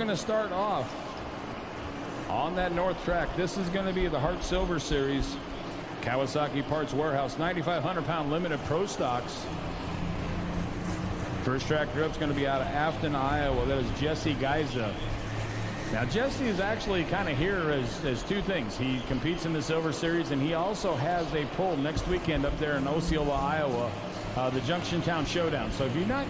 going to start off on that north track. This is going to be the Hart Silver Series. Kawasaki Parts Warehouse, 9,500-pound limited pro stocks. First tractor up is going to be out of Afton, Iowa. That is Jesse Geiza. Now, Jesse is actually kind of here as two things. He competes in the Silver Series, and he also has a pull next weekend up there in Osceola, Iowa, the Junction Showdown. So if you're not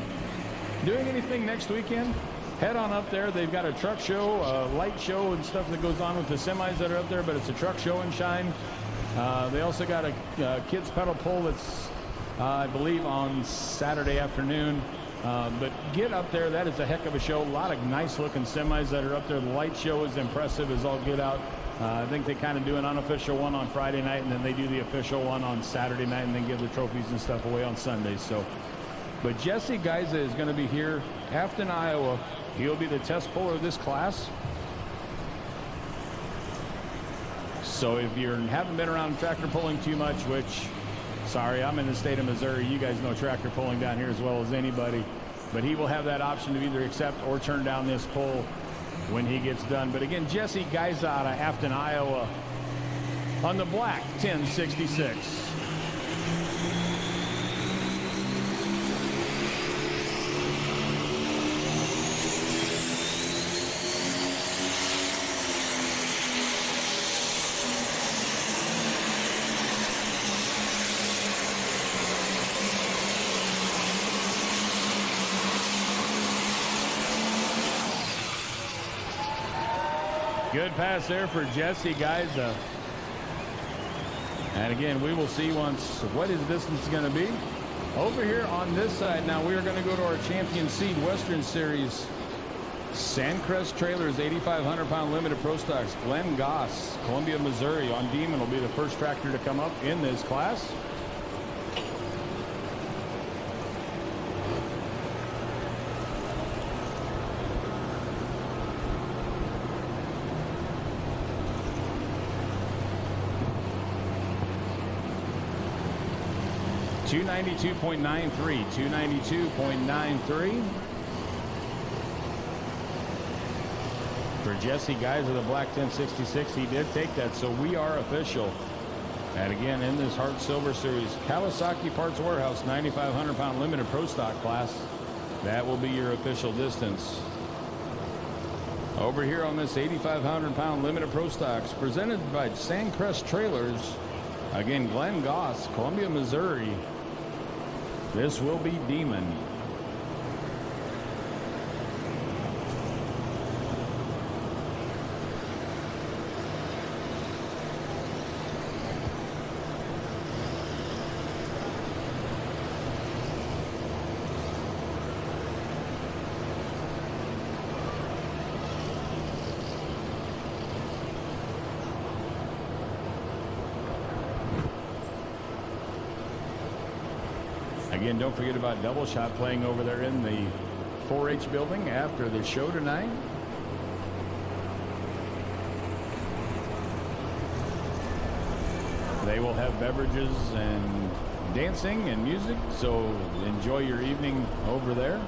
doing anything next weekend, head on up there. They've got a truck show, a light show and stuff that goes on with the semis that are up there, but it's a truck show and shine. They also got a kids pedal pull that's, I believe, on Saturday afternoon. But get up there. That is a heck of a show. A lot of nice-looking semis that are up there. The light show is impressive as all get out. I think they kind of do an unofficial one on Friday night, and then they do the official one on Saturday night, and then give the trophies and stuff away on Sunday. So, but Jesse Geiza is going to be here, Afton, Iowa. He'll be the test puller of this class. So if you haven't been around tractor pulling too much, which, sorry, I'm in the state of Missouri. You guys know tractor pulling down here as well as anybody. But he will have that option to either accept or turn down this pull when he gets done. But again, Jesse Geiza out of Afton, Iowa on the black 1066. Good pass there for Jesse Geiza. And again, we will see once what his distance is going to be. Over here on this side now, we are going to go to our Champion Seed Western Series. Sandcrest Trailers, 8,500-pound limited pro stocks. Glenn Goss, Columbia, Missouri on Demon will be the first tractor to come up in this class. $292.93, $292.93 for Jesse Geiza, the black 1066. He did take that, so we are official. And again, in this Hart Silver Series, Kawasaki Parts Warehouse, 9,500-pound limited pro stock class. That will be your official distance. Over here on this 8,500-pound limited pro stocks, presented by Sandcrest Trailers. Again, Glenn Goss, Columbia, Missouri. This will be Demon. Again, don't forget about Double Shot playing over there in the 4-H building after the show tonight. They will have beverages and dancing and music, so enjoy your evening over there.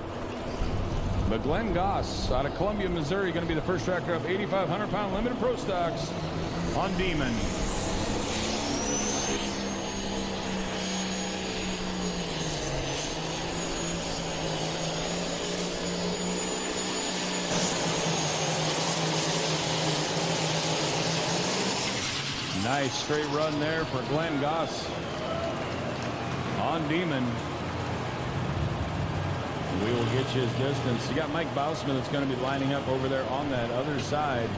But Glenn Goss out of Columbia, Missouri, going to be the first tractor up, 8,500-pound limited pro stocks on Demon. Nice straight run there for Glenn Goss on Demon. We will get you his distance. You got Mike Bausman that's going to be lining up over there on that other side.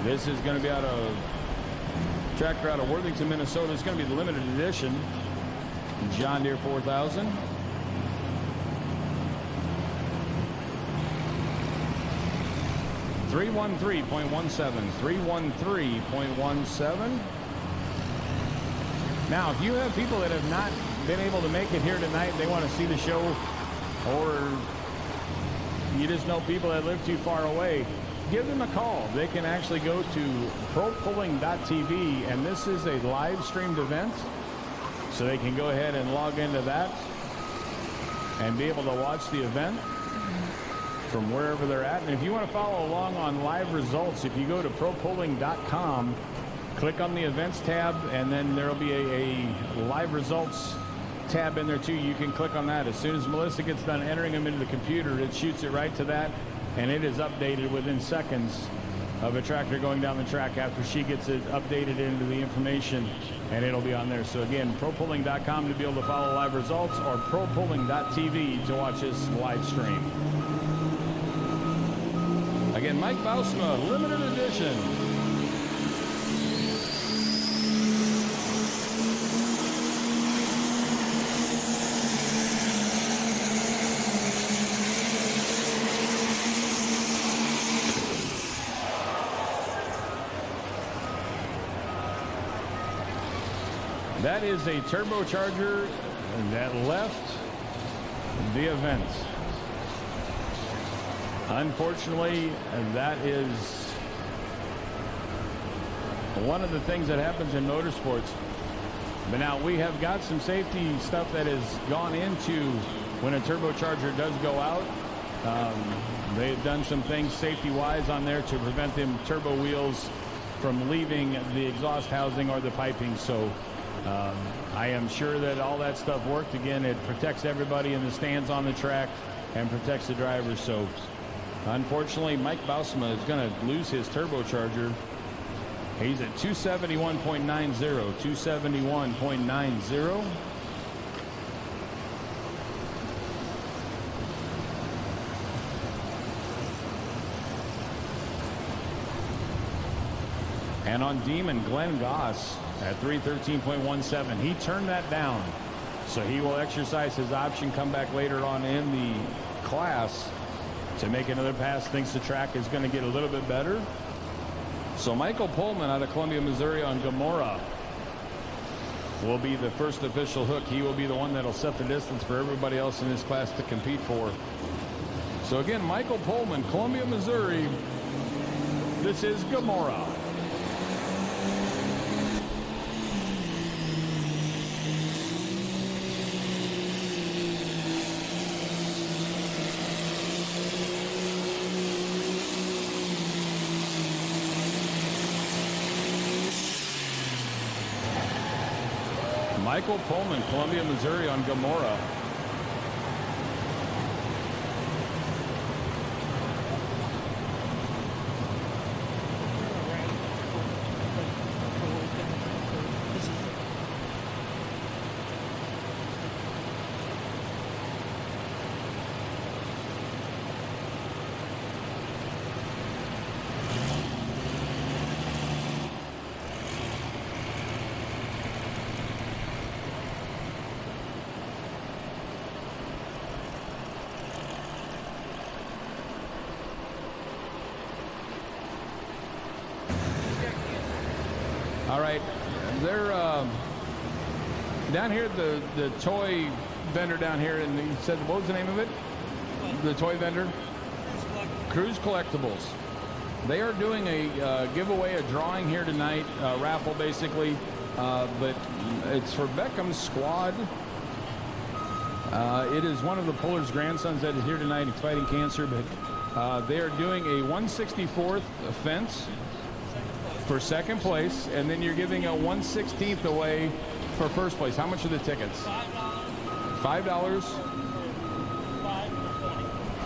This is going to be out of tractor out of Worthington, Minnesota. It's going to be the limited edition John Deere 4000. .17, 313.17. Now, if you have people that have not been able to make it here tonight, they want to see the show, or you just know people that live too far away, give them a call. They can actually go to propulling.tv, and this is a live streamed event, so they can go ahead and log into that and be able to watch the event. from wherever they're at. And if you want to follow along on live results, if you go to propulling.com, click on the events tab, and then there'll be a live results tab in there too. You can click on that. As soon as Melissa gets done entering them into the computer, it shoots it right to that, and it is updated within seconds of a tractor going down the track after she gets it updated into the information, and it'll be on there. So again, propulling.com to be able to follow live results, or propulling.tv to watch this live stream. Again, Mike Bausma, limited edition. That is a turbocharger that left the event. Unfortunately, that is one of the things that happens in motorsports. But now we have got some safety stuff that has gone into when a turbocharger does go out. They've done some things safety-wise on there to prevent them turbo wheels from leaving the exhaust housing or the piping. So I am sure that all that stuff worked. Again, it protects everybody in the stands on the track and protects the drivers. So unfortunately, Mike Bausma is going to lose his turbocharger. He's at 271.90, 271.90. And on Demon, Glenn Goss at 313.17. He turned that down. So he will exercise his option, come back later on in the class to make another pass. Thinks the track is going to get a little bit better. So Michael Pullman out of Columbia, Missouri on Gomorrah will be the first official hook. He will be the one that'll set the distance for everybody else in this class to compete for. So again, Michael Pullman, Columbia, Missouri. This is Gomorrah. Michael Pullman, Columbia, Missouri on Gomorrah. All right, they're down here at the toy vendor down here, and he said, what was the name of it? The toy vendor? Cruise Collectibles. They are doing a giveaway, a drawing here tonight, raffle basically, but it's for Beckham's squad. It is one of the Puller's grandsons that is here tonight. He's fighting cancer, but they are doing a 1/64th fence for second place, and then you're giving a 1/16th away for first place. How much are the tickets? $5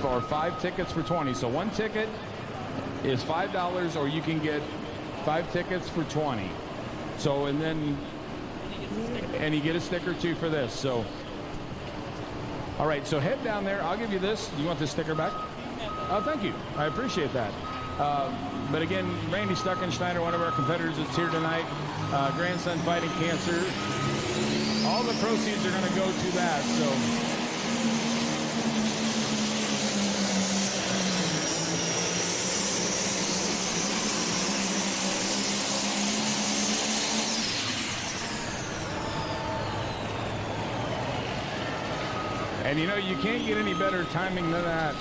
for 5 tickets for 20. So one ticket is $5, or you can get 5 tickets for 20. So, and then you get a sticker too for this. So all right, so head down there. I'll give you this. You want this sticker back? Oh, thank you. I appreciate that. But again, Randy Stuckenschneider, one of our competitors, is here tonight. Grandson fighting cancer. All the proceeds are going to go to that. So and you know, you can't get any better timing than that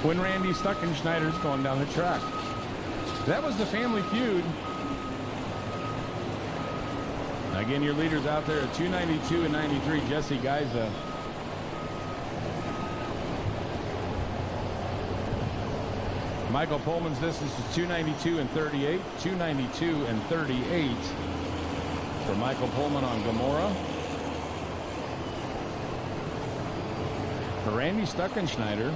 when Randy Stuckenschneider's going down the track. That was the Family Feud. Again, your leaders out there at 292 and 93, Jesse Geiza. Michael Pullman's this is 292 and 38. 292 and 38 for Michael Pullman on Gomorrah. Randy Stuckenschneider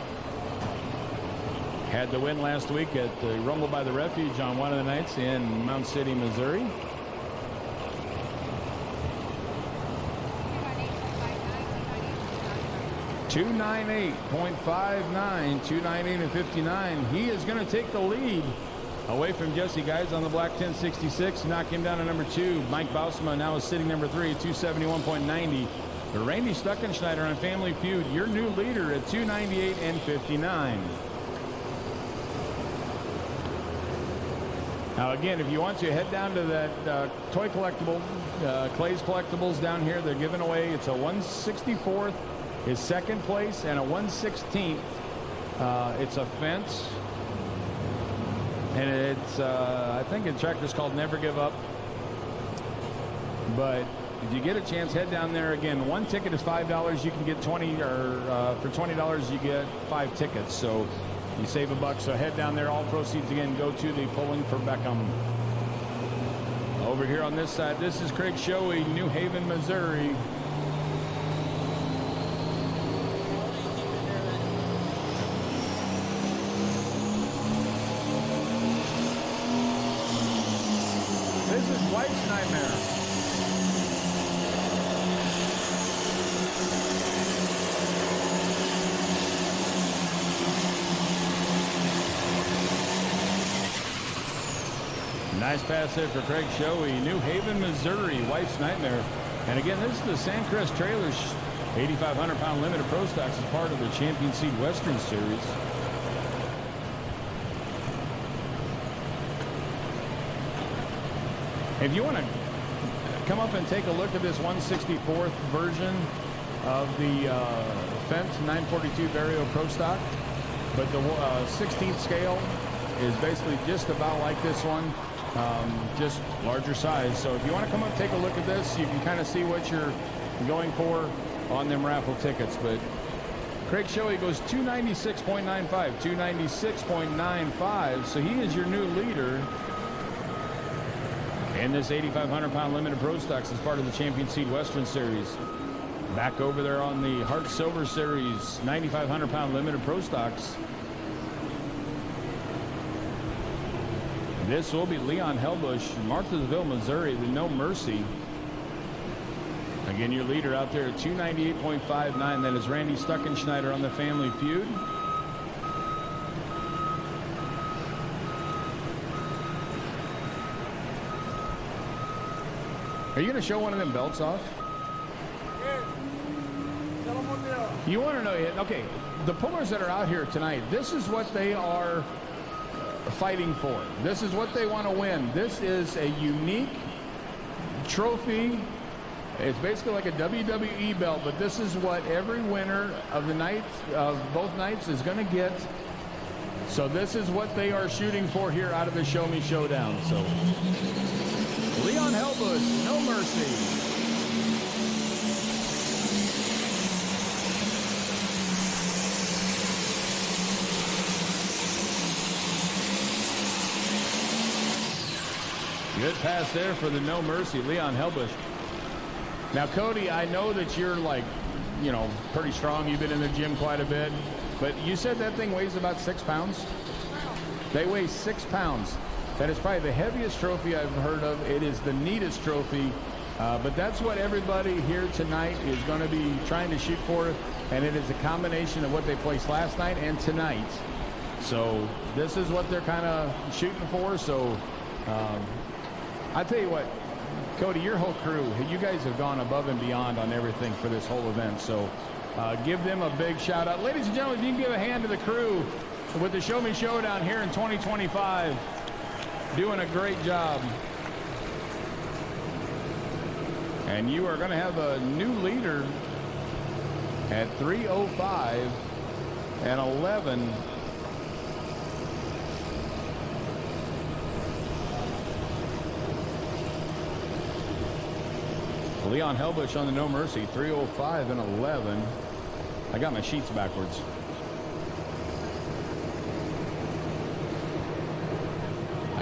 had the win last week at the Rumble by the Refuge on one of the nights in Mount City, Missouri. .59, 298 and 59. He is going to take the lead away from Jesse Guys on the black 1066. Knock him down to number 2. Mike Bausma now is sitting number 3 at 271.90. But Randy Stuckenschneider on Family Feud, your new leader at 298 and 59. Now again, if you want to head down to that toy collectible, Clay's Collectibles down here, they're giving away, it's a 164th, his second place, and a 116th. It's a fence, and it's I think the tractor's called Never Give Up. But if you get a chance, head down there. Again, one ticket is $5. You can get 20, or for $20 you get 5 tickets. So you save $1. So head down there. All proceeds again go to the Pulling for Beckham. Over here on this side, this is Craig Shoei, New Haven, Missouri. This is White's Nightmare. Nice pass there for Craig Shoei, New Haven, Missouri, White's Nightmare. And again, this is the Sandcrest Trailers 8,500-pound limited pro stocks as part of the Champion Seed Western Series. If you want to come up and take a look at this 164th version of the Fendt 942 Vario Pro Stock, but the 16th scale is basically just about like this one, just larger size. So if you want to come up and take a look at this, you can kind of see what you're going for on them raffle tickets. But Craig Shoei goes 296.95, 296.95. So he is your new leader in this 8,500-pound limited pro stocks as part of the Champion Seed Western Series. Back over there on the Hart Silver Series 9,500-pound limited pro stocks. This will be Leon Helbush, Marthasville, Missouri, the No Mercy. Again, your leader out there at 298.59. That is Randy Stuckenschneider on the Family Feud. Are you going to show one of them belts off? You want to know, okay, the pullers that are out here tonight, this is what they are fighting for. This is what they want to win. This is a unique trophy. It's basically like a WWE belt, but this is what every winner of the night, of both nights, is going to get. So this is what they are shooting for here out of the Show Me Showdown. So Leon Helbush, No Mercy. Good pass there for the No Mercy, Leon Helbush. Now, Cody, I know that you're like, you know, pretty strong. You've been in the gym quite a bit. But you said that thing weighs about 6 pounds? They weigh 6 pounds. That is probably the heaviest trophy I've heard of. It is the neatest trophy. But that's what everybody here tonight is going to be trying to shoot for. And it is a combination of what they placed last night and tonight. So this is what they're kind of shooting for. So I tell you what, Cody, your whole crew, you guys have gone above and beyond on everything for this whole event. So give them a big shout out. Ladies and gentlemen, if you can give a hand to the crew with the Show Me Showdown here in 2025. Doing a great job. And you are going to have a new leader at 305 and 11. Leon Helbush on the No Mercy, 305 and 11. I got my sheets backwards.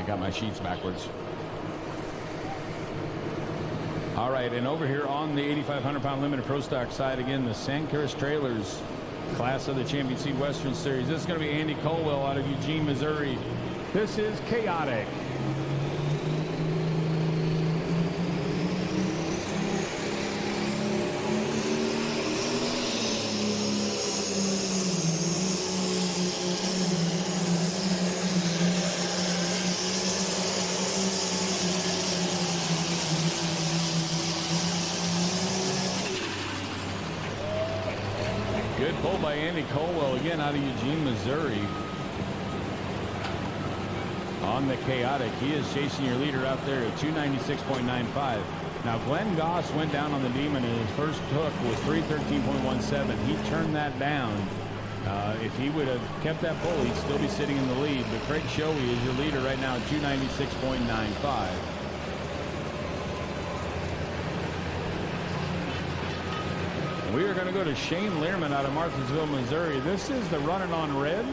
got my sheets backwards. All right, and over here on the 8,500-pound limited pro stock side, again, the Sandcurst Trailers class of the Champion Seed Western Series. This is going to be Andy Colwell out of Eugene, Missouri. This is Chaotic. Good pull by Andy Colwell, again, out of Eugene, Missouri. On the Chaotic, he is chasing your leader out there at 296.95. Now, Glenn Goss went down on the Demon, and his first hook was 313.17. He turned that down. If he would have kept that pull, he'd still be sitting in the lead. But Craig Shoei is your leader right now at 296.95. We are going to go to Shane Learman out of Martinsville, Missouri. This is the Running on Red.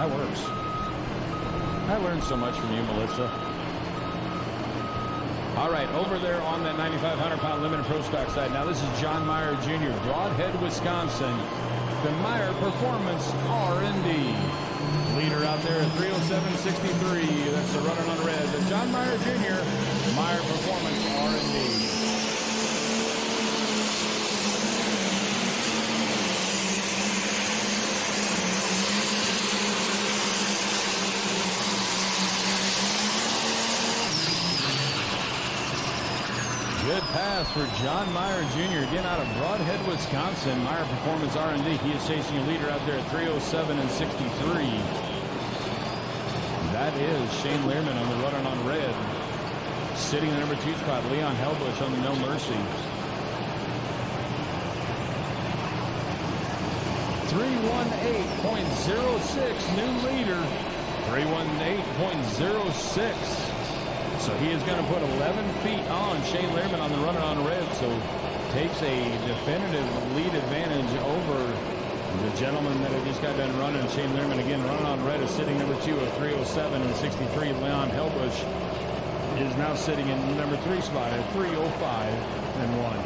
That works. I learned so much from you, Melissa. All right, over there on that 9,500-pound limited pro stock side. Now, this is John Meyer Jr., Broadhead, Wisconsin. The Meyer Performance R&D. Leader out there at 307.63. That's the running on the red. The John Meyer Jr., Meyer Performance R&D. Good pass for John Meyer Jr. again out of Broadhead, Wisconsin. Meyer Performance R&D. He is chasing a leader out there at 307.63. That is Shane Learman on the running on red. Sitting in the number 2 spot, Leon Helbush on the No Mercy. 318.06, new leader. 318.06. So he is going to put 11 feet on Shane Learman on the runner on red. So takes a definitive lead advantage over the gentleman that had just got done running. Shane Learman again running on red is sitting number 2 at 307.63. Leon Helbush is now sitting in the number 3 spot at 305.1.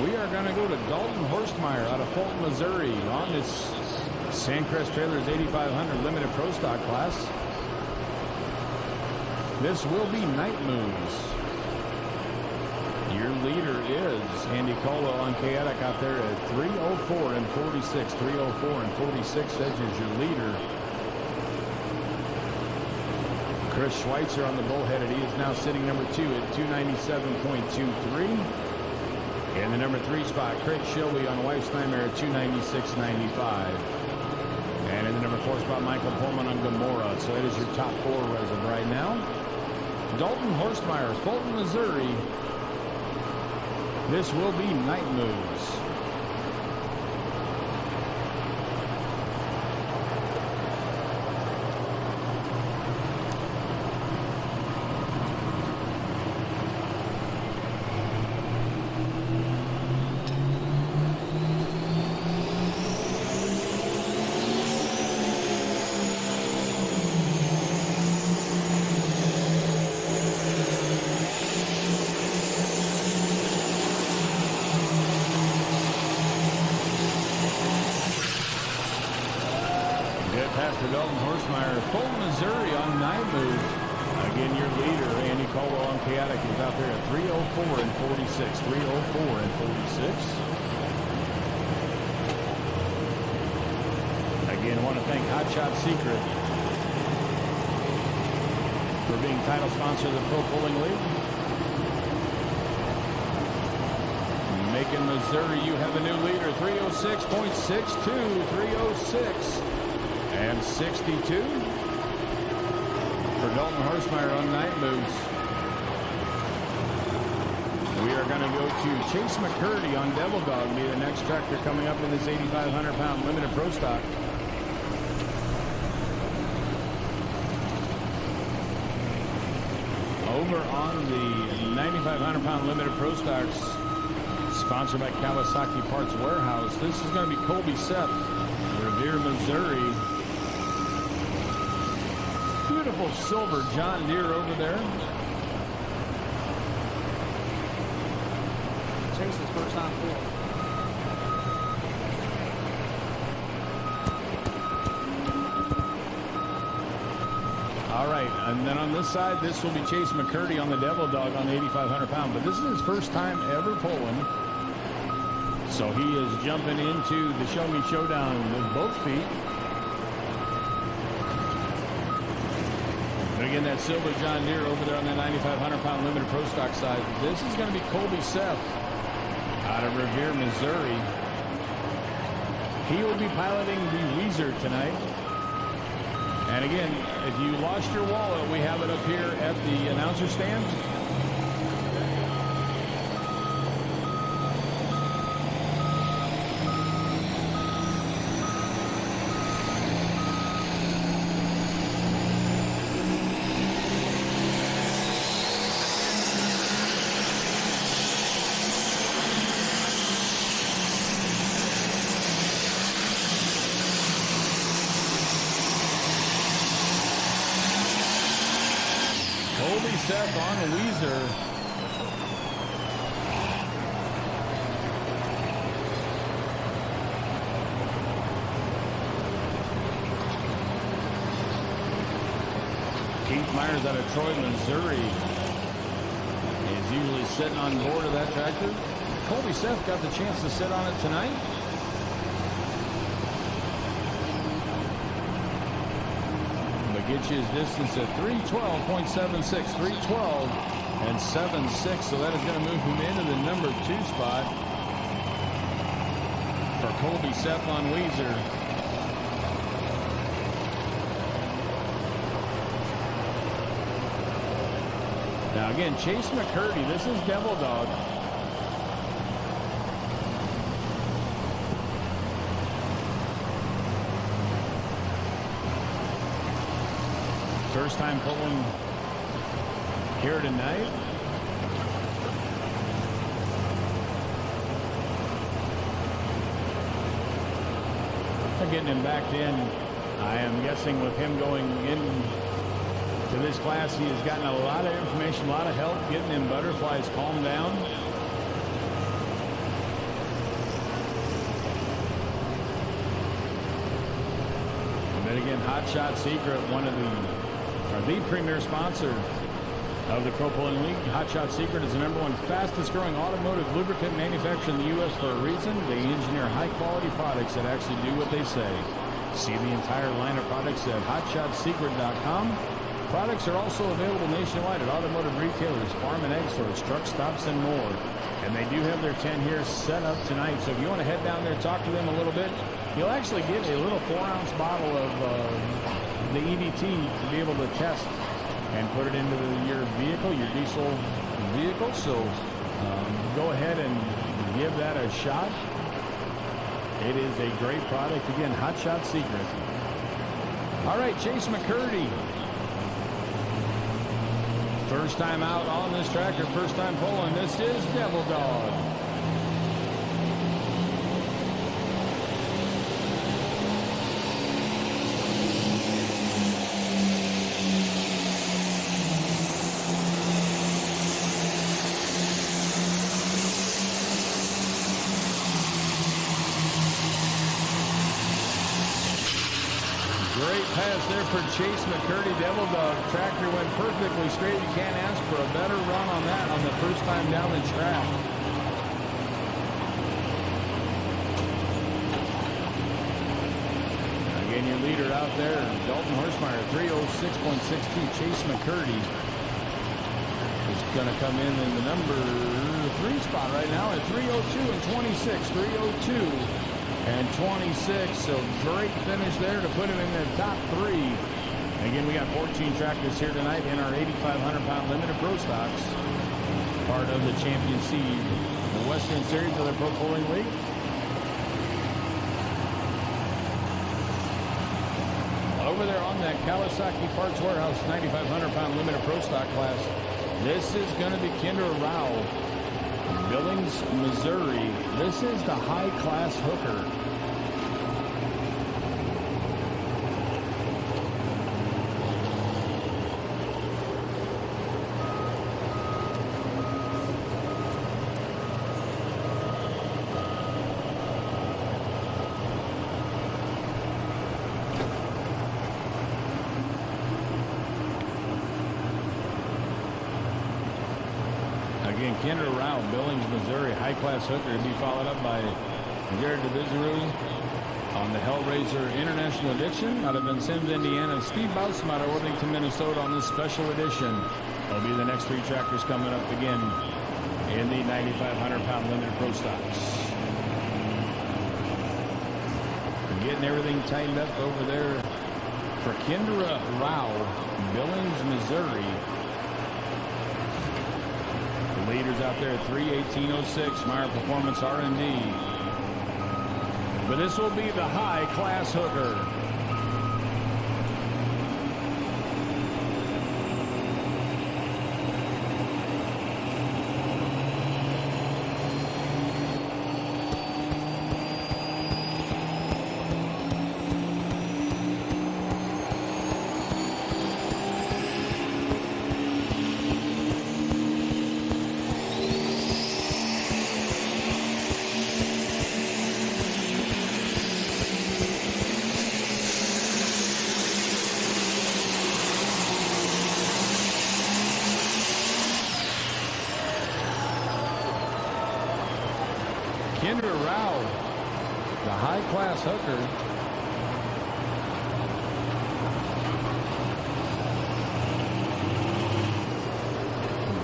We are going to go to Dalton Horstmeyer out of Fulton, Missouri on this Sandcrest Trailers 8,500 limited pro stock class. This will be night moves. Your leader is Andy Caldwell on Chaotic out there at 304.46. 304.46 edges your leader. Chris Schweitzer on the bullheaded. He is now sitting number 2 at 297.23. In the number 3 spot, Craig Shilby on Weissneimer at 296.95. And in the number 4 spot, Michael Pullman on Gomorrah. So that is your top 4 as of right now. Dalton Horstmeyer, Fulton, Missouri. This will be night moves. Dalton Horstmeyer, Fulton, Missouri on night move. Again, your leader, Andy Caldwell on Chaotic, is out there at 304.46. 304.46. Again, I want to thank Hot Shot Secret for being title sponsor of the Pro Pulling League. Macon, Missouri, you have a new leader, 306.62. 306. And 62 for Dalton Horstmeyer on night moves. We are going to go to Chase McCurdy on Devil Dog, be the next tractor coming up in this 8,500-pound limited pro stock. Over on the 9,500-pound limited pro stocks, sponsored by Kawasaki Parts Warehouse. This is going to be Colby Sepp, Revere, Missouri. Beautiful silver John Deere over there. Chase's first time full. All right, and then on this side, this will be Chase McCurdy on the Devil Dog on the 8,500-pound. But this is his first time ever pulling. So he is jumping into the Show Me Showdown with both feet. Again, that silver John Deere over there on the 9,500-pound limited pro stock side. This is going to be Colby Seff out of Revere, Missouri. He will be piloting the Weezer tonight. And again, if you lost your wallet, we have it up here at the announcer stand. Colby Seth on Weezer. Keith Myers out of Troy, Missouri is usually sitting on board of that tractor. Colby Seth got the chance to sit on it tonight. Gets you his distance at 312.76, 312 and 7.6. So that is going to move him into the number 2 spot for Colby Seth on Weezer. Now again, Chase McCurdy, this is Devil Dog. First time pulling here tonight. They're getting him back in. I am guessing with him going into this class, he has gotten a lot of information, a lot of help getting them butterflies calmed down. And then again, Hot Shot Secret, one of the premier sponsor of the Pro Pulling League. Hot Shot Secret is the #1 fastest growing automotive lubricant manufacturer in the U.S. for a reason. They engineer high quality products that actually do what they say. See the entire line of products at hotshotsecret.com. Products are also available nationwide at automotive retailers, farm and egg stores, truck stops, and more. And they do have their tent here set up tonight. So if you want to head down there, talk to them a little bit, you'll actually get a little 4-ounce bottle of the EDT to be able to test and put it into your vehicle, your diesel vehicle. So go ahead and give that a shot. It is a great product. Again, Hot Shot Secret. All right, Chase McCurdy. First time out on this tractor, first time pulling. This is Devil Dog. Pass there for Chase McCurdy. Devil Dog tractor went perfectly straight. You can't ask for a better run on that on the first time down the track. Again, your leader out there, Dalton Horsemeyer, 306.62. Chase McCurdy is going to come in the number 3 spot right now at 302 and 26. 302 and 26, so great finish there to put him in the top 3. Again, we got 14 tractors here tonight in our 8,500-pound limited pro stocks, part of the Champion Seed, the Western Series of the Pro Pulling League. Over there on that Kawasaki Parts Warehouse 9,500-pound limited pro stock class, this is going to be Kendra Rao, Billings, Missouri. This is the high-class hooker. Again, Kendra Rao, Billings, Missouri, high-class hooker to be followed up by Jared DeVizaru on the Hellraiser International Edition out of Vincennes, Indiana. Steve Bausum out of Worthington, Minnesota on this special edition. That'll be the next 3 tractors coming up again in the 9,500-pound limited pro stocks. We're getting everything tightened up over there for Kendra Rao, Billings, Missouri. Leaders out there at 318.06, Meyer Performance R&D. But this will be the high-class hooker. Kendra Rao, the high-class hooker.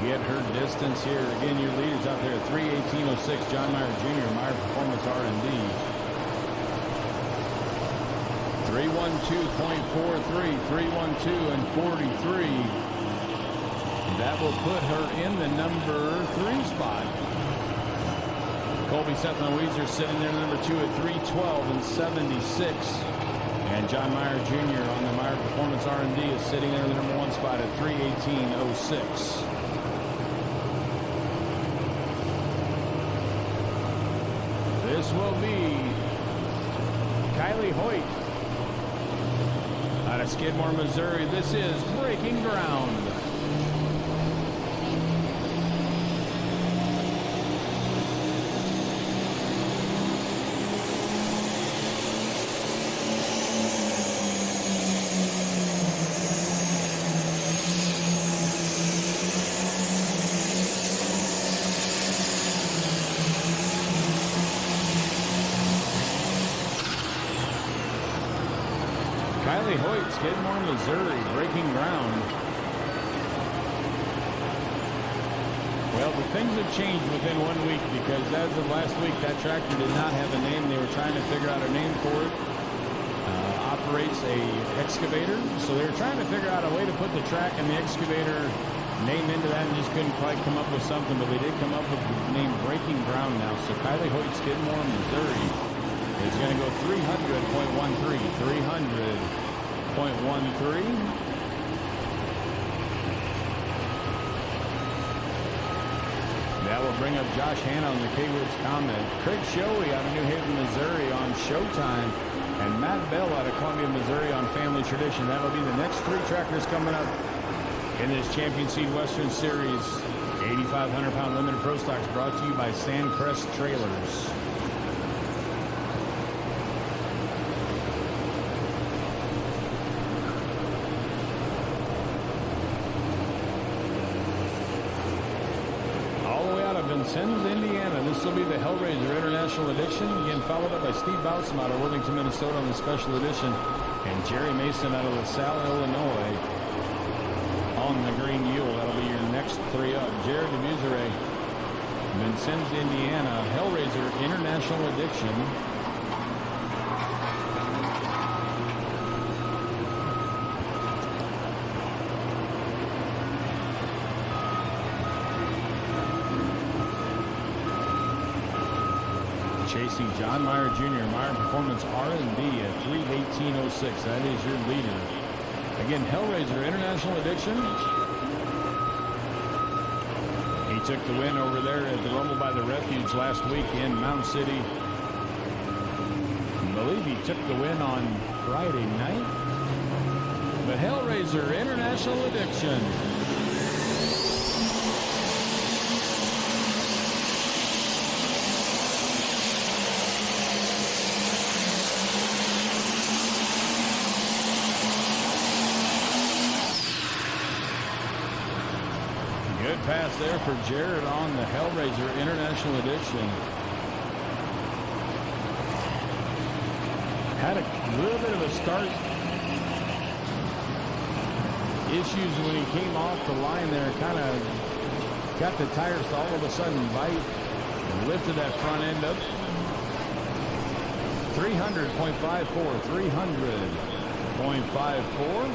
Get her distance here. Again, your leaders out there, 3:18.06, John Meyer Jr., Meyer Performance R&D. 3:12.43, 3:12 and 43. That will put her in the number 3 spot. Colby Seth-Louiser sitting there number 2 at 3:12 and 76. And John Meyer Jr. on the Meyer Performance R&D is sitting there in the number 1 spot at 3:18.06. This will be Kylie Hoyt out of Skidmore, Missouri. This is Breaking Ground. Kylie Hoyt, Skidmore, Missouri, breaking ground. Well, the things have changed within 1 week because as of last week, that tractor did not have a name. They were trying to figure out a name for it. Operates a excavator, so they were trying to figure out a way to put the track and the excavator name into that and just couldn't quite come up with something, but they did come up with the name Breaking Ground now. So Kylie Hoyt, Skidmore, Missouri, is going to go 300.13, 300.13. That will bring up Josh Hanna on the K-Woods comment. Craig Shoei out of New Haven, Missouri on Showtime. And Matt Bell out of Columbia, Missouri on Family Tradition. That will be the next 3 tractors coming up in this Champion Seed Western Series. 8,500-pound limited pro stocks brought to you by Sandcrest Trailers. Vincennes, Indiana. This will be the Hellraiser International Edition. Again, followed up by Steve Boutsam out of Worthington, Minnesota on the Special Edition. And Jerry Mason out of LaSalle, Illinois on the Green Mule. That'll be your next 3 up. Jared DeMusere, Vincennes, Indiana. Hellraiser International Edition. Chasing John Meyer Jr., Meyer Performance R&D at 3:18.06. That is your leader. Again, Hellraiser International Edition. He took the win over there at the Rumble by the Refuge last week in Mound City. I believe he took the win on Friday night. But Hellraiser International Edition. Pass there for Jared on the Hellraiser International Edition. Had a little bit of a start issues when he came off the line there. Kind of got the tires to all of a sudden bite and lifted that front end up. 300.54, 300.54.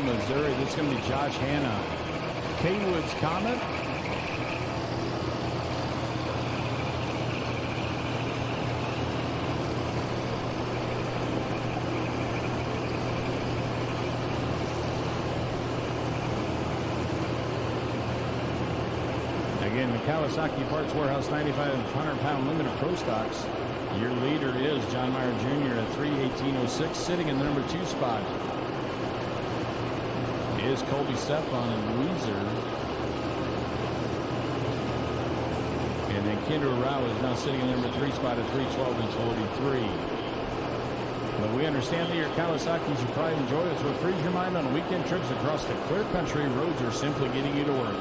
Missouri. This is going to be Josh Hanna. K-Woods Comet. Again, the Kawasaki Parts Warehouse 9,500-pound limited pro stocks Your leader is John Meyer Jr. at 3:18.06, sitting in the number 2 spot is Colby Stefan and Weezer. And then Kendra Rao is now sitting in the number 3 spot at 3:12.43. But we understand that your Kawasaki's your pride and joy. It's what frees your mind on weekend trips across the clear country. Roads are simply getting you to work.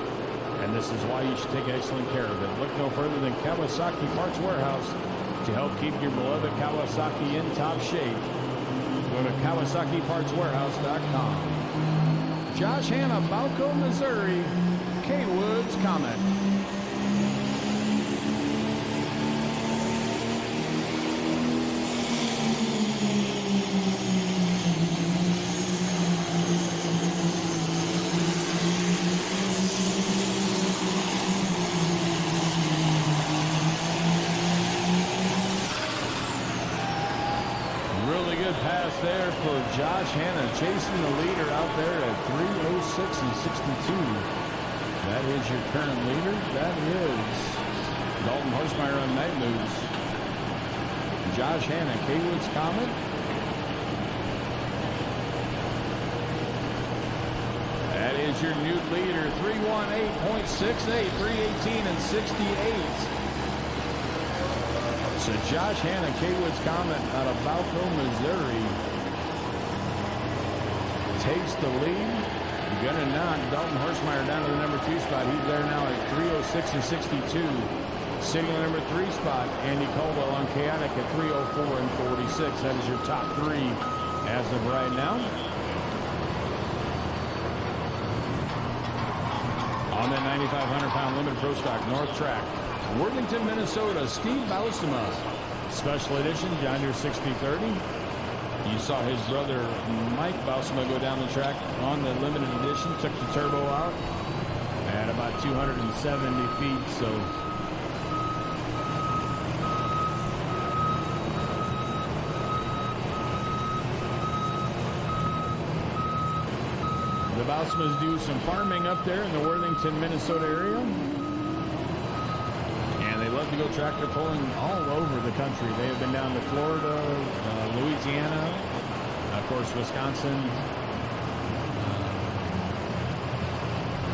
And this is why you should take excellent care of it. Look no further than Kawasaki Parts Warehouse to help keep your beloved Kawasaki in top shape. Go to KawasakiPartsWarehouse.com. Josh Hanna, Balco, Missouri. K. Woods, comment. Pass there for Josh Hanna, chasing the leader out there at 3:06.62. That is your current leader. That is Dalton Horstmeyer on Night Moves. Josh Hanna, K-Woods Comet. That is your new leader, 3:18.68, 3:18.68. So Josh Hanna, K-Woods Comet out of Balco, Missouri, takes the lead. Going to knock Dalton Horstmeyer down to the number 2 spot. He's there now at 3:06.62. Sitting in the number 3 spot, Andy Caldwell on Chaotic at 3:04.46. That is your top 3 as of right now. On that 9,500-pound limited pro stock North Track, Worthington, Minnesota, Steve Bausema, Special Edition, John Deere 6030. You saw his brother Mike Bausema go down the track on the limited edition, took the turbo out at about 270 feet. So the Bausemas do some farming up there in the Worthington, Minnesota area. They love to go tractor pulling all over the country. They have been down to Florida, Louisiana, of course, Wisconsin,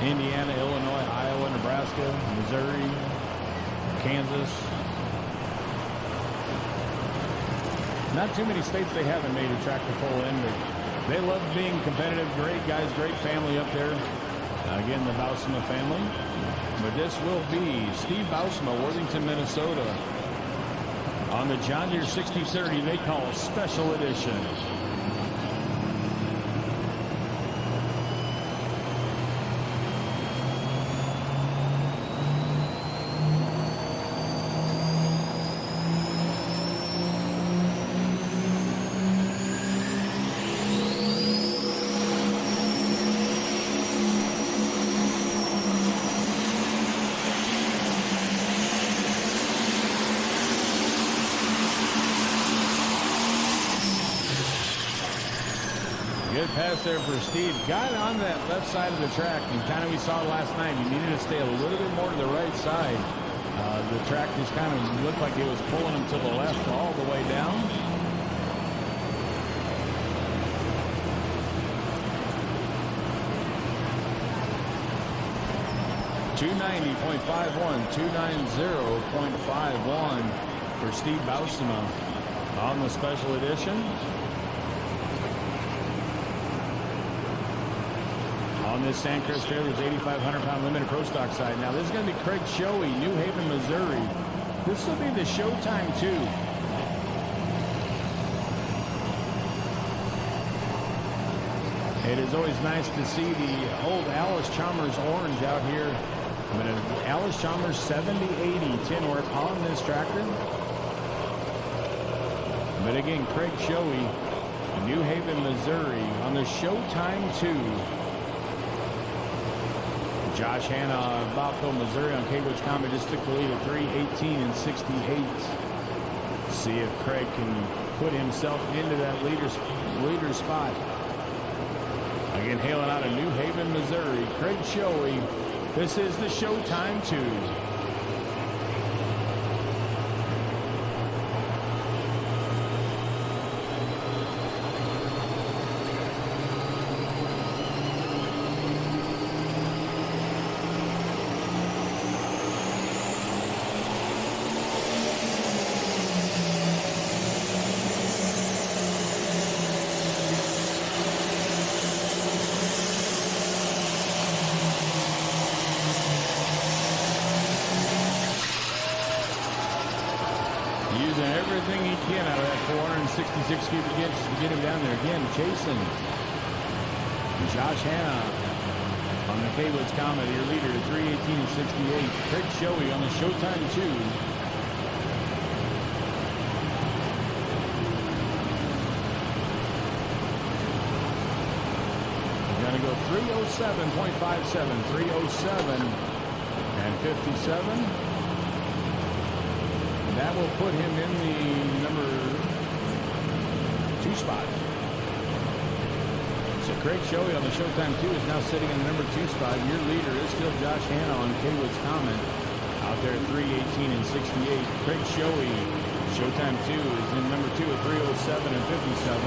Indiana, Illinois, Iowa, Nebraska, Missouri, Kansas. Not too many states they haven't made a tractor pull in, but they love being competitive. Great guys, great family up there. Again, the Bausema family. But this will be Steve Bausema, Worthington, Minnesota, on the John Deere 6030 they call Special Edition. Good pass there for Steve. Got on that left side of the track, and kind of we saw last night, you needed to stay a little bit more to the right side. The track just kind of looked like it was pulling him to the left all the way down. .290.51, 290.51 for Steve Bausema on the Special Edition. On this Sandcrest trailer's 8,500-pound limited pro stock side. Now, this is going to be Craig Shoei, New Haven, Missouri. This will be the Showtime 2. It is always nice to see the old Alice Chalmers orange out here. But an Alice Chalmers 7080 tin work on this tractor. But again, Craig Shoei, New Haven, Missouri, on the Showtime 2. Josh Hanna, Balco, Missouri on K-Woods Comet just took the lead at 3:18.68. See if Craig can put himself into that leader spot. Again, hailing out of New Haven, Missouri, Craig Shoei. This is the Showtime 2. squeezing everything he can out of that 466 cubic inches to get him down there. Again, chasing Josh Hanna on the K-Woods Comet, your leader at 3:18.68. Craig Shoei on the Showtime 2. We're going to go 3:07.57, 3:07.57. That will put him in the number 2 spot. So Craig Shoei on the Showtime 2 is now sitting in the number 2 spot. Your leader is still Josh Hanna on K-Woods Comet out there at 3:18.68. Craig Shoei, Showtime 2, is in number 2 at 3:07.57.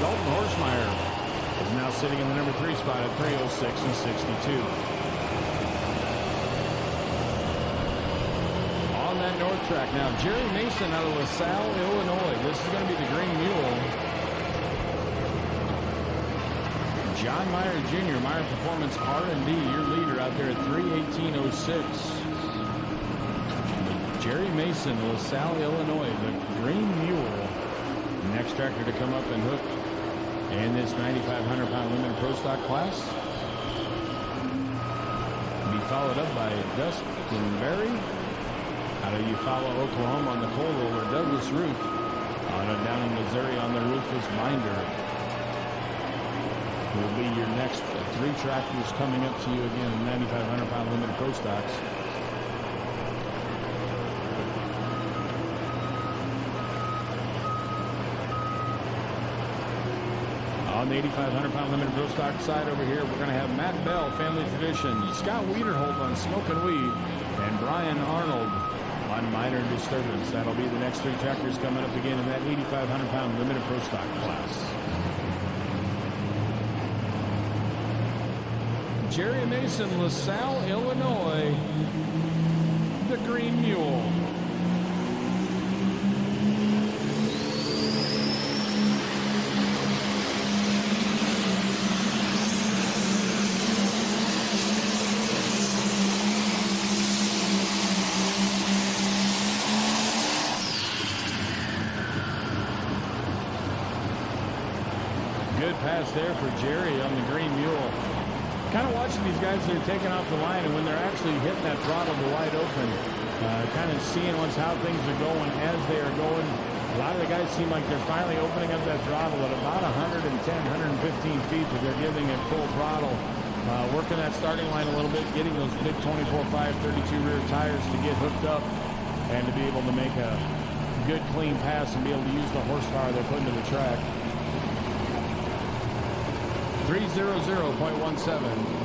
Dalton Horschmeyer is now sitting in the number 3 spot at 3:06.62. On that north track now, Jerry Mason out of LaSalle, Illinois. This is going to be the Green Mule. John Meyer Jr., Meyer Performance R&D, your leader out there at 3:18.06. Jerry Mason, LaSalle, Illinois, the Green Mule. Next tractor to come up and hook in this 9,500-pound limited pro stock class. Be followed up by Dustin Berry out of Eufaula, Oklahoma on the coal roller. Douglas Ruth down in Missouri on the roofless binder. Will be your next 3 tractors coming up to you again in 9,500-pound limited pro stocks. On the 8,500-pound limited pro stock side over here, we're going to have Matt Bell, Family Tradition, Scott Wiederholt on Smokin' Weed, and Brian Arnold on Minor Disturbance. That'll be the next 3 tractors coming up again in that 8,500-pound limited pro stock class. Jerry Mason, LaSalle, Illinois, the Green Mule. Good pass there for Jerry on the Green Mule. Kind of watching these guys that are taking off the line, and when they're actually hitting that throttle to wide open, kind of seeing how things are going as they are going. A lot of the guys seem like they're finally opening up that throttle at about 110, 115 feet, but they're giving it full throttle. Working that starting line a little bit, getting those big 24.5, 32 rear tires to get hooked up and to be able to make a good, clean pass and be able to use the horsepower they're putting to the track. 3:00.17.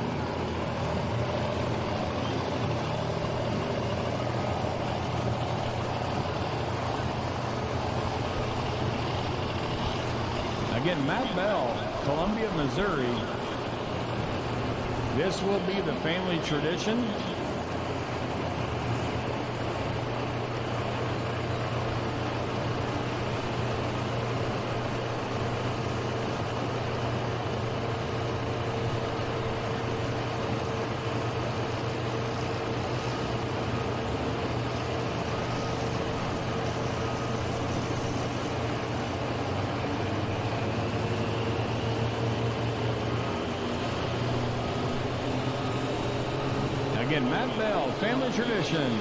Again, Matt Bell, Columbia, Missouri. This will be the Family Tradition. Again, Matt Bell, Family Tradition.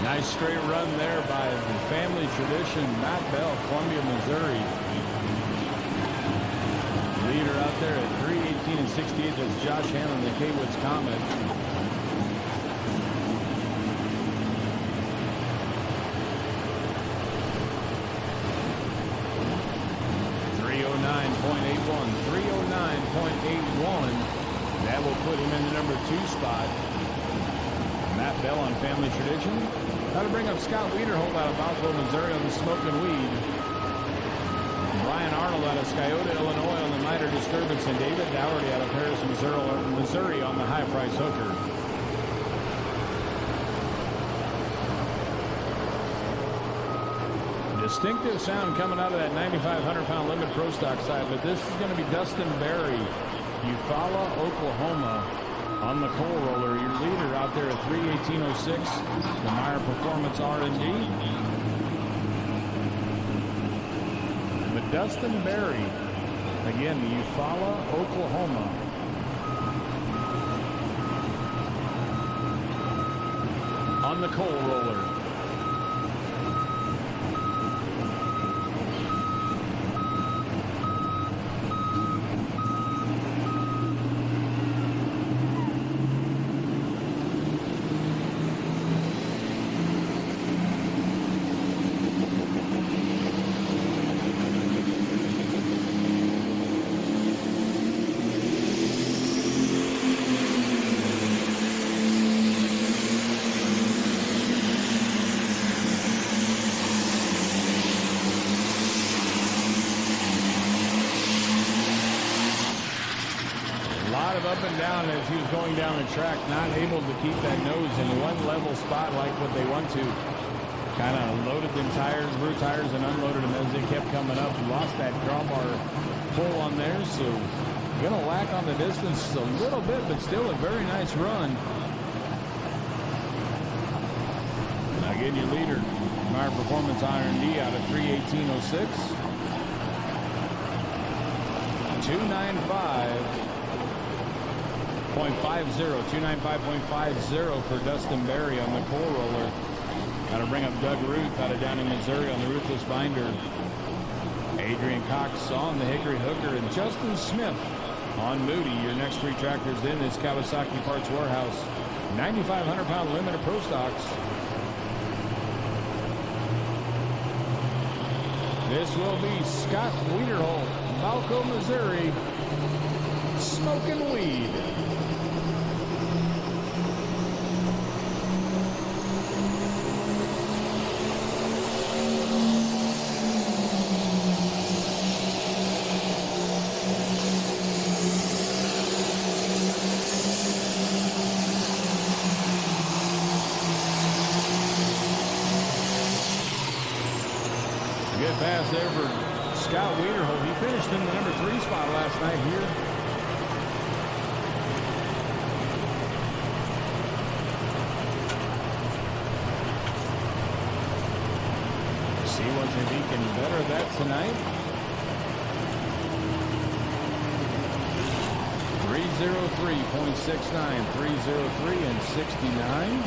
Nice straight run there by the Family Tradition, Matt Bell, Columbia, Missouri. Leader out there at 3:18.68. That's Josh Hanna, the K-Woods Comet. .81, 3:09.81. That will put him in the number 2 spot. Matt Bell on Family Tradition. Got to bring up Scott Wiederholt out of Bothell, Missouri on the Smokin' Weed. Brian Arnold out of Scioto, Illinois on the minor disturbance, and David Dougherty out of Paris, Missouri on the high price hooker. Distinctive sound coming out of that 9,500-pound limit pro stock side, but this is going to be Dustin Berry, Eufaula, Oklahoma, on the coal roller. Your leader out there at 3:18.06, the Meyer Performance R&D. But Dustin Berry, again, Eufaula, Oklahoma. On the coal roller. Up and down as he was going down the track, not able to keep that nose in one level spot like what they want to. Kind of loaded them tires, rear tires, and unloaded them as they kept coming up. Lost that drawbar pull on there, so gonna lack on the distance a little bit, but still a very nice run. Now again, your leader, Meyer Performance R&D out of 3:18.06. 295.50 for Dustin Berry on the coal roller. Got to bring up Doug Ruth out of Downing, Missouri on the ruthless binder. Adrian Cox on the hickory hooker, and Justin Smith on Moody. Your next three tractors in is Kawasaki Parts Warehouse. 9,500-pound limited pro stocks. This will be Scott Wiederholt, Balco, Missouri, smoking weed. Good pass there for Scott Wiederholt. He finished in the number 3 spot last night here. See if he can better that tonight. 3:03.69, 3:03 and 69.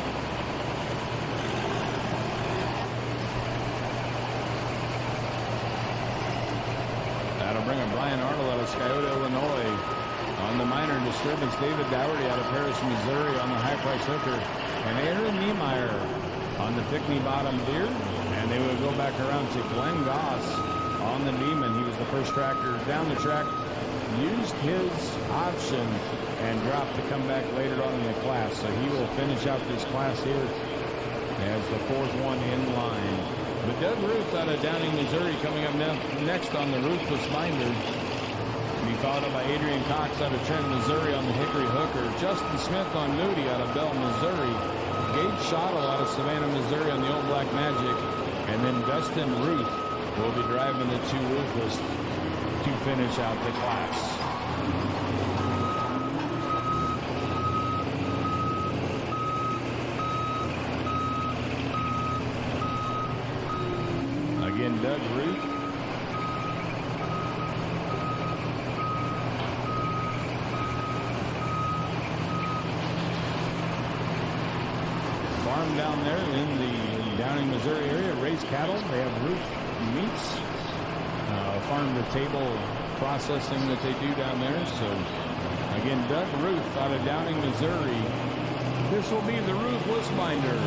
That'll bring up Brian Arnold out of Scioto, Illinois. On the minor disturbance, David Dougherty out of Paris, Missouri on the high price hooker. And Aaron Niemeyer on the Pickney bottom deer. And they will go back around to Glenn Goss on the Neiman. He was the first tractor down the track. Used his option and dropped to come back later on in the class. So he will finish out this class here as the 4th one in line. But Doug Ruth out of Downing, Missouri coming up next on the ruthless binder. Be followed up by Adrian Cox out of Trent, Missouri on the hickory hooker. Justin Smith on Moody out of Bell, Missouri. Gage Schottel out of Savannah, Missouri on the Old Black Magic. And then Dustin Ruth will be driving the 2 ruthless to finish out the class. Again, Doug Ruth. Farm down there in the Downing, Missouri area. Raise cattle. They have Ruth Meats. Farm to table processing that they do down there. So again, Doug Ruth out of Downing, Missouri. This will be the ruthless binder.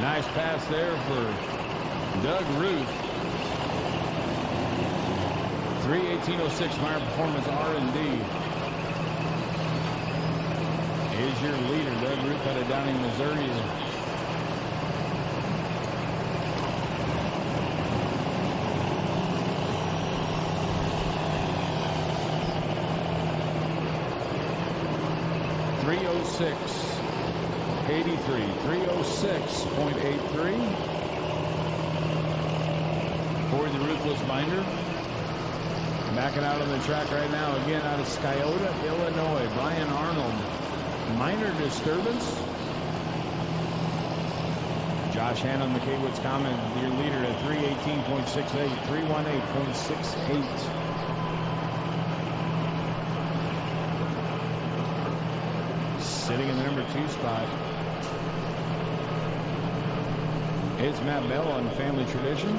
Nice pass there for Doug Ruth. 3:18:06 Meyer Performance R&D is your leader. Doug Ruth out of Downing, Missouri. .83, 306.83 for the Ruthless Binder. Backing out on the track right now, again out of Scioto, Illinois, Brian Arnold. Minor disturbance. Josh Hanna, McKay Woods Common, your leader at 318.68, 318.68. Sitting in the number 2 spot, it's Matt Bell on Family Tradition.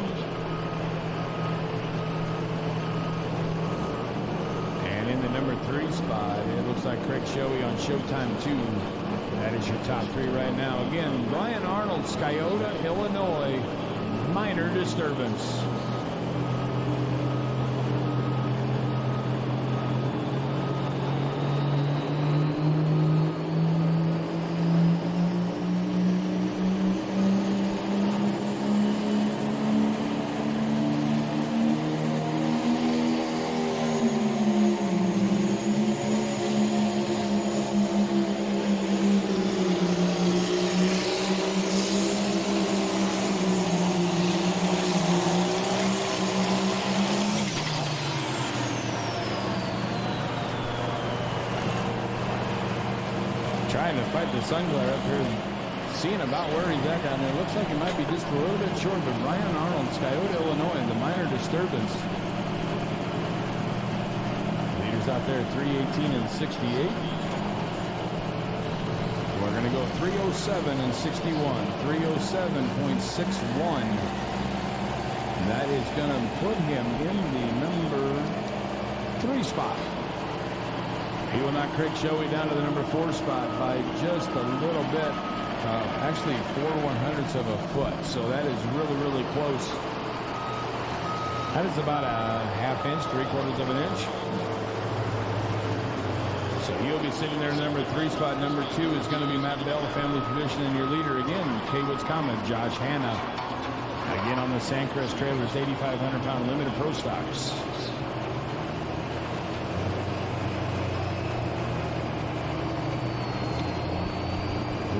And in the number 3 spot, it looks like Craig Shoei on Showtime 2. That is your top 3 right now. Again, Brian Arnold, Scioto, Illinois, minor disturbance. Trying to fight the sun glare up here, seeing about where he's at down there. Looks like he might be just a little bit short, but Brian Arnold, Scioto, Illinois, the minor disturbance. Leaders out there at 3:18.68. We're going to go 3:07.61, 3:07.61. That is going to put him in the number 3 spot. He will knock Craig Shoei down to the number 4 spot by just a little bit. Actually, 4/100ths of a foot. So that is really, really close. That is about a ½ inch, 3/4 of an inch. So he'll be sitting there in the number 3 spot. Number 2 is going to be Matt Bell, Family Tradition, and your leader again, K-Woods Common, Josh Hanna. Again on the Sandcrest Trailers 8,500-pound limited pro stocks.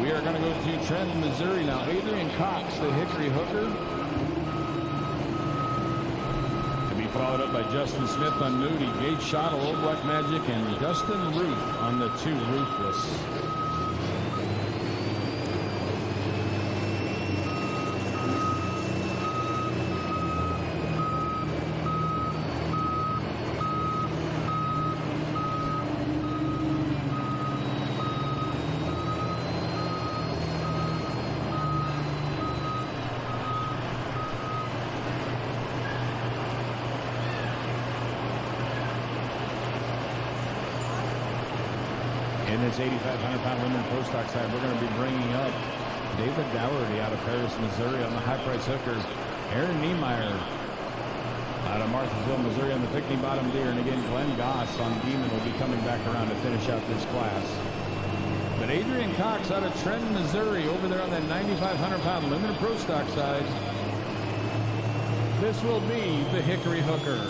We are going to go to Trenton, Missouri now. Adrian Cox, the Hickory Hooker. To be followed up by Justin Smith on Moody, Gage Schottel, Old Black Magic, and Dustin Ruth on the 2 Ruthless. In this 8,500-pound limited pro stock side, we're going to be bringing up David Dougherty out of Paris, Missouri on the high-price hooker. Aaron Niemeyer out of Martinsville, Missouri on the Pickney Bottom Deer. And again, Glenn Goss on Demon will be coming back around to finish out this class. But Adrian Cox out of Trenton, Missouri over there on that 9,500-pound limited pro stock side. This will be the Hickory Hooker.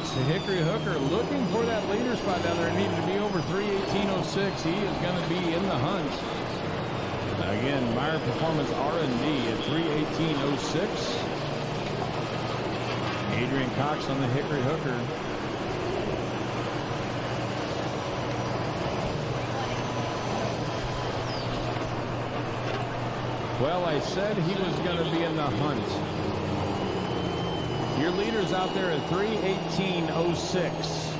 The Hickory Hooker looking for that leader spot down there. It needed to be over 3:18.06. He is going to be in the hunt. Again, Meyer Performance R&D at 3:18.06. Adrian Cox on the Hickory Hooker. Well, I said he was going to be in the hunt. Your leader's out there at 3:18.06.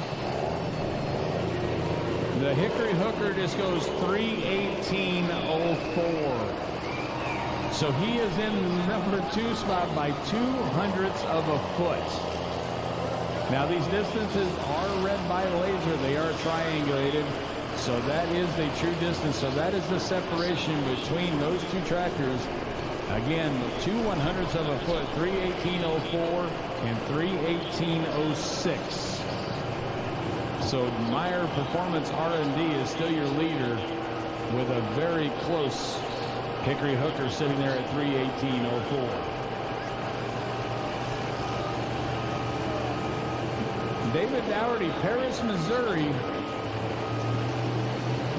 The Hickory Hooker just goes 3:18.04. So he is in number 2 spot by 0.02 of a foot. Now these distances are read by laser. They are triangulated. So that is the true distance. So that is the separation between those two tractors. Again, 0.02 of a foot, 3:18.04 and 3:18.06. So Meyer Performance R&D is still your leader with a very close Hickory Hooker sitting there at 3:18.04. David Dougherty, Paris, Missouri.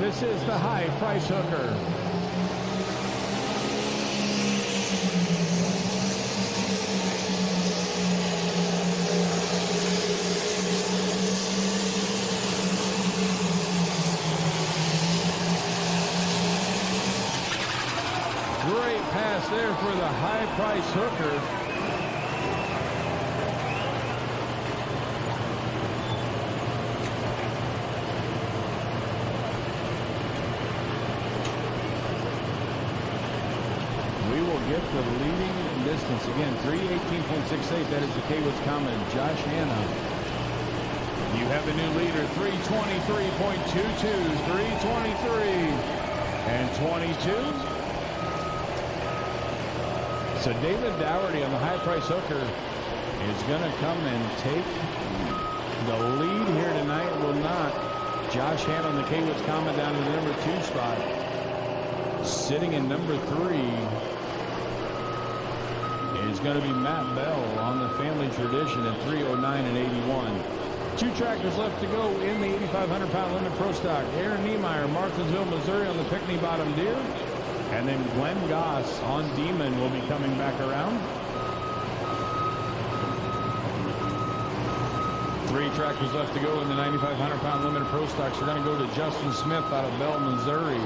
This is the High Price Hooker. Great pass there for the High Price Hooker. Get the leading distance again, 3:18.68. That is the K-Woods Common, Josh Hanna. You have the new leader, 3:23.22, 3:23 and 22. So David Dougherty on the High Price Hooker is going to come and take the lead here tonight. Will knock Josh Hanna on the K-Woods Common down to the number 2 spot. Sitting in number 3. Is going to be Matt Bell on the Family Tradition at 3:09 and 81. 2 tractors left to go in the 8,500-pound limit pro stock. Aaron Niemeyer, Martinsville, Missouri on the Pickney Bottom Deer. And then Glenn Goss on Demon will be coming back around. 3 tractors left to go in the 9,500-pound limit pro stocks. We're going to go to Justin Smith out of Bell, Missouri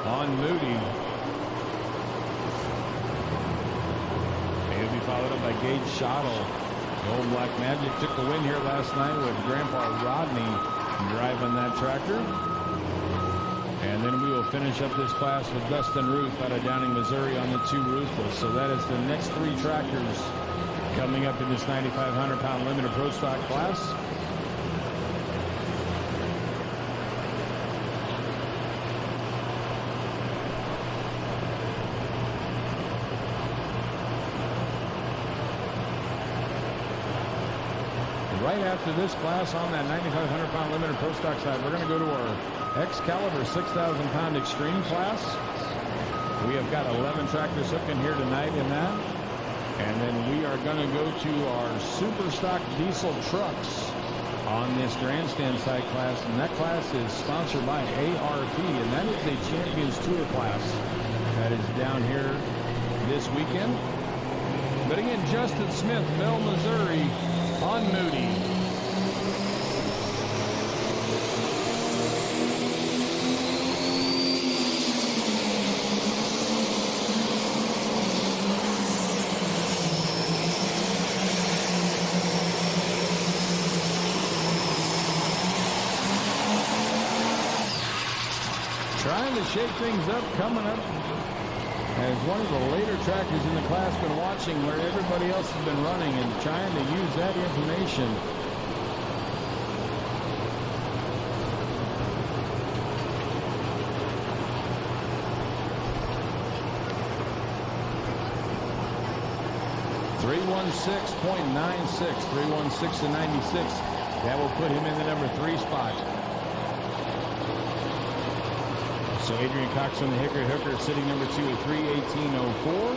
on Moody. Followed up by Gage Schottel. The old Black Magic took the win here last night with Grandpa Rodney driving that tractor. And then we will finish up this class with Dustin Ruth out of Downing, Missouri on the 2 Ruthless. So that is the next 3 tractors coming up in this 9,500-pound limited pro stock class. Right after this class on that 9,500-pound limited pro stock side, we're going to go to our Excalibur 6,000-pound extreme class. We have got 11 tractors hooked in here tonight in that. And then we are going to go to our super stock diesel trucks on this grandstand side class. And that class is sponsored by ARP, and that is a Champions Tour class that is down here this weekend. But again, Justin Smith, Bell, Missouri, on Moody. Trying to shake things up, coming up as one of the later tractors in the class, been watching where everybody else has been running and trying to use that information. .96, 316 to 96. That will put him in the number 3 spot. So Adrian Cox on the Hickory Hooker sitting number 2 at 3:18.04.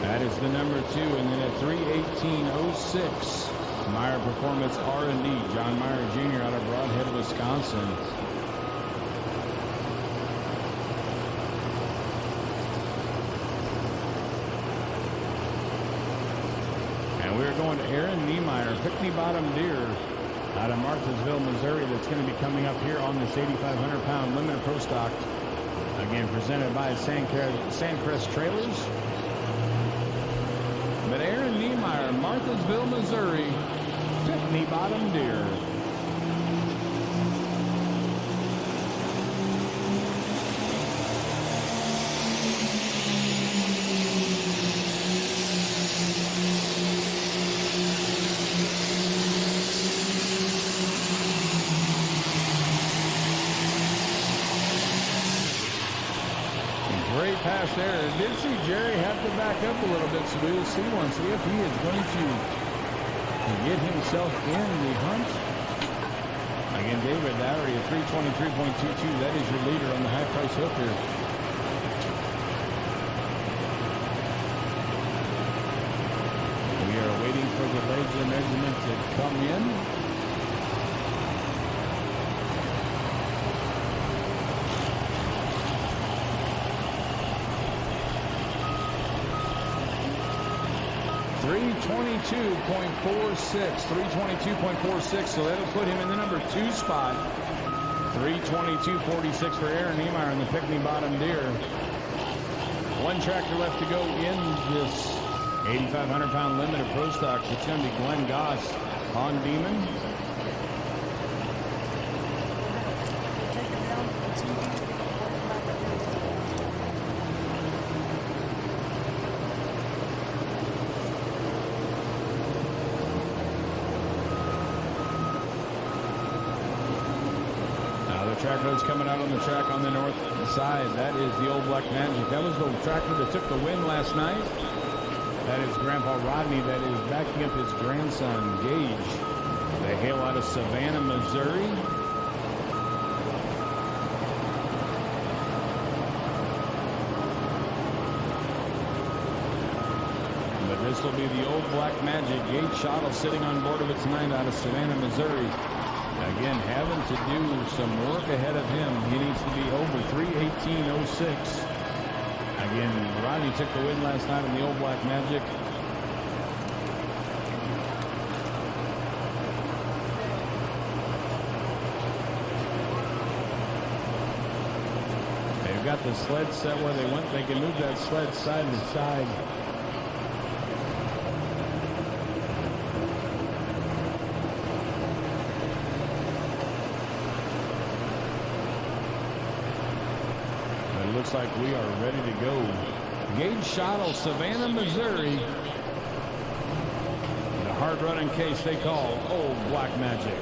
That is the number 2. And then at 3:18.06, Meyer Performance R&D, John Meyer Jr. out of Broadhead, Wisconsin. And we're going to Aaron Niemeyer, Pickney Bottom Deer, out of Martinsville, Missouri, that's going to be coming up here on this 8,500-pound limited pro stock. Again, presented by Sandcrest Trailers. But Aaron Niemeyer, Martinsville, Missouri, Pickney Bottom Deer. pass there. Did see Jerry have to back up a little bit, so we will see if he is going to get himself in the hunt. Again, David Lowry at 323.22. That is your leader on the high price hooker. We are waiting for the laser measurement to come in. .322.46, so that'll put him in the number 2 spot. 322.46 for Aaron Niemeyer in the Pickney Bottom Deer. One tractor left to go in this 8,500-pound limit of Pro Stocks. It's going to be Glenn Goss on Demon. Tractor coming out on the track on the north side. That is the Old Black Magic. That was the tractor that took the win last night. That is Grandpa Rodney that is backing up his grandson, Gage. They hail out of Savannah, Missouri. But this will be the Old Black Magic. Gage Schottel sitting on board of it tonight out of Savannah, Missouri. Again, having to do some work ahead of him. He needs to be over 3:18.06. Again, Rodney took the win last night in the Old Black Magic. They've got the sled set where they went. They can move that sled side to side. Looks like we are ready to go. Gage Schottel, Savannah, Missouri. The hard running case they call Old Black Magic.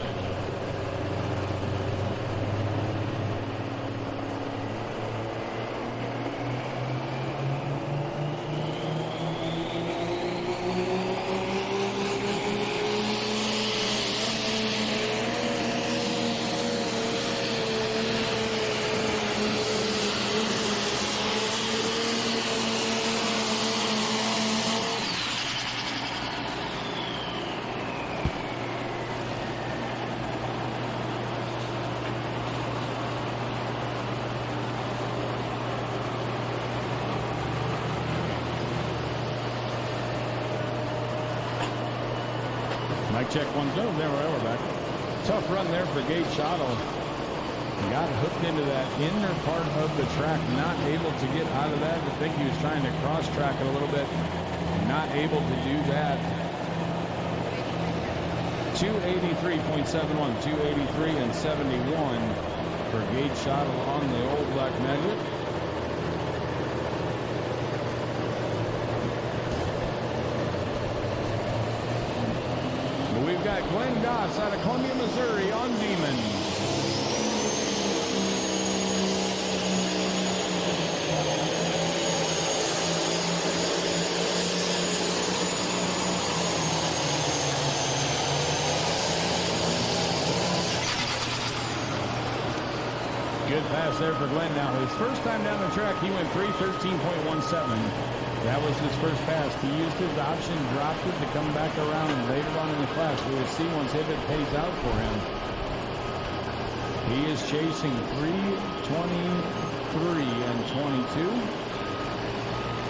Check one, go, there we're back. Tough run there for Gage Schottel. Got hooked into that inner part of the track, not able to get out of that. I think he was trying to cross track it a little bit. Not able to do that. 283.71, 283 and 71 for Gage Schottel on the Old Black Magic. We've got Glenn Goss out of Columbia, Missouri on Demon. Good pass there for Glenn. Now, his first time down the track, he went 3:13.17. That was his first pass. He used his option, dropped it to come back around later on in the class. We will see once if it pays out for him. He is chasing 3:23 and 22.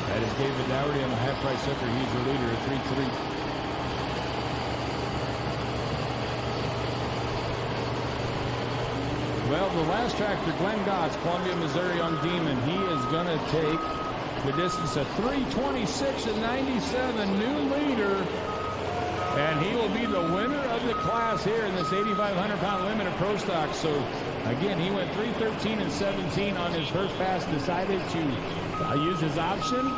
That is David Dougherty on the half price hooker. He's your leader at 3:3. Well, the last tractor, Glenn Goss, Columbia, Missouri on Demon. He is going to take the distance of 3:26 and 97, new leader. And he will be the winner of the class here in this 8,500-pound limit of Pro Stock. So, again, he went 3:13 and 17 on his first pass, decided to use his option,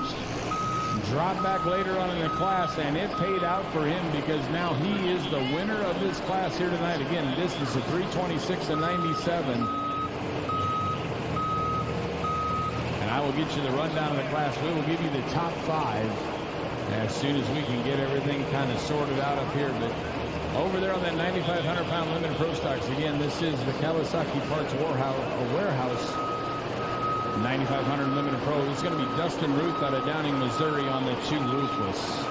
drop back later on in the class, and it paid out for him because now he is the winner of this class here tonight. Again, a distance of 3:26 and 97. I Now we'll get you the rundown of the class. We will give you the top 5 as soon as we can get everything kind of sorted out up here. But over there on that 9,500-pound limited pro stocks, again, this is the Kawasaki Parts Warehouse 9,500 limited pro. This is going to be Dustin Ruth out of Downing, Missouri on the 2 Ruthless.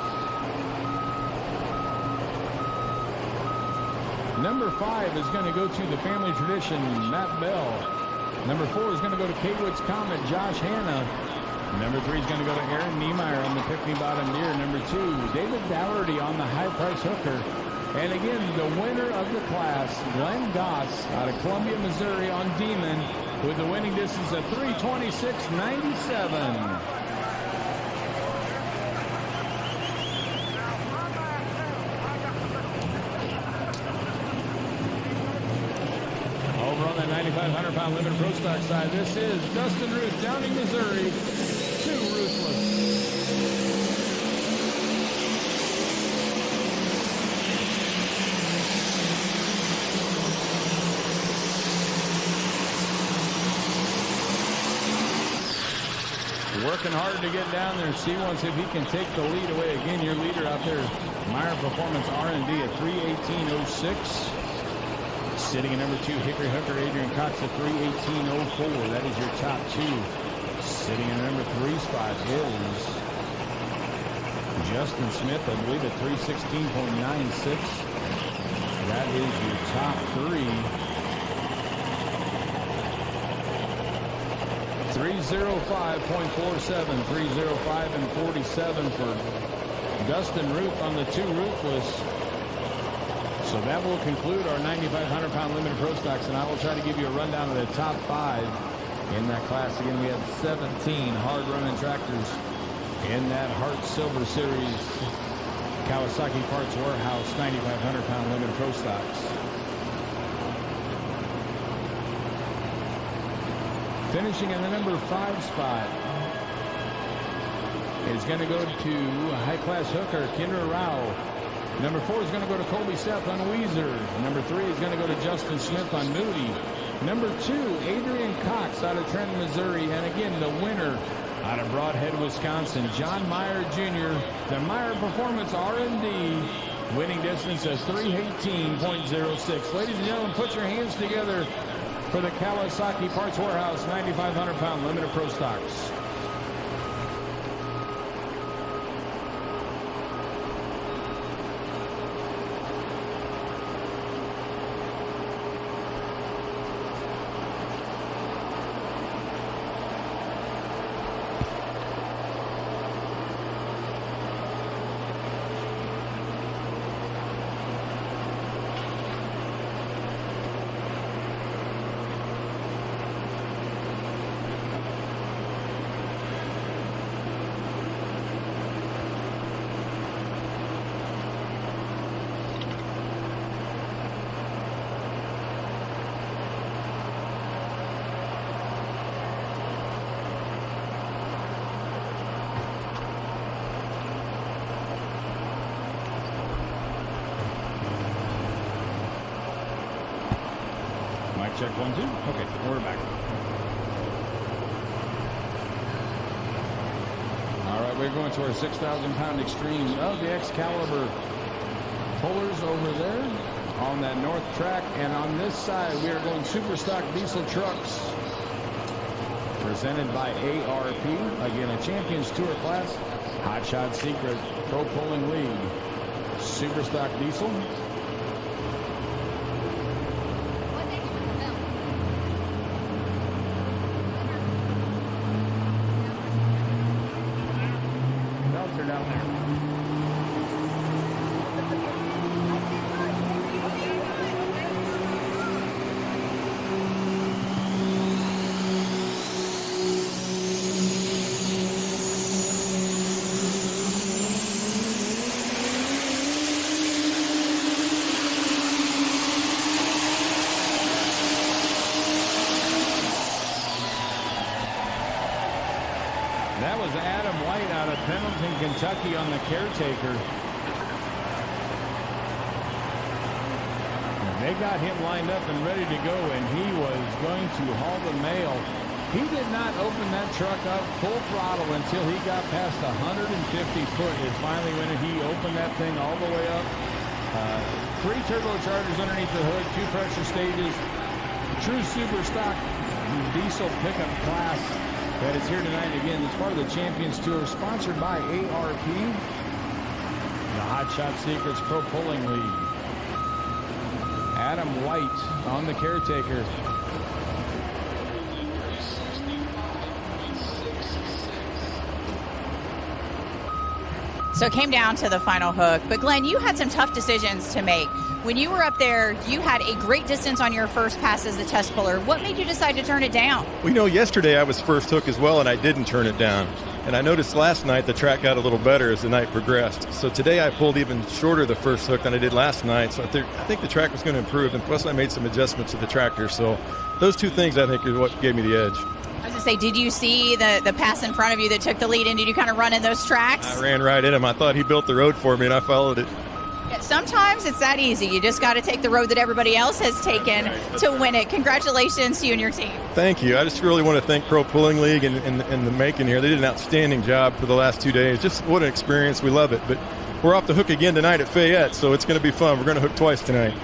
Number 5 is going to go to the family tradition, Matt Bell. Number 4 is going to go to K-Woods Comet, Josh Hanna. Number 3 is going to go to Aaron Niemeyer on the Pickney Bottom Deer. Number 2, David Dougherty on the High Price Hooker. And again, the winner of the class, Glenn Goss out of Columbia, Missouri on Demon with the winning distance of 3:26.97. Over on the 9,500-pound limited pro stock side, this is Dustin Ruth, Downing, Missouri, 2 Ruthless. Working hard to get down there. See once if he can take the lead away. Again, your leader out there, Meyer Performance R&D at 3:18.06. Sitting at number 2, Hickory Hooker, Adrian Cox at 3:18.04. That is your top 2. Sitting in the number 3 spot is Justin Smith, I believe, at 3:16.96. That is your top 3. 3:05.47, 3:05 and 47 for Dustin Ruth on the 2 Ruthless. So that will conclude our 9,500-pound limited pro stocks, and I will try to give you a rundown of the top 5 in that class. Again, we have 17 hard-running tractors in that Hart Silver Series Kawasaki Parts Warehouse 9,500-pound limited pro stocks. Finishing in the number 5 spot is going to go to high-class hooker, Kendra Rao. Number 4 is going to go to Colby Seth on Weezer. Number 3 is going to go to Justin Smith on Moody. Number 2, Adrian Cox out of Trenton, Missouri. And again, the winner out of Broadhead, Wisconsin, John Meyer Jr., the Meyer Performance R&D, winning distance of 3:18.06. Ladies and gentlemen, put your hands together for the Kawasaki Parts Warehouse 9,500-pound limited pro stocks. Check 1, 2. Okay, we're back. All right, we're going to our 6,000-pound extreme of the Excalibur pullers over there on that north track. And on this side, we are going super stock diesel trucks presented by ARP. Again, a Champions Tour class, Hot Shot Secret Pro Pulling League. Super stock diesel. That was Adam White out of Pendleton, Kentucky on the caretaker. They got him lined up and ready to go, and he was going to haul the mail He did not open that truck up full throttle until he got past 150 foot. Is finally when he opened that thing all the way up. 3 turbochargers underneath the hood, 2 pressure stages. True super stock diesel pickup class that is here tonight. Again, it's part of the Champions Tour, sponsored by ARP. The Hot Shot Secrets Pro Pulling League. Adam White on the caretaker. So it came down to the final hook. But Glenn, you had some tough decisions to make. When you were up there, you had a great distance on your first pass as the test puller. What made you decide to turn it down? Well, yesterday I was first hook as well, and I didn't turn it down. And I noticed last night the track got a little better as the night progressed. So today I pulled even shorter the first hook than I did last night. So I think the track was going to improve, and plus I made some adjustments to the tractor. So those 2 things I think is what gave me the edge. I was going to say, did you see the pass in front of you that took the lead, and did you kind of run in those tracks? I ran right in him. I thought he built the road for me, and I followed it. Yeah, sometimes it's that easy. You just got to take the road that everybody else has taken to win it. Congratulations to you and your team. Thank you. I just really want to thank Pro Pulling League and the Macon here. They did an outstanding job for the last 2 days. Just what an experience. We love it. But we're off the hook again tonight at Fayette, so it's going to be fun. We're going to hook twice tonight.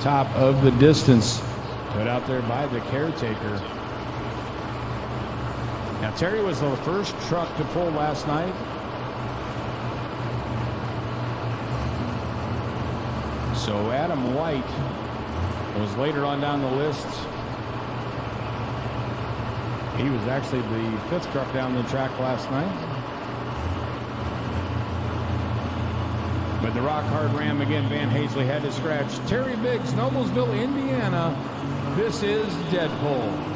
Top of the distance put out there by the caretaker. Now Terry was the first truck to pull last night. So Adam White was later on down the list. He was actually the 5th truck down the track last night. But the rock hard ram again, Van Hazley had to scratch. Terry Biggs, Noblesville, Indiana. This is Deadpool.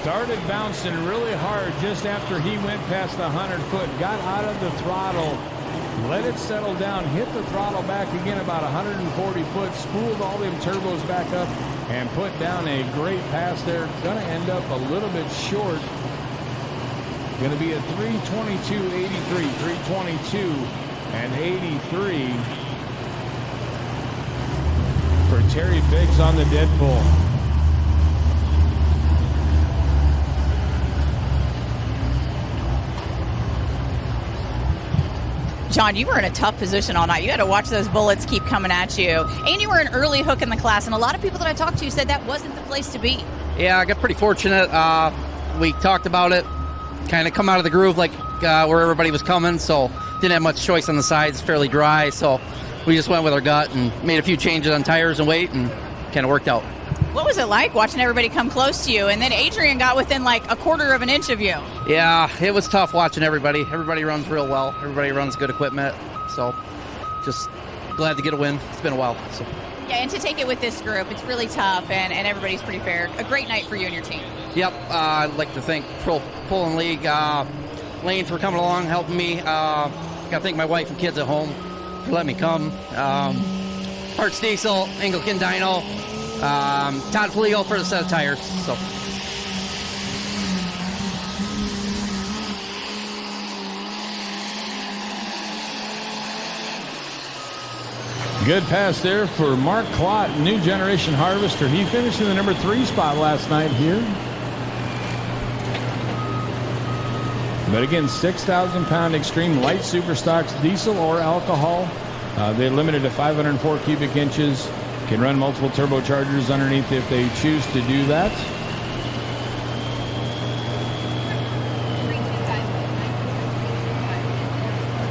Started bouncing really hard just after he went past the 100 foot, got out of the throttle, let it settle down, hit the throttle back again about 140 foot, spooled all them turbos back up, and put down a great pass there. Going to end up a little bit short. Going to be a 322.83, 322 and 83 for Terry Biggs on the Deadpool. John, you were in a tough position all night. You had to watch those bullets keep coming at you. And you were an early hook in the class, and a lot of people that I talked to said that wasn't the place to be. Yeah, I got pretty fortunate. We talked about it, kind of come out of the groove like where everybody was coming, so didn't have much choice on the sides, fairly dry, so we just went with our gut and made a few changes on tires and weight, and kind of worked out. What was it like watching everybody come close to you? And then Adrian got within like a quarter of an inch of you. Yeah, it was tough watching everybody. Everybody runs real well. Everybody runs good equipment. So just glad to get a win. It's been a while. So. Yeah, and to take it with this group, it's really tough, and everybody's pretty fair. A great night for you and your team. Yep, I'd like to thank Pro Pulling League, Lane for coming along, helping me. Got to thank my wife and kids at home for letting me come. Parts Diesel, Anglican Dyno, Todd Fleagle for the set of tires. So. Good pass there for Mark Klott, New Generation Harvester. He finished in the number 3 spot last night here. But again, 6,000-pound extreme light super stocks, diesel or alcohol. They're limited to 504 cubic inches. Can run multiple turbochargers underneath if they choose to do that.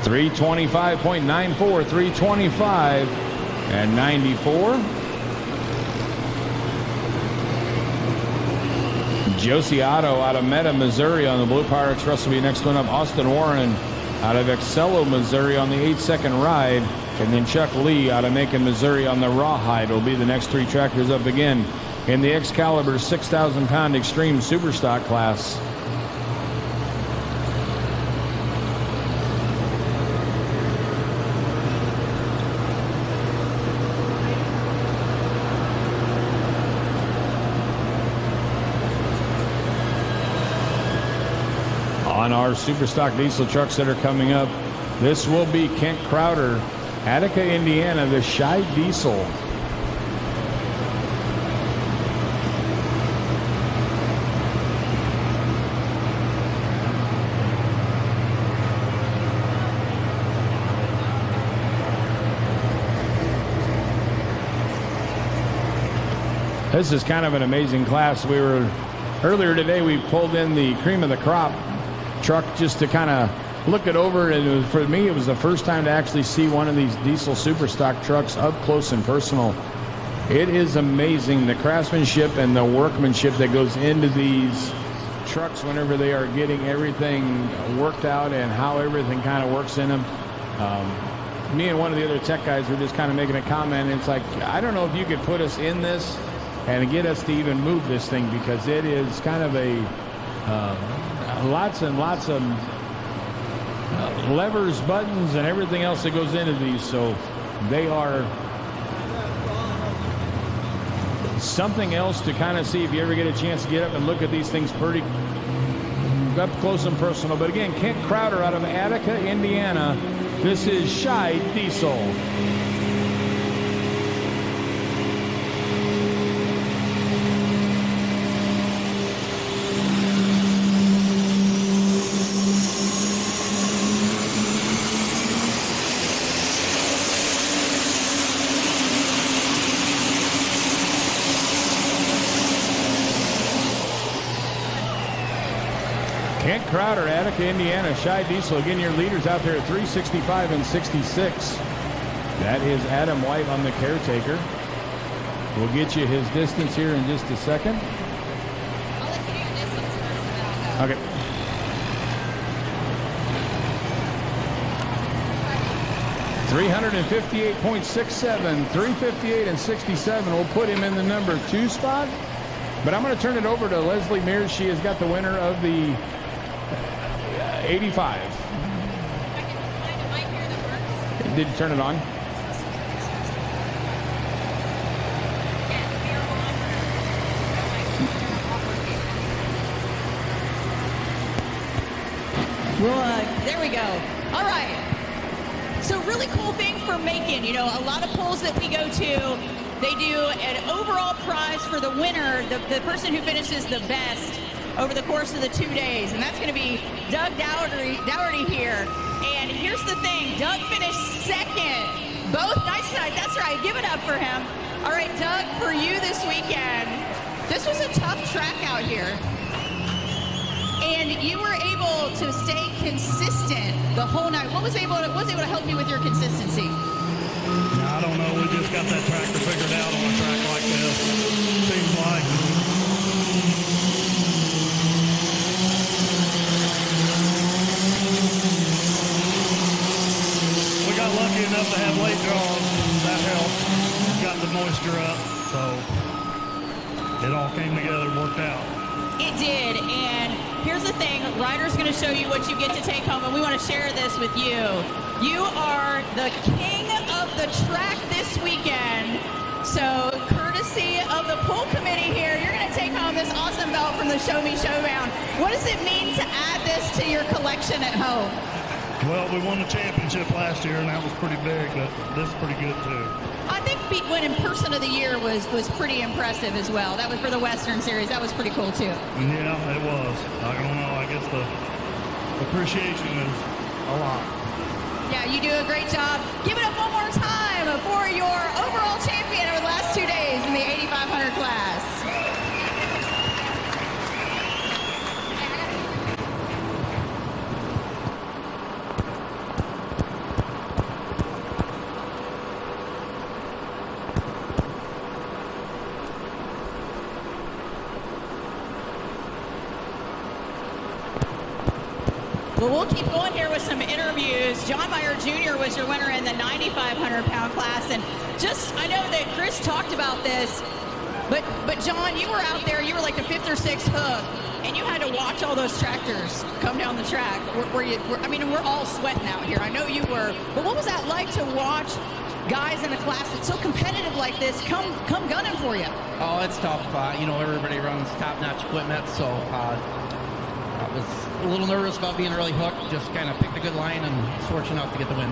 .325.94, 325 and 94. Josie Otto out of Meta, Missouri on the Blue Power Express will be next one up. Austin Warren out of Excello, Missouri on the 8-second ride. And then Chuck Lee out of Macon, Missouri on the Rawhide will be the next 3 tractors up again in the Excalibur 6,000-pound extreme superstock class. On our Superstock diesel trucks that are coming up, this will be Kent Crowder, Attica, Indiana, the Shy Diesel. This is kind of an amazing class. Earlier today, we pulled in the cream of the crop truck just to kind of look it over, and for me it was the first time to actually see one of these diesel superstock trucks up close and personal. It is amazing the craftsmanship and the workmanship that goes into these trucks whenever they are getting everything worked out and how everything kind of works in them. Me and one of the other tech guys were just kind of making a comment, and it's like, I don't know if you could put us in this and get us to even move this thing, because it is kind of a lots and lots of levers, buttons, and everything else that goes into these. So they are something else to kind of see if you ever get a chance to get up and look at these things pretty up close and personal. But again, Kent Crowder out of Attica, Indiana. This is Shy Diesel. Kent Crowder, Attica, Indiana, Shy Diesel. Again, your leaders out there at 365 and 66. That is Adam White on the Caretaker. We'll get you his distance here in just a second. I'll let you do your distance first, and then I'll go. Okay. .358.67, 358 and 67 will put him in the number 2 spot. But I'm going to turn it over to Leslie Mears. She has got the winner of the 85. Did you turn it on? Well, there we go. All right. So really cool thing for Macon. You know, a lot of polls that we go to, they do an overall prize for the winner, the person who finishes the best over the course of the 2 days. And that's going to be Doug Dougherty here. And here's the thing. Doug finished second. Both nice side. That's right. Give it up for him. All right, Doug, for you this weekend, this was a tough track out here. And you were able to stay consistent the whole night. What was able to help you with your consistency? I don't know. We just got that tractor figured out on a track like this. Seems like. We got lucky enough to have late draws. That helped. Got the moisture up, so it all came together and worked out. It did, and here's the thing. Ryder's going to show you what you get to take home, and we want to share this with you. You are the king of the track this weekend. So, courtesy of the pool committee here, you're going to take home this awesome belt from the Show Me Showdown. What does it mean to add this to your collection at home? Well, we won the championship last year, and that was pretty big, but this is pretty good, too. I think winning Person of the Year was pretty impressive as well. That was for the Western Series. That was pretty cool, too. Yeah, it was. I don't know. I guess the appreciation is a lot. Yeah, you do a great job. Give it up one more time for your overall champion over the last 2 days in the 8,500 class. Well, we'll keep going here with some interviews. John Meyer Jr. was your winner in the 9,500-pound class. And just, I know that Chris talked about this, but John, you were out there, you were like the 5th or 6th hook, and you had to watch all those tractors come down the track. I mean, we're all sweating out here. I know you were. But what was that like to watch guys in a class that's so competitive like this come gunning for you? Oh, it's tough. Everybody runs top-notch equipment, so I was a little nervous about being early hooked. Just kind of picked a good line and was fortunate enough to get the win.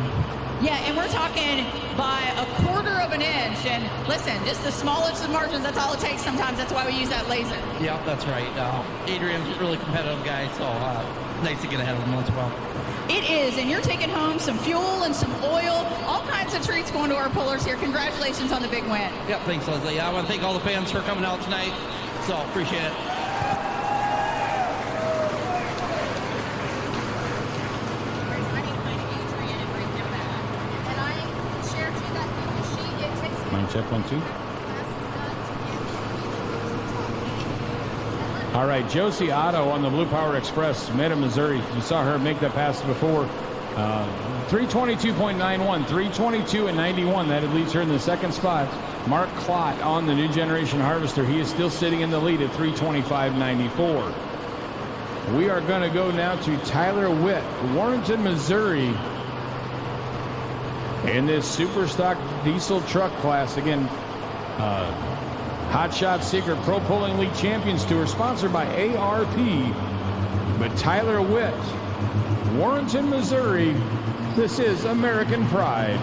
Yeah, and we're talking by 1/4 of an inch. And listen, just the smallest of margins, that's all it takes sometimes. That's why we use that laser. Yeah, that's right. Adrian's a really competitive guy, so nice to get ahead of him once in a while. It is, and you're taking home some fuel and some oil, all kinds of treats going to our pullers here. Congratulations on the big win. Yep, thanks, Leslie. I want to thank all the fans for coming out tonight, so appreciate it. Check 1, 2. All right, Josie Otto on the Blue Power Express, Meta, Missouri. You saw her make that pass before. 322.91, 322.91. That leads her in the 2nd spot. Mark Klott on the New Generation Harvester. He is still sitting in the lead at 325.94. We are going to go now to Tyler Witt, Warrenton, Missouri, in this super stock diesel truck class. Again, Hot Shot Secret Pro Pulling League Champions Tour, sponsored by ARP. But Tyler Witt, Warrenton, Missouri, this is American Pride.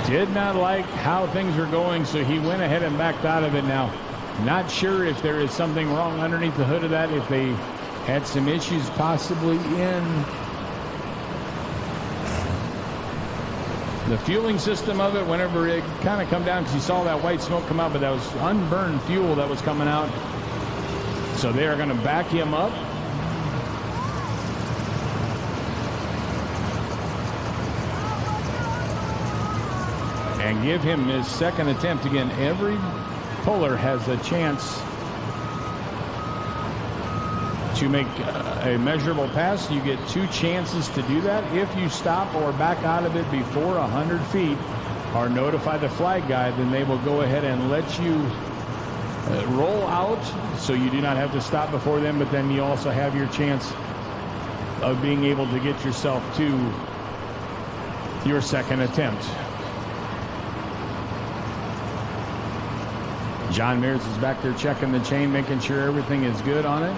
Did not like how things were going, so he went ahead and backed out of it. Now, not sure if there is something wrong underneath the hood of that, if they had some issues possibly in the fueling system of it whenever it kind of come down, because you saw that white smoke come out, but that was unburned fuel that was coming out. So they are going to back him up. And give him his 2nd attempt. Again, every puller has a chance to make a measurable pass. You get 2 chances to do that. If you stop or back out of it before 100 feet or notify the flag guy, then they will go ahead and let you roll out, so you do not have to stop before them, but then you also have your chance of being able to get yourself to your 2nd attempt. John Mears is back there checking the chain, making sure everything is good on it.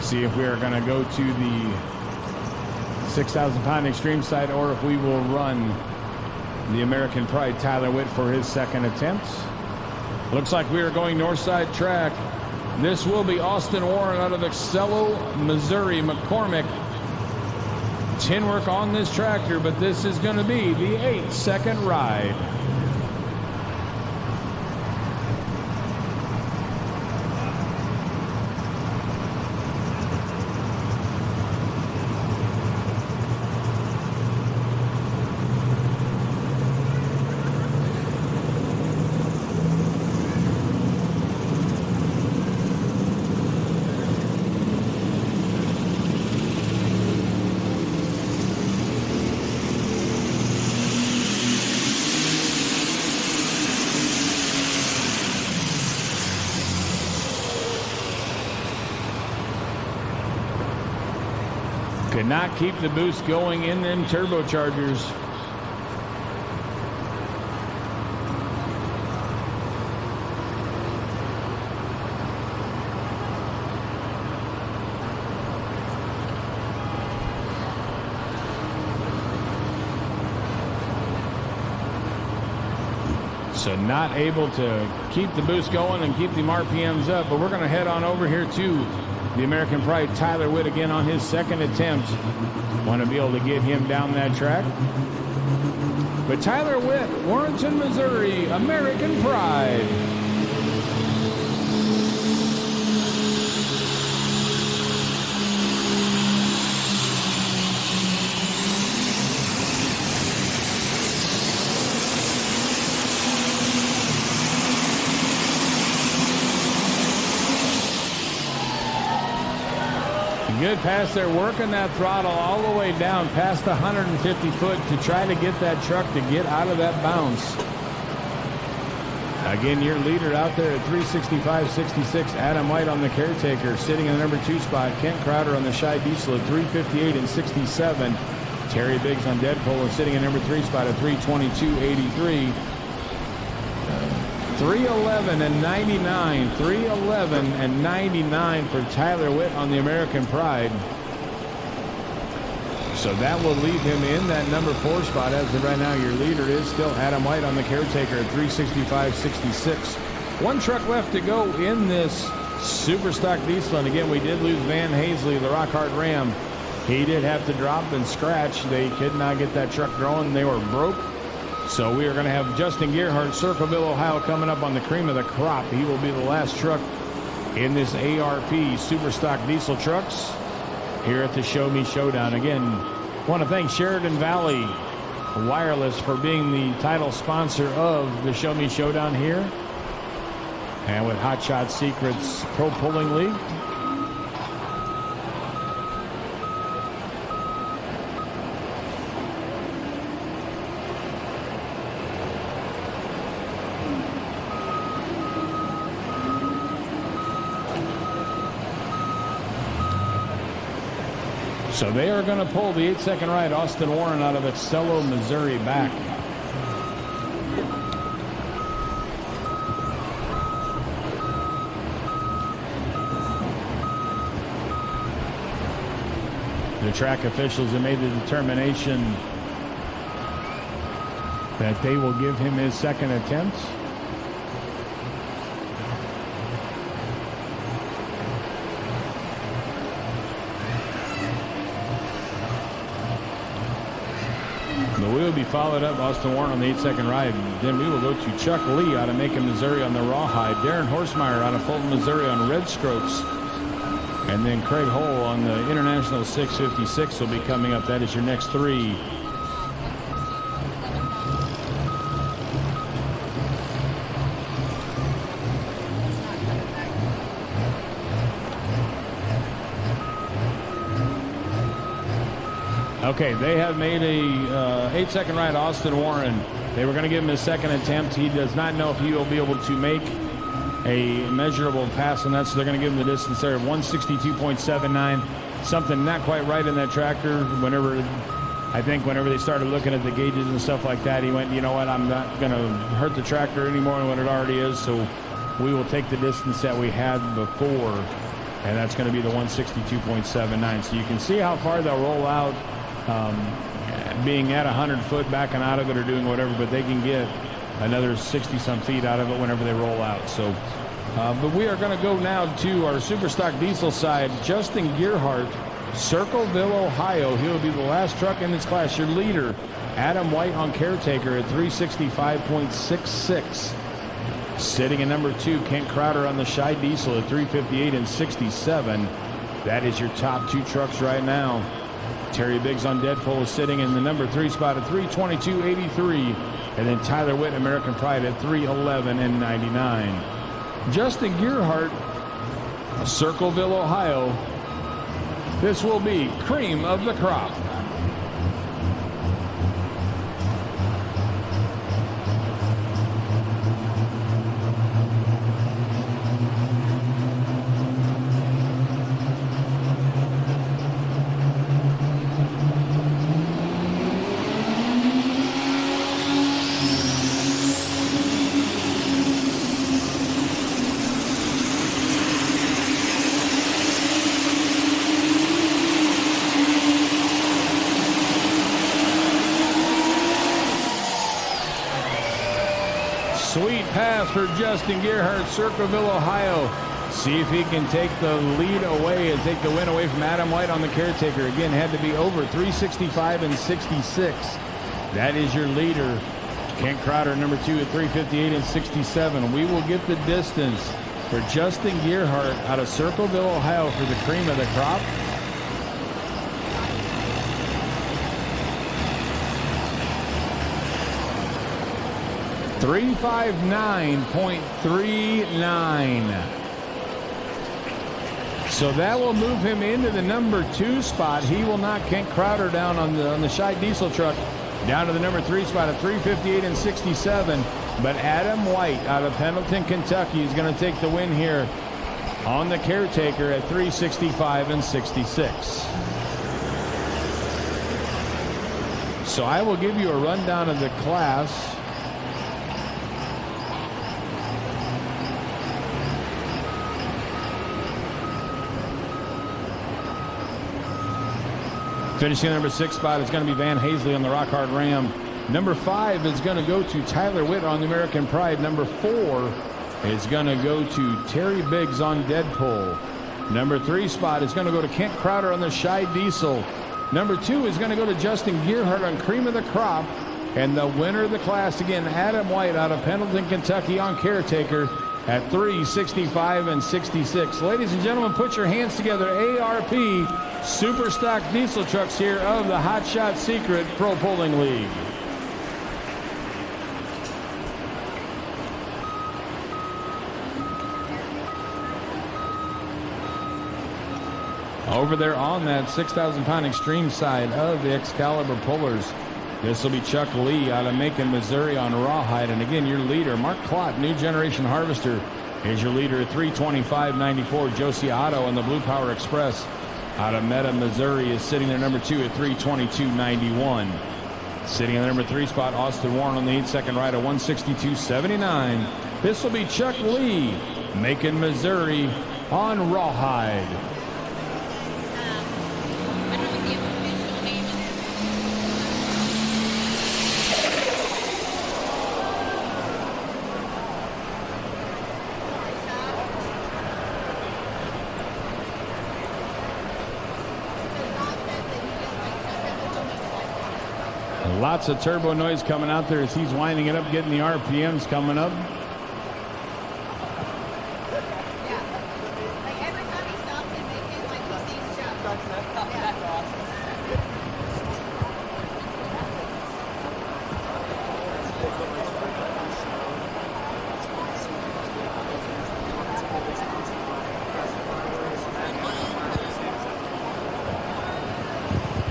See if we are going to go to the 6,000-pound extreme side, or if we will run the American Pride Tyler Witt for his 2nd attempt. Looks like we are going north side track. This will be Austin Warren out of Excello, Missouri. McCormick, tin work on this tractor, but this is going to be the 8-second ride. Could not keep the boost going in them turbochargers. So not able to keep the boost going and keep the RPMs up. But we're going to head on over here to the American Pride. Tyler Witt again on his second attempt. Want to be able to get him down that track. But Tyler Witt, Warrenton, Missouri, American Pride. Good pass there, working that throttle all the way down past the 150 foot to try to get that truck to get out of that bounce. Again, your leader out there at 365.66, Adam White on the caretaker, sitting in the number 2 spot. Kent Crowder on the Shy Diesel at 358.67. Terry Biggs on Deadpool is sitting in number 3 spot at 322.83. 311 and 99, 311 and 99 for Tyler Witt on the American Pride. So that will leave him in that number 4 spot. As of right now, your leader is still Adam White on the caretaker at 365.66. One truck left to go in this super stock diesel. And again, we did lose Van Hazley, the Rock Hard Ram. He did have to drop and scratch. They could not get that truck growing. They were broke. So we are going to have Justin Gearhart, Circleville, Ohio, coming up on the cream of the crop. He will be the last truck in this ARP Super Stock Diesel trucks here at the Show Me Showdown. Again, want to thank Sheridan Valley Wireless for being the title sponsor of the Show Me Showdown here. And with Hot Shot Secrets Pro Pulling League. So they are going to pull the 8-second ride Austin Warren out of Excello, Missouri back. The track officials have made the determination that they will give him his second attempt. But we will be followed up, Austin Warren on the 8-second ride. Then we will go to Chuck Lee out of Macon, Missouri on the Rawhide. Darren Horsemeyer out of Fulton, Missouri on Red Strokes. And then Craig Hull on the International 656 will be coming up. That is your next 3. Okay, they have made a 8-second ride, Austin Warren. They were going to give him his second attempt. He does not know if he will be able to make a measurable pass on that, so they're going to give him the distance there of 162.79. Something not quite right in that tractor. Whenever they started looking at the gauges and stuff like that, he went, you know what, I'm not going to hurt the tractor any more than what it already is, so we will take the distance that we had before, and that's going to be the 162.79. So you can see how far they'll roll out. Being at 100 foot, backing out of it or doing whatever, but they can get another 60-some feet out of it whenever they roll out. So, but we are going to go now to our Super Stock Diesel side. Justin Gearhart, Circleville, Ohio. He'll be the last truck in this class. Your leader, Adam White on caretaker at 365.66. Sitting in number 2, Kent Crowder on the Shy Diesel at 358.67. That is your top 2 trucks right now. Terry Biggs on Deadpool is sitting in the number 3 spot at 322.83. And then Tyler Witt, American Pride, at 311.99. Justin Gearhart, Circleville, Ohio. This will be cream of the crop. Sweet pass for Justin Gerhardt, Circleville, Ohio. See if he can take the lead away and take the win away from Adam White on the caretaker. Again, had to be over 365 and 66. That is your leader. Kent Crowder, number 2 at 358 and 67. We will get the distance for Justin Gerhardt out of Circleville, Ohio for the cream of the crop. .359.39. So that will move him into the number 2 spot. He will knock Kent Crowder down on the Scheid diesel truck down to the number 3 spot at 358 and 67. But Adam White out of Pendleton, Kentucky is going to take the win here on the caretaker at 365 and 66. So I will give you a rundown of the class. Finishing the number 6 spot is going to be Van Hazley on the Rock Hard Ram. Number 5 is going to go to Tyler Witt on the American Pride. Number 4 is going to go to Terry Biggs on Deadpool. Number 3 spot is going to go to Kent Crowder on the Scheid Diesel. Number 2 is going to go to Justin Gerhardt on Cream of the Crop. And the winner of the class, again, Adam White out of Pendleton, Kentucky on caretaker at 365 and 66. Ladies and gentlemen, put your hands together. ARP Super Stock Diesel Trucks here of the Hot Shot Secret Pro Pulling League. Over there on that 6,000-pound extreme side of the Excalibur Pullers, this will be Chuck Lee out of Macon, Missouri on Rawhide. And again, your leader, Mark Klott, New Generation Harvester, is your leader at 325.94. Josie Otto on the Blue Power Express out of Meta, Missouri is sitting there number 2 at 322.91. Sitting in the number 3 spot, Austin Warren on the 8-second ride at 162.79. This will be Chuck Lee, Macon, Missouri on Rawhide. Lots of turbo noise coming out there as he's winding it up, getting the RPMs coming up.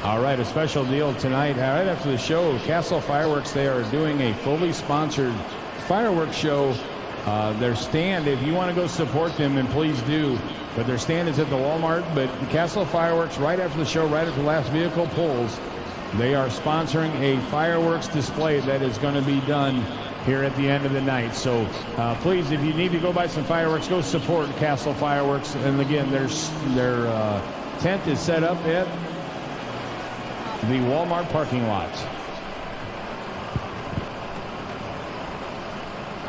All right, a special deal tonight. Right after the show, Castle Fireworks, they are doing a fully sponsored fireworks show. Their stand, if you want to go support them, then please do. But their stand is at the Walmart. But Castle Fireworks, right after the show, right after the last vehicle pulls, they are sponsoring a fireworks display that is going to be done here at the end of the night. So please, if you need to go buy some fireworks, go support Castle Fireworks. And again, their tent is set up at the Walmart parking lot.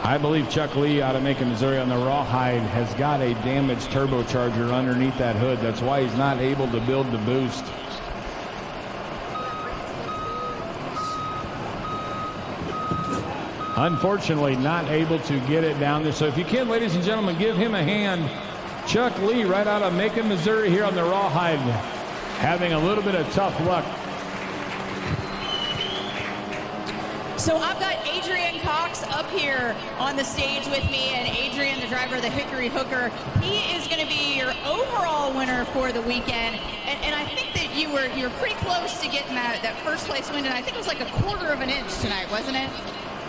I believe Chuck Lee out of Macon, Missouri on the Rawhide has got a damaged turbocharger underneath that hood. That's why he's not able to build the boost. Unfortunately, not able to get it down there. So if you can, ladies and gentlemen, give him a hand. Chuck Lee right out of Macon, Missouri here on the Rawhide, having a little bit of tough luck. So I've got Adrian Cox up here on the stage with me, and Adrian, the driver of the Hickory Hooker, he is going to be your overall winner for the weekend. And I think that you were pretty close to getting that first place win, and I think it was like a quarter of an inch tonight, wasn't it?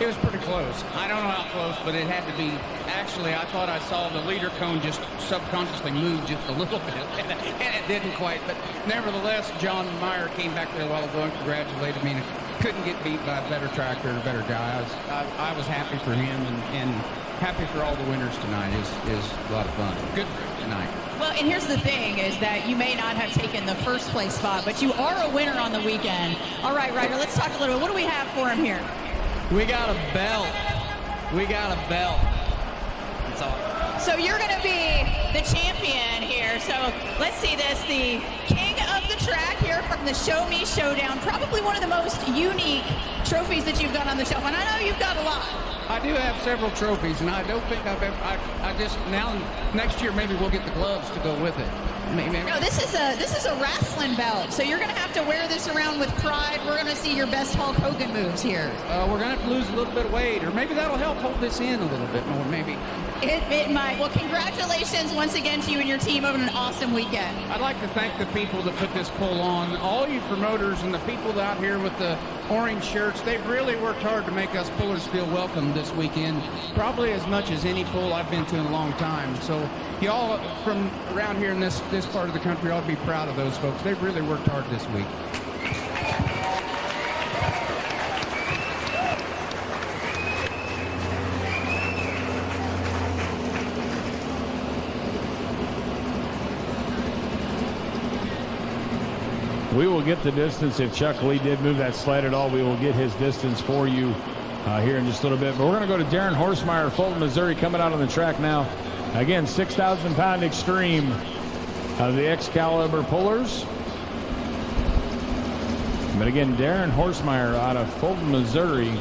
It was pretty close. I don't know how close, but it had to be. Actually, I thought I saw the leader cone just subconsciously move just a little bit, and it didn't quite. But nevertheless, John Meyer came back there a while ago and congratulated me. And couldn't get beat by a better tractor and a better guy. I was happy for him and happy for all the winners tonight. Is a lot of fun. Good tonight. Well, and here's the thing is that you may not have taken the first place spot, but you are a winner on the weekend. All right, Ryder, let's talk a little bit. What do we have for him here? We got a belt We got a belt. That's all. So you're going to be the champion here. So let's see this. The king of the track here from the Show Me Showdown. Probably one of the most unique trophies that you've got on the shelf. And I know you've got a lot. I do have several trophies, and I don't think I've ever. I just now next year maybe we'll get the gloves to go with it. Maybe. No, this is a wrestling belt. So you're going to have to wear this around with pride. We're going to see your best Hulk Hogan moves here. We're going to have to lose a little bit of weight, or maybe that'll help hold this in a little bit more. Maybe. It might. Well, congratulations once again to you and your team on an awesome weekend. I'd like to thank the people that put this pull on, all you promoters and the people out here with the orange shirts. They've really worked hard to make us pullers feel welcome this weekend, probably as much as any pull I've been to in a long time. So y'all from around here in this part of the country ought to be proud of those folks. They've really worked hard this week. We will get the distance. If Chuck Lee did move that sled at all, we will get his distance for you here in just a little bit. But we're going to go to Darren Horsemeyer, Fulton, Missouri, coming out on the track now. Again, 6,000-pound extreme of the Excalibur pullers. But again, Darren Horsemeyer out of Fulton, Missouri.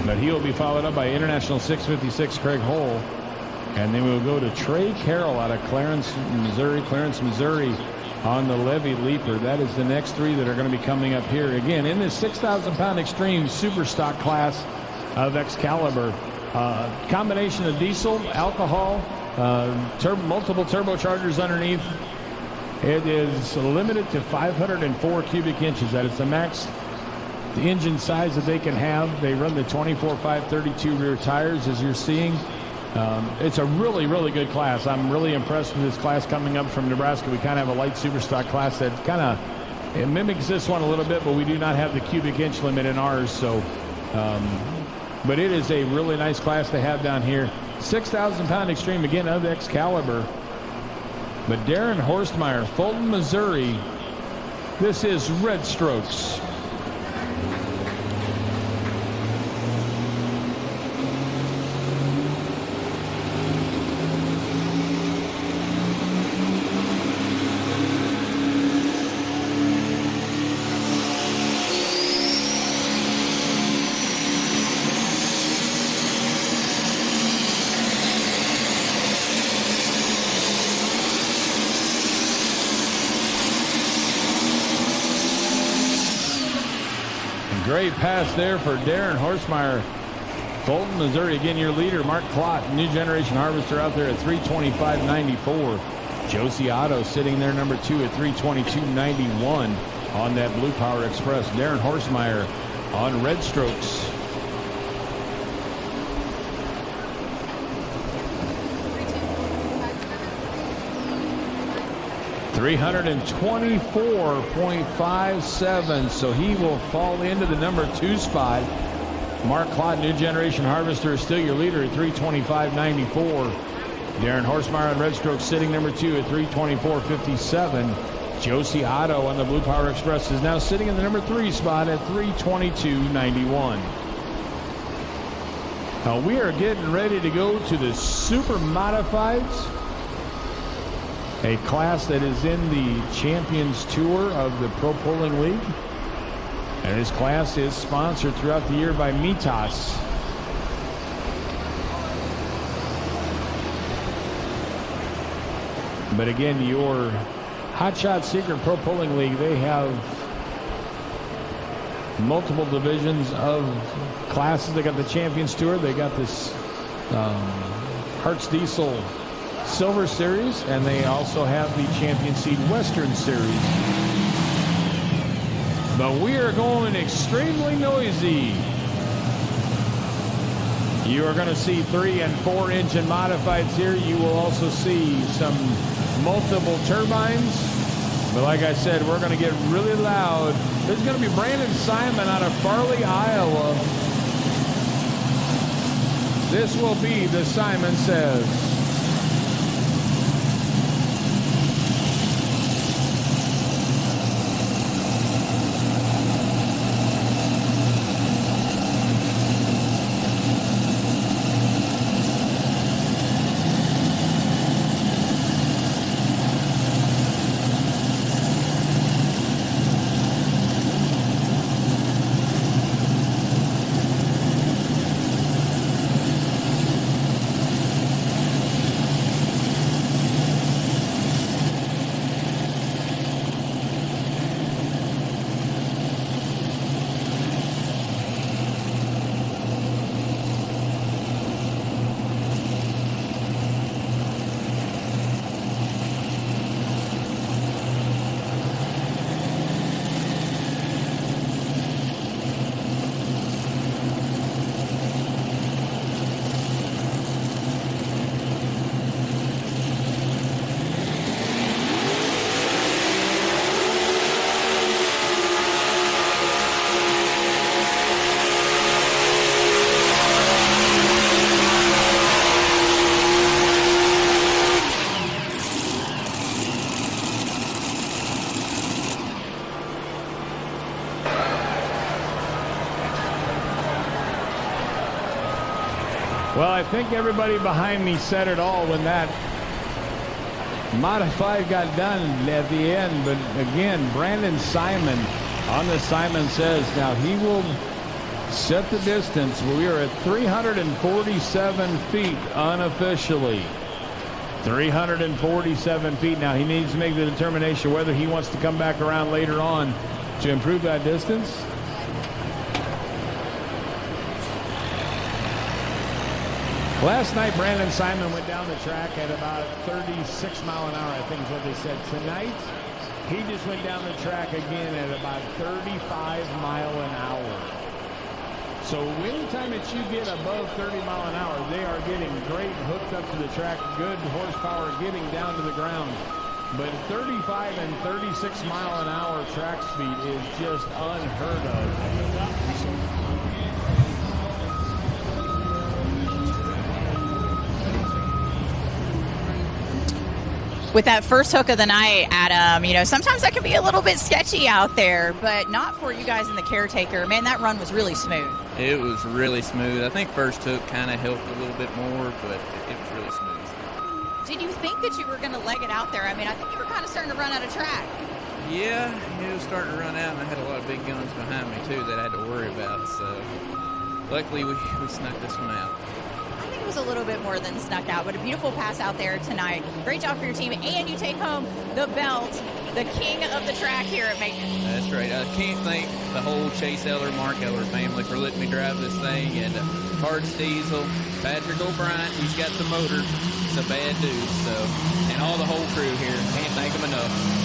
But he will be followed up by International 656 Craig Hull. And then we'll go to Trey Carroll out of Clarence, Missouri on the Levy Leaper. That is the next three that are going to be coming up here. Again, in this 6,000-pound extreme super stock class of Excalibur. Combination of diesel, alcohol, multiple turbochargers underneath. It is limited to 504 cubic inches. That is the max the engine size that they can have. They run the 24-532 rear tires, as you're seeing. It's a really, really good class. I'm really impressed with this class coming up from Nebraska. We kind of have a light super stock class that kind of it mimics this one a little bit, but we do not have the cubic inch limit in ours. So, but it is a really nice class to have down here. 6,000-pound extreme, again, of Excalibur. But Darren Horstmeyer, Fulton, Missouri. This is Red Strokes. Great pass there for Darren Horsemeyer. Fulton, Missouri, again, your leader, Mark Klott, New Generation Harvester out there at 325.94. Josie Otto sitting there, number 2 at 322.91 on that Blue Power Express. Darren Horsemeyer on Red Strokes. $324.57, so he will fall into the number 2 spot. Mark Klott, New Generation Harvester, is still your leader at 325.94. Darren Horsemeyer on Red Strokes sitting number 2 at 324.57. Josie Otto on the Blue Power Express is now sitting in the number 3 spot at 322.91. Now we are getting ready to go to the Super Modifieds, a class that is in the Champions Tour of the Pro Pulling League. And this class is sponsored throughout the year by Mitas. But again, your Hot Shot Secret Pro Pulling League, they have multiple divisions of classes. They got the Champions Tour. They got this Hertz Diesel Silver Series, and they also have the Champion Seed Western Series. But we are going extremely noisy. You are going to see 3- and 4-engine modifieds here. You will also see some multiple turbines. But like I said, we're going to get really loud. There's going to be Brandon Simon out of Farley, Iowa. This will be the Simon Says. think everybody behind me said it all when that modified got done at the end. But again, Brandon Simon on the Simon Says. Now he will set the distance. We are at 347 feet unofficially. 347 feet. Now he needs to make the determination whether he wants to come back around later on to improve that distance. Last night, Brandon Simon went down the track at about 36 mile an hour, I think is what they said. Tonight, he just went down the track again at about 35 mile an hour. So anytime that you get above 30 mile an hour, they are getting great hooked up to the track, good horsepower getting down to the ground. But 35 and 36 mile an hour track speed is just unheard of. With that first hook of the night, Adam, sometimes that can be a little bit sketchy out there, but not for you guys in the caretaker. Man, that run was really smooth. It was really smooth. I think first hook kind of helped a little bit more, but it was really smooth. Did you think that you were going to leg it out there? I mean, I think you were kind of starting to run out of track. Yeah, it was starting to run out, and I had a lot of big guns behind me, too, that I had to worry about. So luckily, we snuck this one out. I think it was a little bit more than snuck out, but a beautiful pass out there tonight. Great job for your team, and you take home the belt, the king of the track here at Macon. That's right. I can't thank the whole Chase Eller, Mark Eller family for letting me drive this thing, and Hart Stiesel, Patrick O'Brien, he's got the motor. He's a bad dude, so, and all the whole crew here. Can't thank them enough.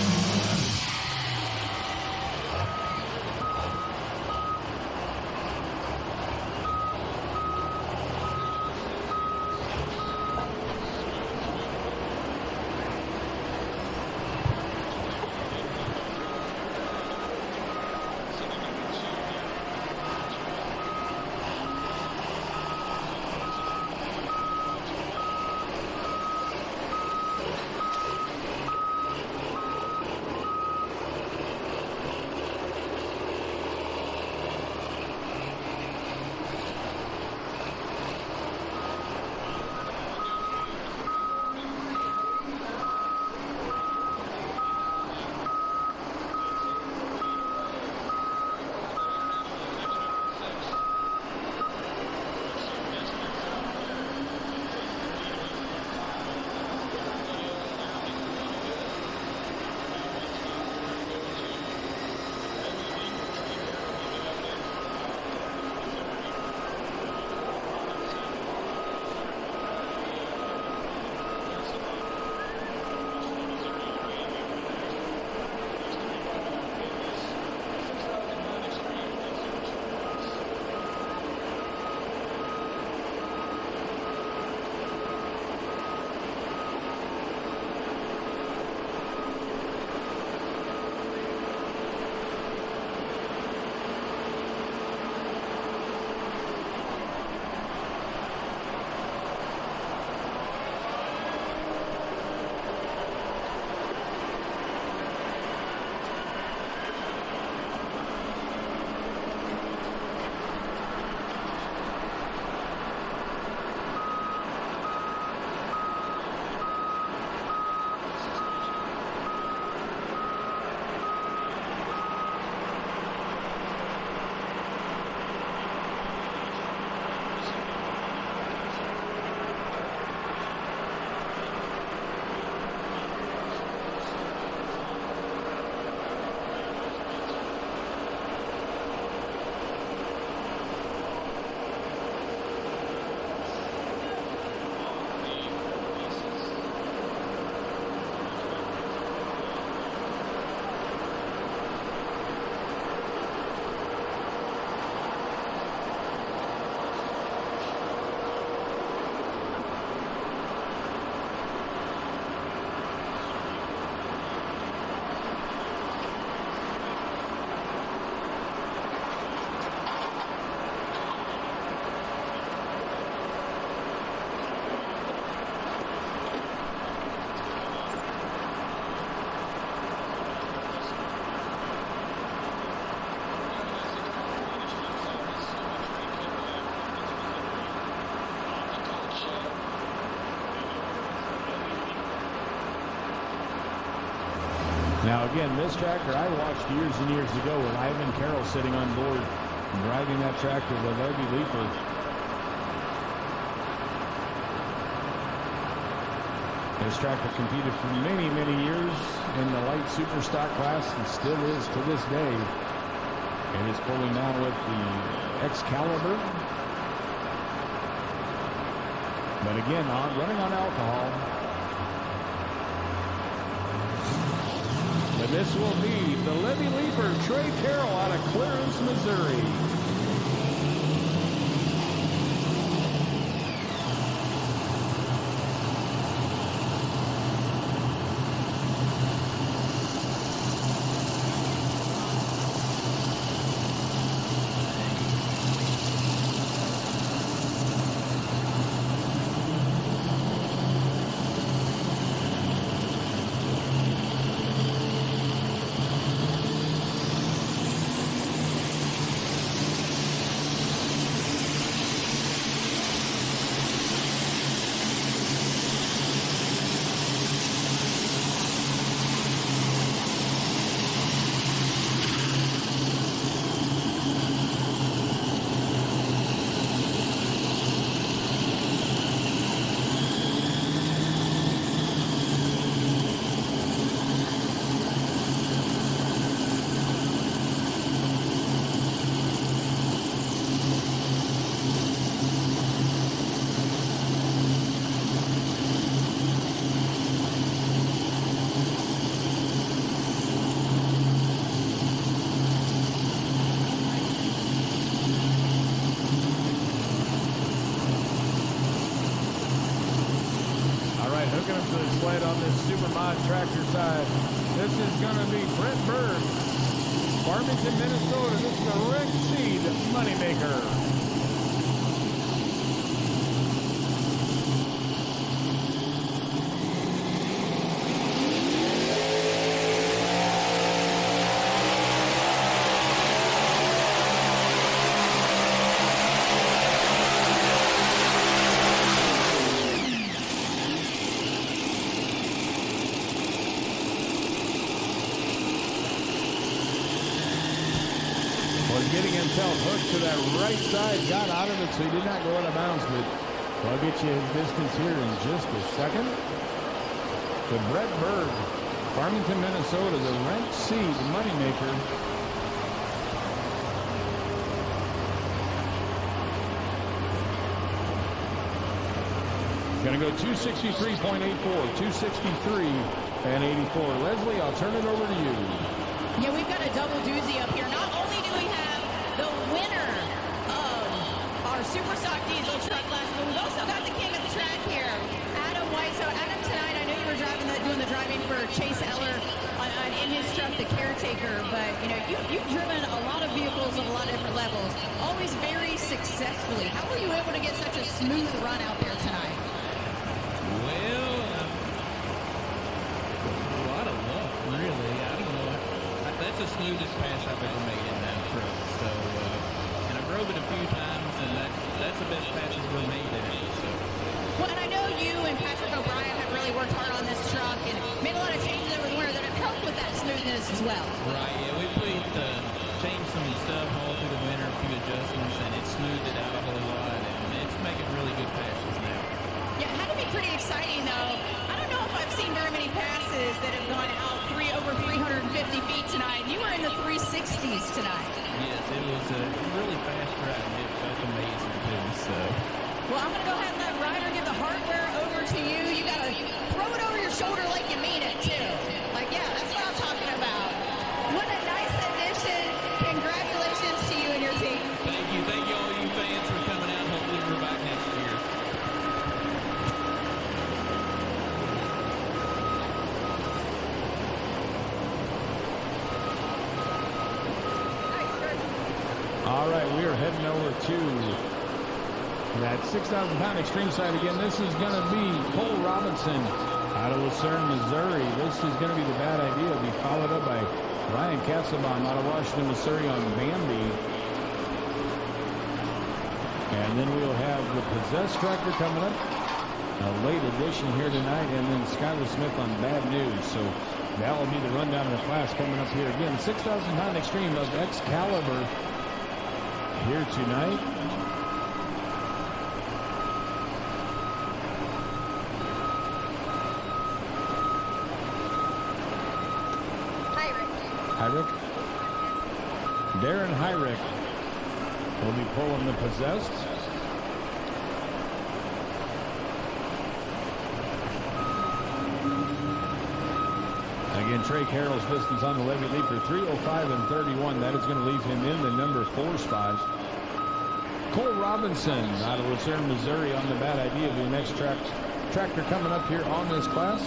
Now, again, this tractor I watched years and years ago with Ivan Carroll sitting on board and driving that tractor, the Levy Leaper. This tractor competed for many, many years in the light super stock class and still is to this day. And is pulling now with the Excalibur. But again, running on alcohol. And this will be the Levy Leaper, Trey Carroll out of Clarence, Missouri. Hooking up to the sled on this Supermod tractor side. This is going to be Brett Berg, Farmington, Minnesota. This is a Rick Seed moneymaker. Getting himself hooked to that right side, got out of it, so he did not go out of bounds, but I'll get you his distance here in just a second. To Brett Berg, Farmington, Minnesota, the ranked seed moneymaker. Going to go 263.84, 263 and 84. Leslie, I'll turn it over to you. Yeah, we've got a double doozy up here. Not only do we have the winner of our Super Stock Diesel truck class, but we've also got the king of the track here, Adam White. So Adam, tonight I know you were doing the driving for Chase Eller in his truck, the Caretaker, but you've driven a lot of vehicles of a lot of different levels, always very successfully. How were you able to get such a smooth run out there tonight? Well, a lot of luck, really. I don't know. That's the smoothest pass I've ever made in that truck. So, and I drove it a few times, and that's the best pass I've ever made in it. So. Well, and I know you and Patrick O'Brien have really worked hard on this truck and made a lot of changes over the winter that have helped with that smoothness as well. Right, yeah, we changed some stuff all through the winter, a few adjustments, and it smoothed it out a whole lot, and it's making really good passes now. Yeah, it had to be pretty exciting, though. I don't know if I've seen very many passes that have gone out over 350 feet tonight. You were in the 360s tonight. Yes, it was a really fast ride. It felt amazing, too, so. Well, I'm going to go ahead and let Ryder give the hardware over to you. You got to throw it over your shoulder like you mean it, too. Like, yeah, that's what I'm talking about. What a nice addition. Congratulations to you and your team. Thank you. Thank you, all you fans, for coming out. Hopefully we're back next year. All right, we are heading over to that 6,000-pound extreme side again. This is going to be Cole Robinson out of Lucerne, Missouri. This is going to be the bad idea. It'll be followed up by Ryan Kasselbaum out of Washington, Missouri on Bambi. And then we'll have the Possessed tractor coming up. A late addition here tonight. And then Skylar Smith on Bad News. So That will be the rundown of the class coming up here again. 6,000-pound extreme of Excalibur here tonight. Hyrick. Darren Hyrick will be pulling the possessed. Again, Trey Carroll's distance on the Levy Leaper, 3:05 and 31. That is going to leave him in the number 4 spot. Cole Robinson out of Lucerne, Missouri on the bad idea of the next tractor coming up here on this class.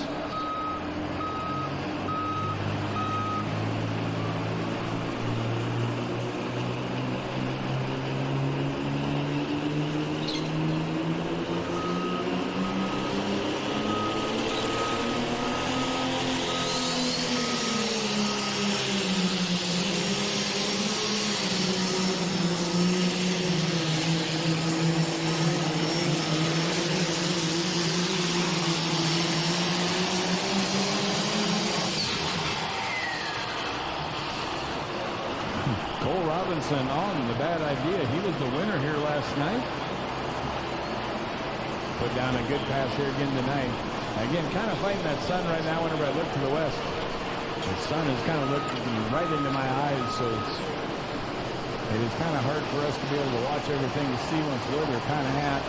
On the bad idea. He was the winner here last night. Put down a good pass here again tonight. Again, kind of fighting that sun right now whenever I look to the west. The sun is kind of looking right into my eyes, so it is kind of hard for us to be able to watch everything to see what's where they're kind of at.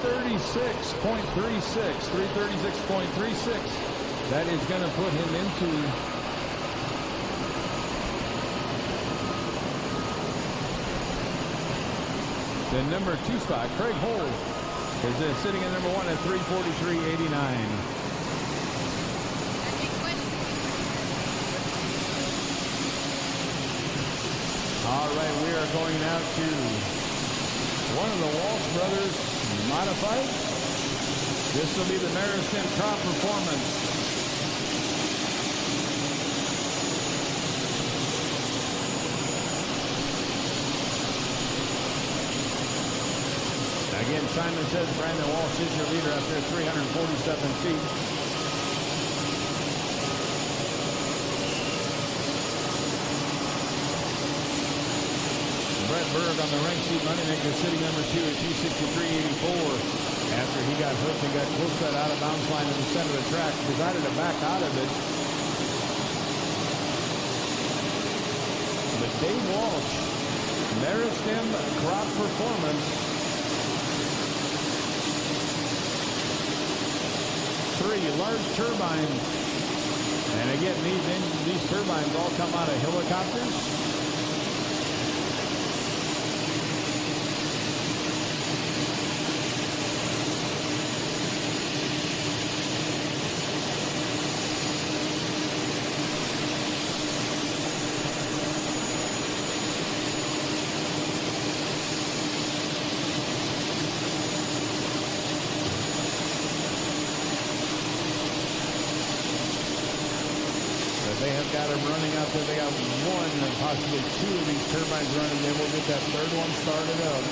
.36.36. That is going to put him into the number 2 spot. Craig Hole is sitting at number 1 at 3:43.89. All right, we are going out to one of the Walsh brothers modified. This will be the Maristan Crop Performance. Again, Simon says Brandon Walsh is your leader after 347 feet. Brett Berg on the rank seat moneymaker sitting number 2 at 263.84. After he got hooked and got close to that out of bounds line in the center of the track, decided to back out of it. But Dave Walsh, Maristan Crop Performance, 3 large turbines. And again, these turbines all come out of helicopters. Got them running out there. They got 1 and possibly 2 of these turbines running. Then we'll get that 3rd one started up.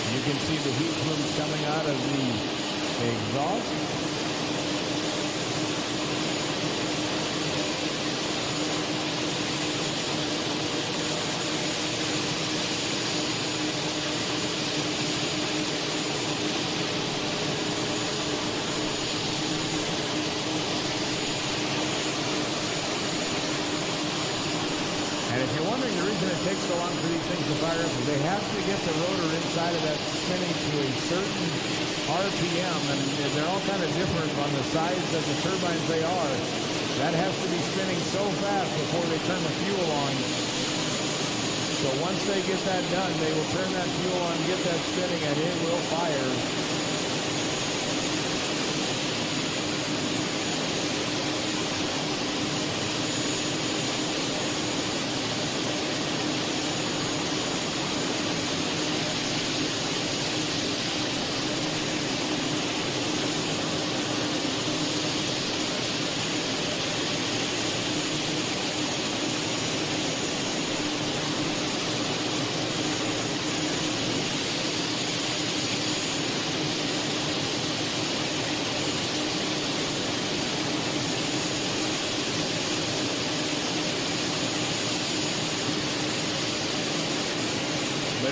You can see the heat plumes coming out of the exhaust. Takes so long for these things to fire up. They have to get the rotor inside of that spinning to a certain RPM, and they're all kind of different on the size of the turbines they are. That has to be spinning so fast before they turn the fuel on. So once they get that done, they will turn that fuel on, get that spinning, and it will fire.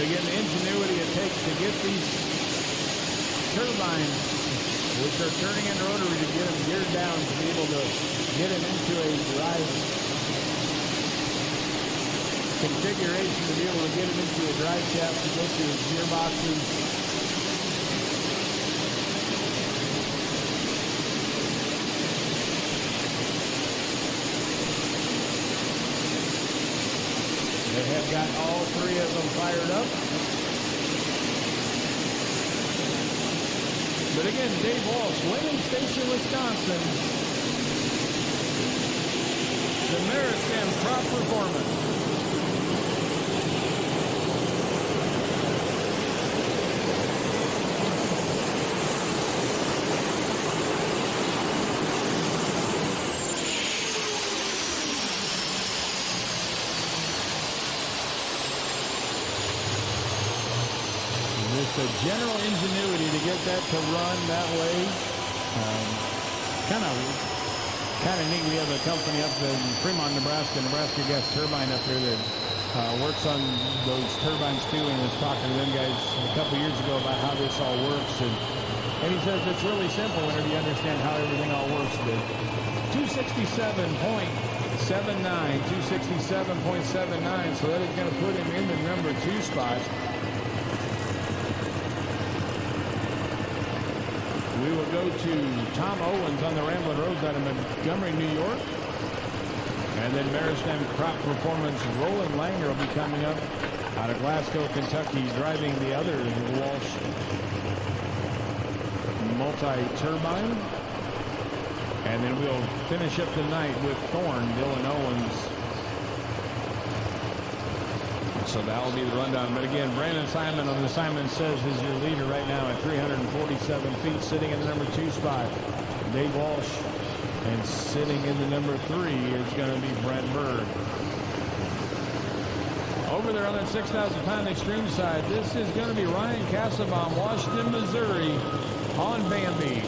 But again, the ingenuity it takes to get these turbines, which are turning in rotary, to get them geared down to be able to get them into a drive configuration, to be able to get them into a drive shaft to go through gearboxes. They have got all three of them fired up. But again, Dave Walsh, Wayne Station, Wisconsin. The Maristan Crop Performance. The general ingenuity to get that to run that way. Kind of neat. We have a company up in Fremont, Nebraska Gas Turbine up there that works on those turbines too, and was talking to them guys a couple years ago about how this all works. And he says it's really simple whenever you understand how everything all works. But 267.79, 267.79, so that is going to put him in the number 2 spot. We will go to Tom Owens on the Ramblin' Rose out of Montgomery, New York. And then Maristan Crop Performance, Roland Langer will be coming up out of Glasgow, Kentucky, driving the other Walsh multi-turbine. And then we'll finish up the night with Thorne, Dylan Owens. So that will be the rundown. But again, Brandon Simon on the Simon Says is your leader right now at 347 feet, sitting in the number 2 spot. Dave Walsh. And sitting in the number 3 is going to be Brent Berg. Over there on that 6,000-pound extreme side, this is going to be Ryan Castlebaum, Washington, Missouri, on Bambi.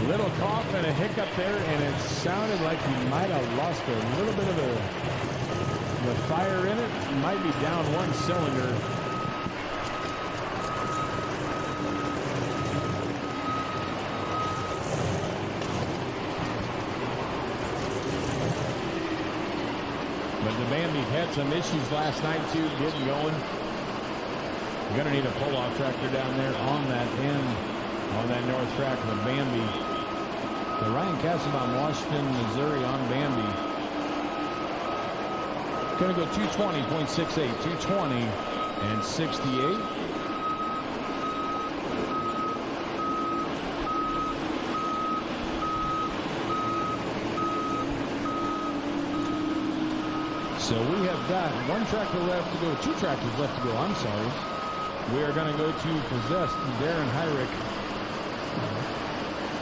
Little cough and a hiccup there, and it sounded like he might have lost a little bit of the fire in it. He might be down one cylinder. But the Bambi had some issues last night too, getting going. You're going to need a pull-off tractor down there on that end, on that north track of the Bambi. The Ryan Castlebaum, Washington, Missouri on Bambi. Going to go 220.68, 220 and 68. So we have got one tractor left to go, 2 tractors left to go, I'm sorry. We are going to go to Possessed, Darren Hyrick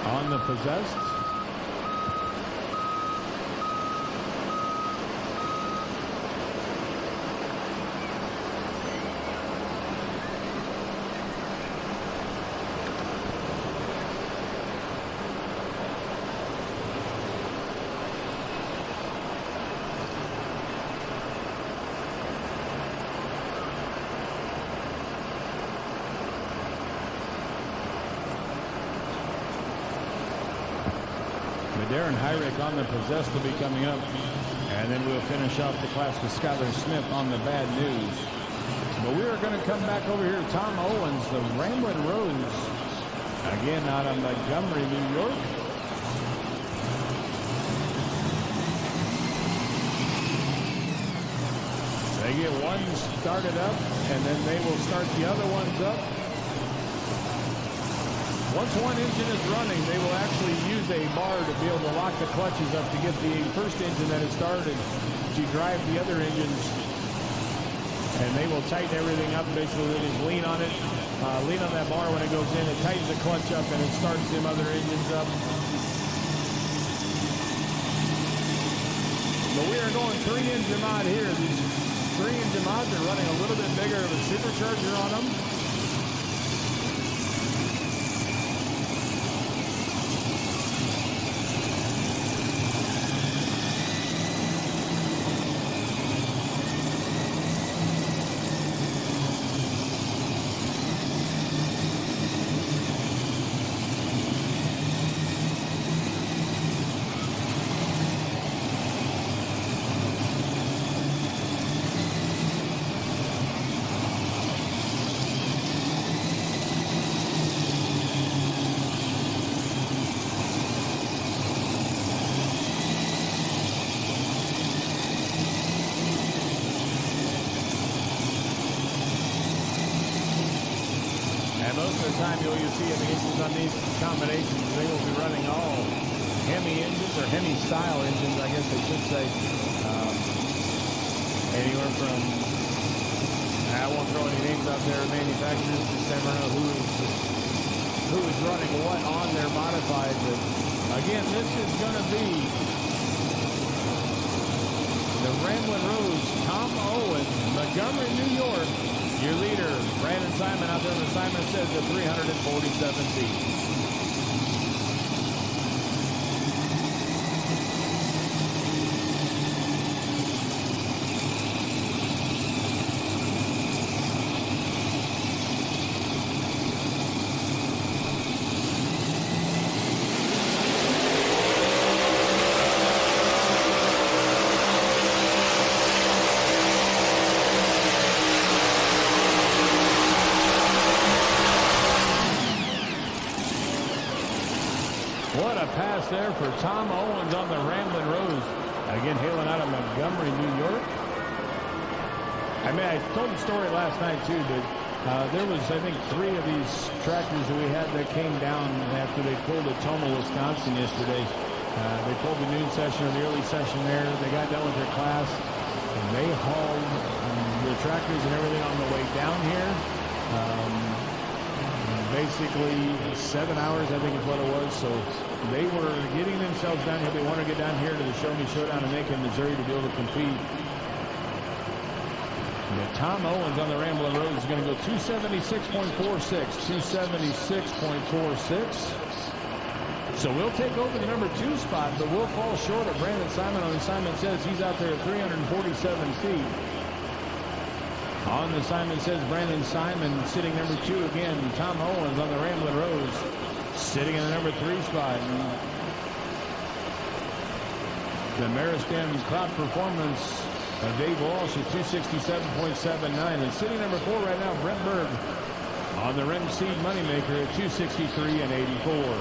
on the Possessed. Darren Hyrick on the Possessed will be coming up. And then we'll finish off the class with Skylar Smith on the Bad News. But we are going to come back over here to Tom Owens, the Ramblin' Rose. Again, out of Montgomery, New York. They get one started up, and then they will start the other ones up. Once one engine is running, they will actually use a bar to be able to lock the clutches up to get the first engine that is started to drive the other engines. And they will tighten everything up. Basically, they just lean on it, lean on that bar when it goes in. It tightens the clutch up, and it starts them other engines up. But we are going 3-engine mod here. These 3-engine mods are running a little bit bigger of a supercharger on them. of the time you'll see in the engines on these combinations, they will be running all Hemi engines, or Hemi-style engines, I guess they should say. Anywhere from, I won't throw any names out there, manufacturers, just never know who is running what on their modified. But again, this is going to be the Ramblin' Rose, Tom Owen, Montgomery, New York. Your leader, Brandon Simon, out there on the Simon Says at 347 feet. What a pass there for Tom Owens on the Ramblin' Rose. Again, hailing out of Montgomery, New York. I mean, I told the story last night, too, but there was, I think, 3 of these tractors that we had that came down after they pulled at Tomah, Wisconsin yesterday. They pulled the noon session or the early session there. They got done with their class, and they hauled the tractors and everything on the way down here. Basically 7 hours, I think is what it was. So they were getting themselves down here. They want to get down here to the Showdown in Macon, Missouri to be able to compete. But Tom Owens on the Ramblin' Rose is going to go 276.46. 276.46. So we'll take over the number 2 spot, but we'll fall short of Brandon Simon on the Simon Says. He's out there at 347 feet. On the Simon Says, Brandon Simon sitting number 2 again. Tom Owens on the Ramblin' Rose sitting in the number 3 spot. The Meristem Crop Performance of Dave Walsh at 267.79. And sitting number 4 right now, Brent Berg on the Rem Seed Moneymaker at 263.84.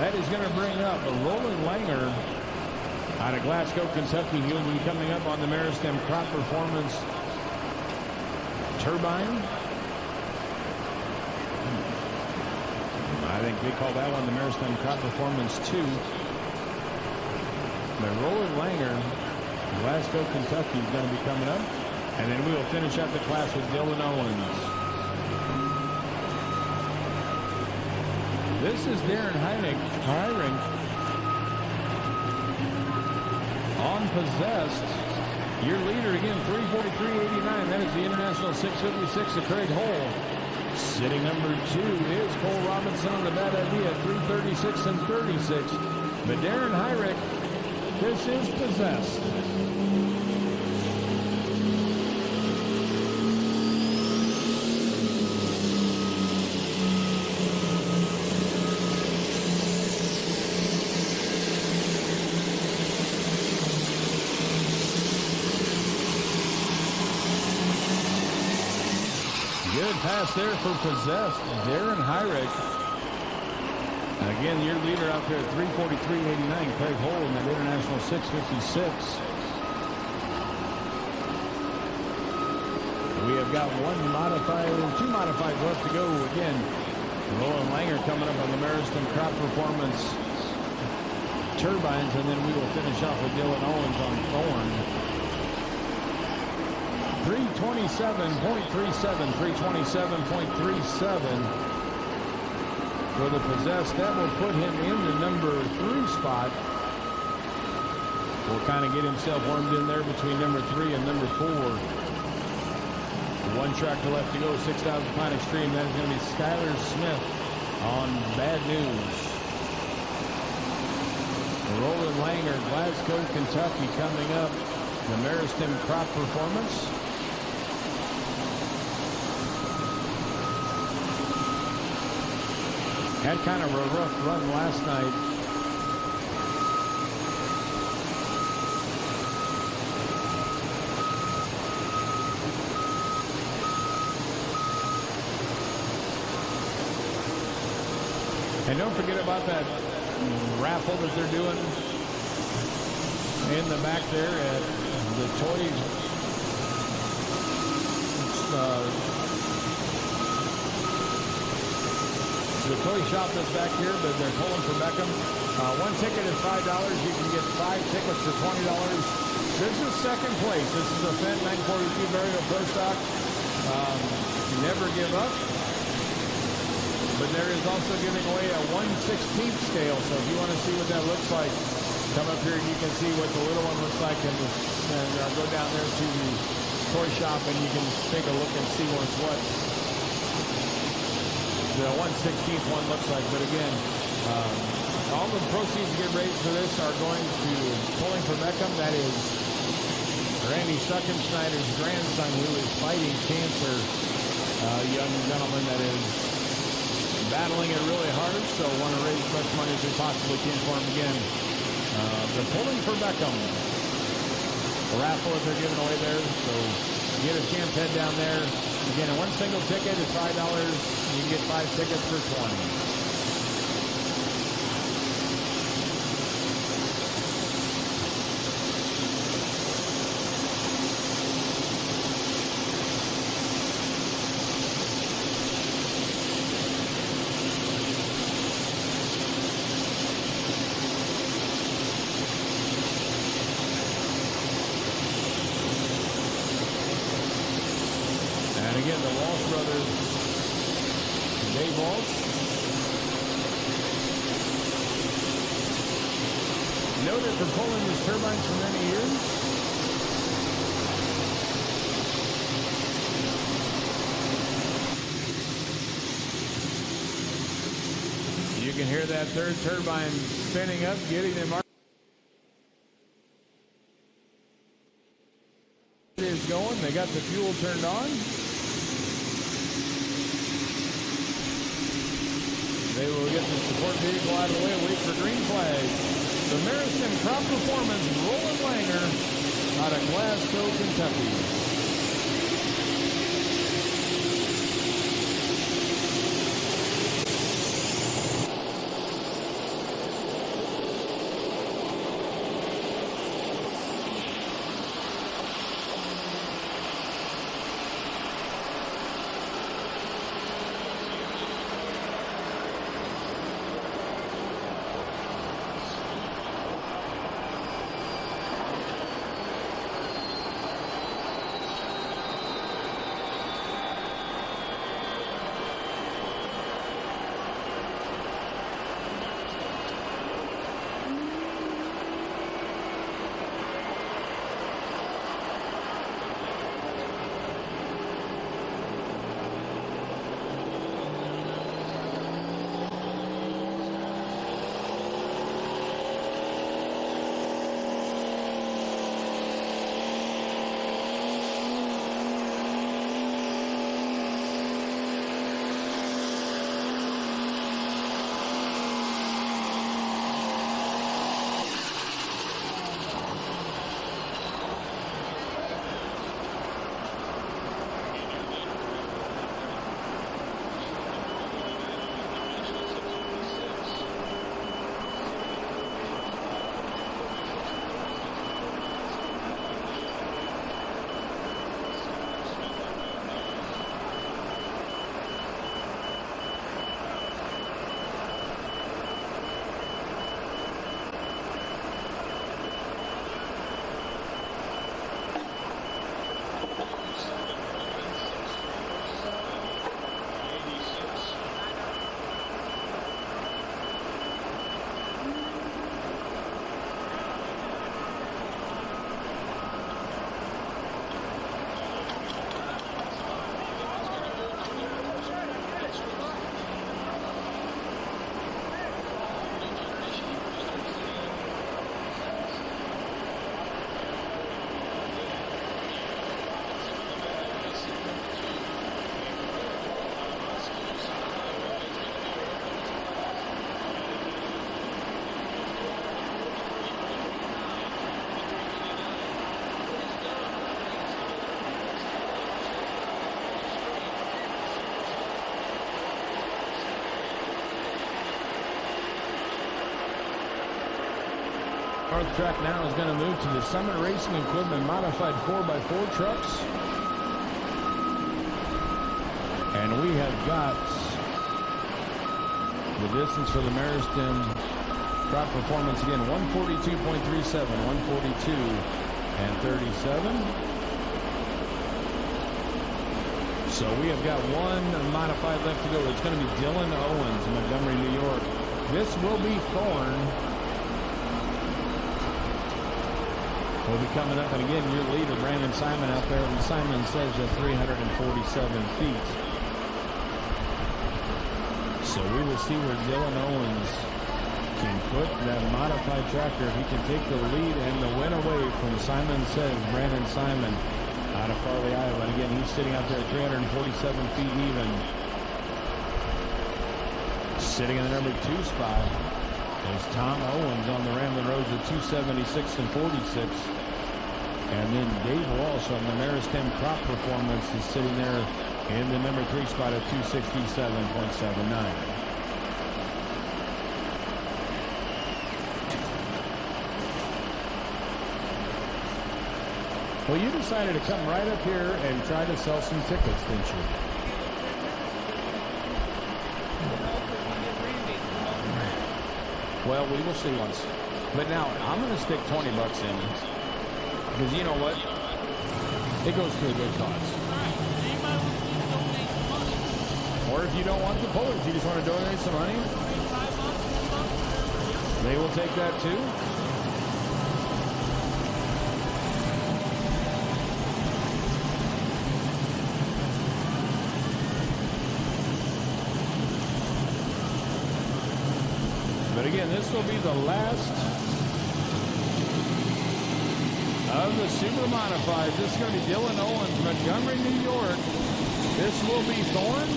That is going to bring up a Roland Langer out of Glasgow, Kentucky. He'll be coming up on the Meristem Crop Performance Turbine. I think they call that one the Meristem Crop Performance 2. But Roland Langer, Glasgow, Kentucky is going to be coming up. And then we will finish up the class with Dylan Owens. This is Darren Heinrich on Possessed. Your leader again, 343.89. That is the International 656 of Craig Hole. Sitting number 2 is Cole Robinson on the Bad Idea, 336.36. But Darren Heinrich, this is Possessed. Good pass there for Possessed, Darren Heinrich. Again, your leader out there at 343.89, Craig Hole in that International 656. We have got 2 modifieds left to go. Again, Roland Langer coming up on the Meristem Crop Performance Turbines, and then we will finish off with Dylan Owens on Thorn. 327.37, 327.37 for the Possessed. That will put him in the number 3 spot. Will kind of get himself warmed in there between number 3 and number 4. 1 tractor left to go, 6,000 pound extreme. That is going to be Skylar Smith on Bad News. Roland Langer, Glasgow, Kentucky coming up. The Meristem Crop Performance. Had kind of a rough run last night. And don't forget about that raffle that they're doing in the back there at the toy the toy shop that's back here, but they're pulling for Beckham. One ticket is $5. You can get 5 tickets for $20. This is second place. This is a Fendt 942 Burial Pro Stock. Never give up. But there is also giving away a 1/16th scale. So if you want to see what that looks like, come up here and you can see what the little one looks like, and go down there to the toy shop and you can take a look and see what the 1/16th one looks like. But again, all the proceeds get raised for this are going to Pulling for Beckham. That is Randy Suckenschneider's grandson, who is fighting cancer. Young gentleman that is battling it really hard, so want to raise as much money as we possibly can for him again. The Pulling for Beckham raffle that they're giving away there, so get a chance, head down there. Again, one single ticket is $5. You can get 5 tickets for $20. Again, the Walsh brothers, Dave Walsh, noted for pulling his turbines for many years. You can hear that third turbine spinning up, getting them. Is going. They got the fuel turned on. They will get the support vehicle out of the way and wait for green flag. The Marison Crop Performance Roland Langer out of Glasgow, Kentucky. North track now is going to move to the Summit Racing Equipment modified 4x4 trucks. And we have got The distance for the Mariston crop performance again, 142.37, 142 and 37. So we have got one modified left to go. It's going to be Dylan Owens, Montgomery, New York. This will be Thorn. Will be coming up, and again, your leader, Brandon Simon, out there. And Simon says at 347 feet. So we will see where Dylan Owens can put that modified tractor. He can take the lead and the win away from Simon Says, Brandon Simon, out of Farley, Iowa. And again, he's sitting out there at 347 feet even. Sitting in the number 2 spot is Tom Owens on the Ramblin' Roads at 276 and 46. And then Dave Walsh on the Maristem Crop Performance is sitting there in the number 3 spot at 267.79. Well, you decided to come right up here and try to sell some tickets, didn't you? Well, we will see once. But now, I'm going to stick 20 bucks in. Because you know what? It goes to a good cause. Or if you don't want the pullers, you just want to donate some money, they will take that too. But again, this will be the last of the Super Modifieds. This is going to be Dylan Owens, Montgomery, New York. This will be Thorn.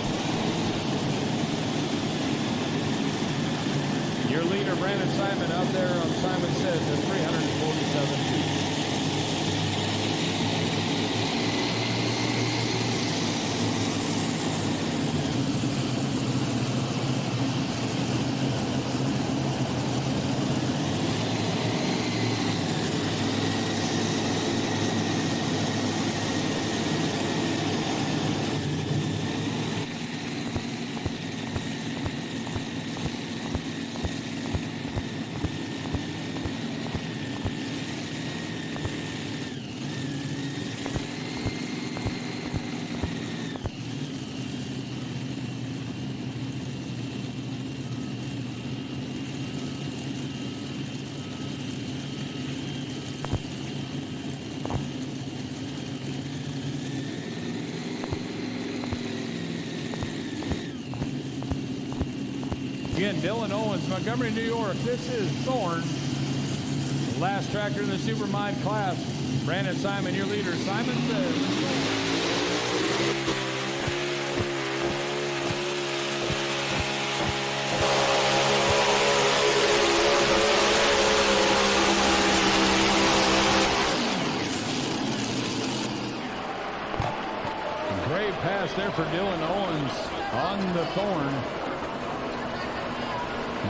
Your leader, Brandon Simon, out there on Simon Says at 347 feet. Again, Dylan Owens, Montgomery, New York. This is Thorn. The last tractor in the Super Mod class. Brandon Simon, your leader. Simon Says. Great pass there for Dylan Owens on the Thorn.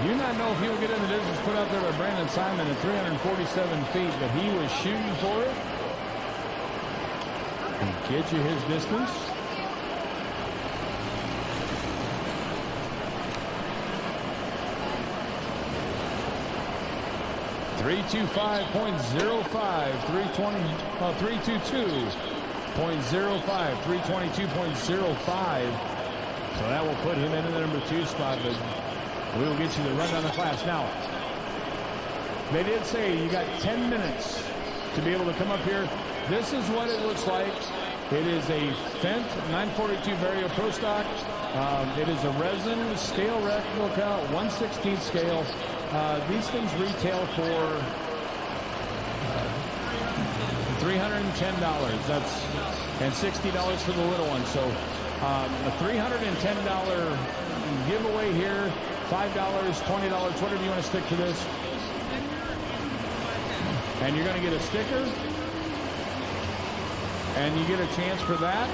Do not know if he will get in the distance put out there by Brandon Simon at 347 feet, but he was shooting for it. And get you his distance. .05, 322.05, 322.05. So that will put him in the number 2 spot, but we will get you the rundown of the class. Now, they did say you got 10 minutes to be able to come up here. This is what it looks like. It is a Fendt 942 Vario Pro Stock. It is a resin scale replica, 1/16 scale. These things retail for $310. And $60 for the little one. So a $310 giveaway here. $5, $20, whatever you want to stick to this. And you're going to get a sticker. And you get a chance for that.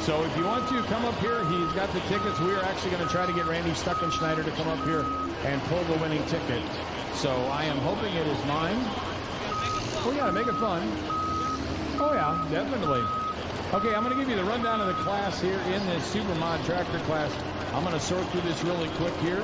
So if you want to come up here, he's got the tickets. We are actually going to try to get Randy Stuckenschneider to come up here and pull the winning ticket. So I am hoping it is mine. We got to make it fun. Oh, yeah, definitely. Okay, I'm going to give you the rundown of the class here in this Super Mod Tractor class. I'm going to sort through this really quick here.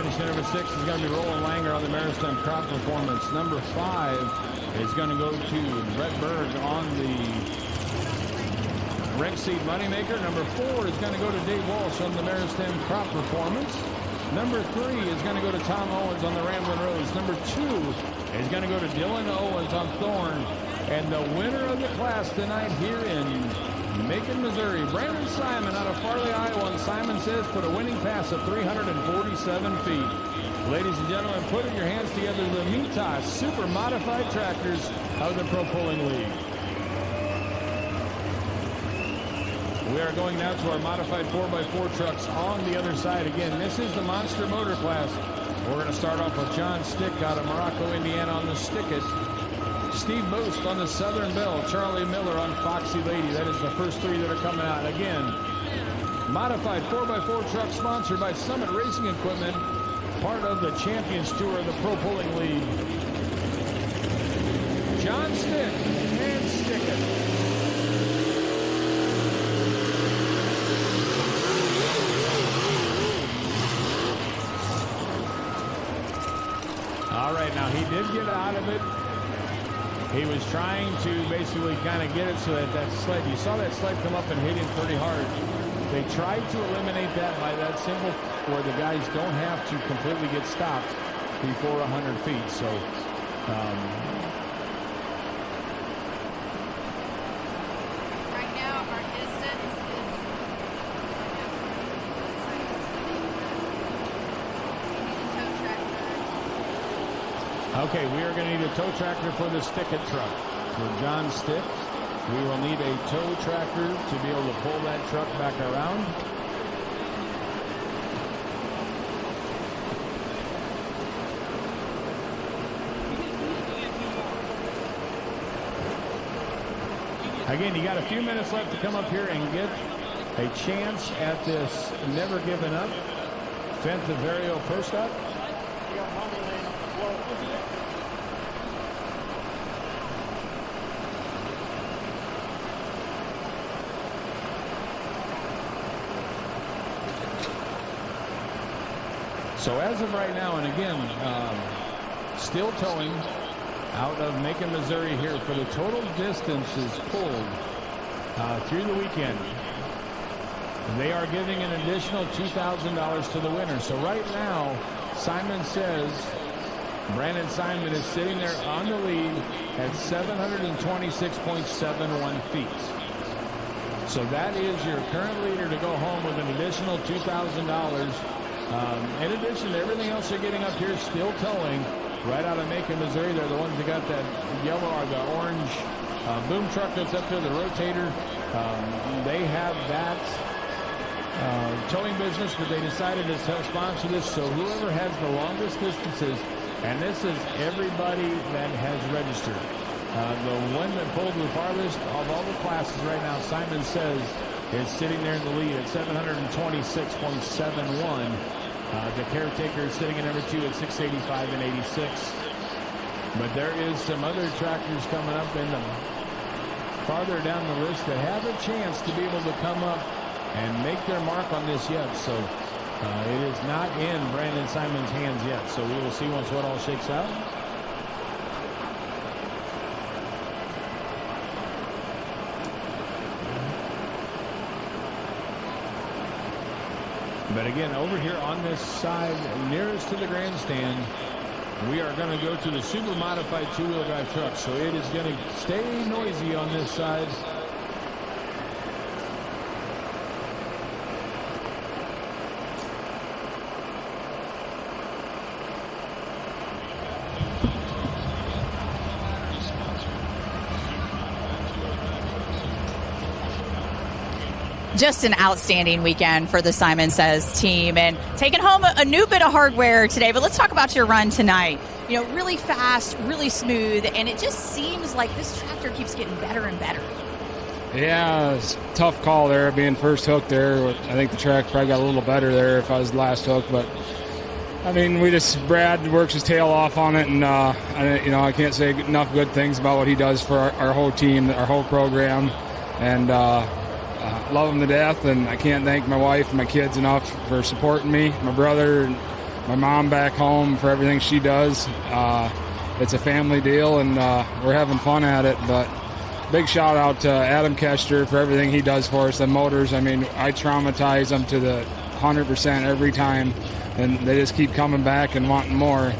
Garnishing number 6 is going to be Roland Langer on the Maristem Crop Performance. Number 5 is going to go to Brett Berg on the Rec Seed Moneymaker. Number 4 is going to go to Dave Walsh on the Maristem Crop Performance. Number 3 is going to go to Tom Owens on the Ramblin' Rose. Number 2 is going to go to Dylan Owens on Thorn. And the winner of the class tonight here in Macon, Missouri, Brandon Simon out of Farley, Iowa. And Simon Says put a winning pass of 347 feet. Ladies and gentlemen, put your hands together, the Mitas Super Modified Tractors out of the Pro Pulling League. We are going now to our modified 4x4 trucks on the other side. Again, this is the Monster Motor class. We're going to start off with John Stick out of Morocco, Indiana on the Stickit. Steve Boost on the Southern Belle. Charlie Miller on Foxy Lady. That is the first 3 that are coming out. Again, modified 4x4 truck sponsored by Summit Racing Equipment. Part of the Champions Tour of the Pro Pulling League. John Stick and Stickit. All right, now he did get out of it. He was trying to basically kind of get it so that sled, you saw that sled come up and hit him pretty hard. They tried to eliminate that by that symbol where the guys don't have to completely get stopped before 100 feet. So, right now our distance is okay, we are going to need a tow tractor for the Stickit truck. For John Stick, we will need a tow tractor to be able to pull that truck back around. Again, you got a few minutes left to come up here and get a chance at this Never Giving Up Fenta Vario post-up. So as of right now, and again, still towing out of Macon, Missouri here for the total distances pulled through the weekend. They are giving an additional $2,000 to the winner. So right now, Simon Says, Brandon Simon is sitting there on the lead at 726.71 feet. So that is your current leader to go home with an additional $2,000. In addition to everything else they're getting up here, still towing right out of Macon, Missouri. They're the ones that got that yellow or the orange boom truck that's up there, the rotator. They have that towing business, but they decided to sponsor this. So whoever has the longest distances, and this is everybody that has registered. The one that pulled the farthest of all the classes right now, Simon Says, is sitting there in the lead at 726.71. The Caretaker is sitting at number 2 at 685 and 86. But there is some other tractors coming up in the farther down the list that have a chance to be able to come up and make their mark on this yet. So it is not in Brandon Simon's hands yet. So we will see once what all shakes out. But again, over here on this side, nearest to the grandstand, we are going to go to the super modified two-wheel drive truck. So it is going to stay noisy on this side. Just an outstanding weekend for the Simon Says team and taking home a new bit of hardware today. But let's talk about your run tonight. You know, really fast, really smooth, and it just seems like this tractor keeps getting better and better. Yeah, it's a tough call there, being first hook there. I think the track probably got a little better there if I was last hook, but I mean, Brad works his tail off on it, and I can't say enough good things about what he does for our whole team, our whole program, and love him to death. And I can't thank my wife and my kids enough for supporting me, my brother, and my mom back home for everything she does. It's a family deal, and we're having fun at it. But big shout out to Adam Kester for everything he does for us. The motors, I mean, I traumatize them to the 100% every time, and they just keep coming back and wanting more.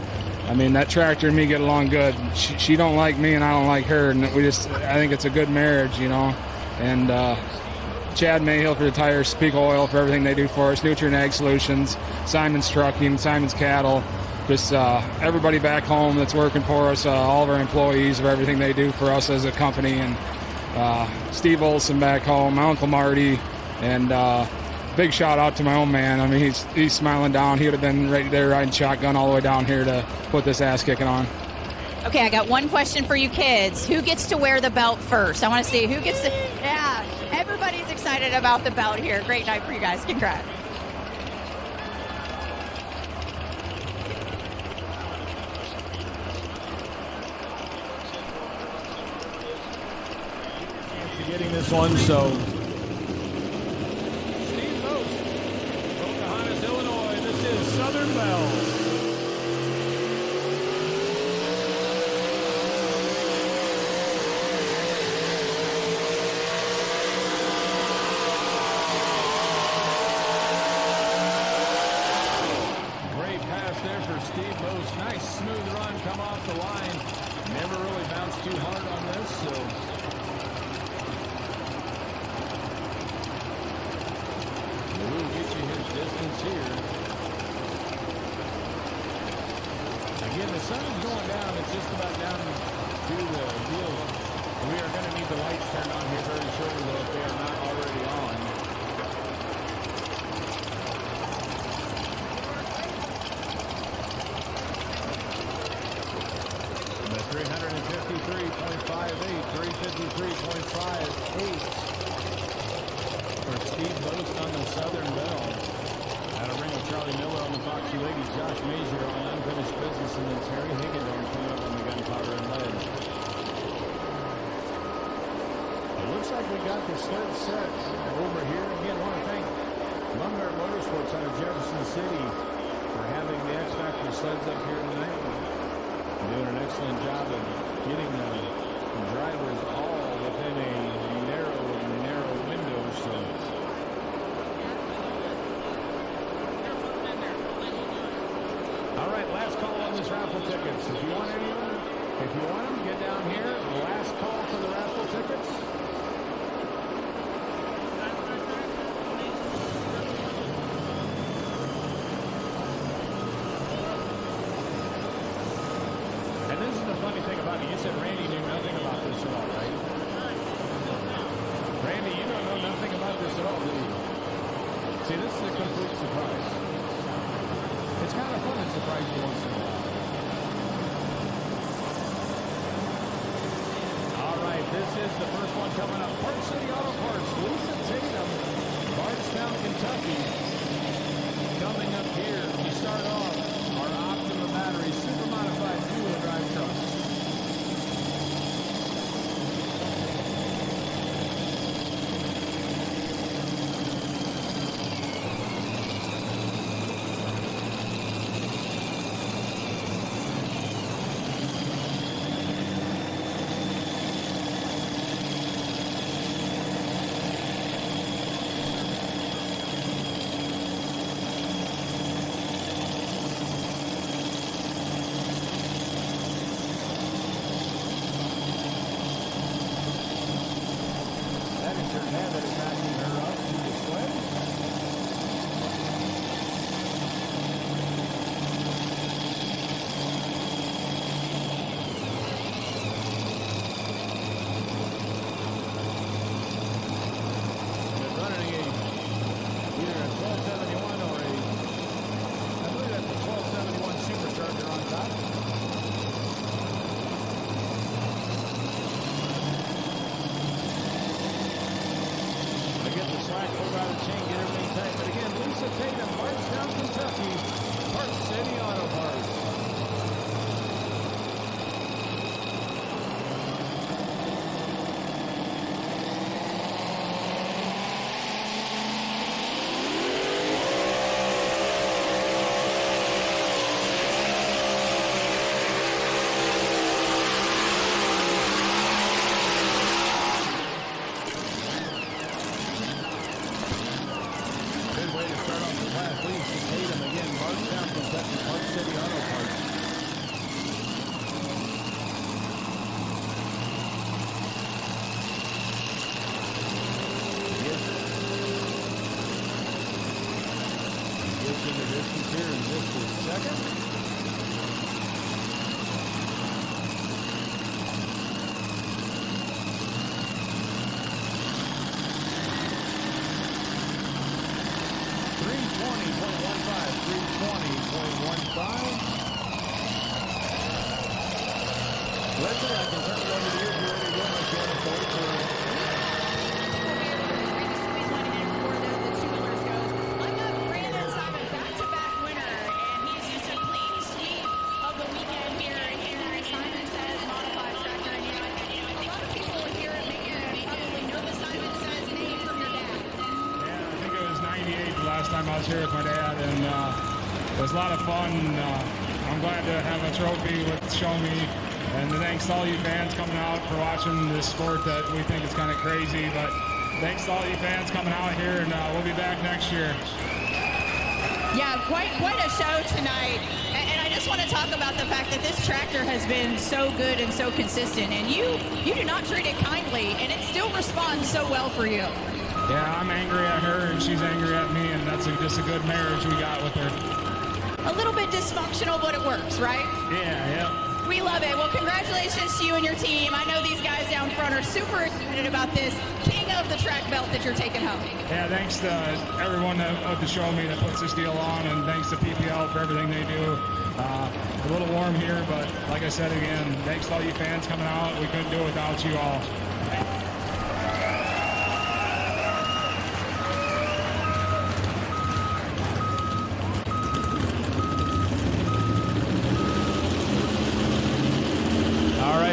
I mean, that tractor and me get along good. She don't like me, and I don't like her, and I think it's a good marriage, you know. And Chad Mayhill for the tires, Speak Oil for everything they do for us, Nutrient Ag Solutions, Simon's Trucking, Simon's Cattle, just everybody back home that's working for us, all of our employees for everything they do for us as a company, and Steve Olson back home, my Uncle Marty, and big shout out to my own man. I mean, he's smiling down. He would have been right there riding shotgun all the way down here to put this ass kicking on. Okay, I got one question for you kids. Who gets to wear the belt first? I want to see who gets to. Yeah, everybody's excited about the belt here. Great night for you guys. Congrats. Getting this one, so. Illinois, this is Southern Bell. Great pass there for Steve Bose. Nice smooth run, come off the line. Never really bounced too hard on this, so. We'll get you his distance here. Again, the sun is going down. It's just about down to the deal. We are going to need the lights turned on here very shortly, though, if they are not already on. The 353.58, 353.58. For Steve Boast on the Southern Bell. Out of ring of Charlie Miller on the Foxy Ladies, Josh Mazier on Unfinished Business, and then Terry Higginbotham coming up on the Gunpowder and Lead. It looks like we got the sled set over here. Again, I want to thank Lumber Motorsports out of Jefferson City for having the X Factor sleds up here tonight. They're doing an excellent job of getting the drivers all within a narrow window. So. All right, last call on this raffle tickets. If you want them, get down here. Last call for the raffle tickets. And this is the funny thing about it. You said Randy knew nothing about this at all, right? Randy, you don't know nothing about this at all, do you? See, this is a complete surprise. It's kind of fun to surprise you once in a while. All right, this is the first one coming up. Park City Auto Parts, Lisa Tatum, Bardstown, Kentucky. Coming up here, we start off our Optima Battery Super Modified two-wheel drive truck. switch into distance here in just a second. Leslie, I can turn it over to you if you're ready to go, my friend. I've got Brandon Simon, back-to-back winner, and he's just a clean sweep of the weekend here. And Simon says modified tractor, and a lot of people here at Macon probably know the Simon Says name from your dad. Yeah, I think it was 98 the last time I was here with my dad, and it was a lot of fun. I'm glad to have a trophy with Show Me. And thanks to all you fans coming out for watching this sport that we think is kind of crazy. But thanks to all you fans coming out here, and we'll be back next year. Yeah, quite a show tonight. And I just want to talk about the fact that this tractor has been so good and so consistent. And you do not treat it kindly, and it still responds so well for you. Yeah, I'm angry at her, and she's angry at me, and that's just a good marriage we got with her. A little bit dysfunctional, but it works, right? Yeah. We love it. Well, congratulations to you and your team. I know these guys down front are super excited about this king of the track belt that you're taking home. Yeah, thanks to everyone at the Show Me that puts this deal on, and thanks to PPL for everything they do. A little warm here, but like I said again, thanks to all you fans coming out. We couldn't do it without you all.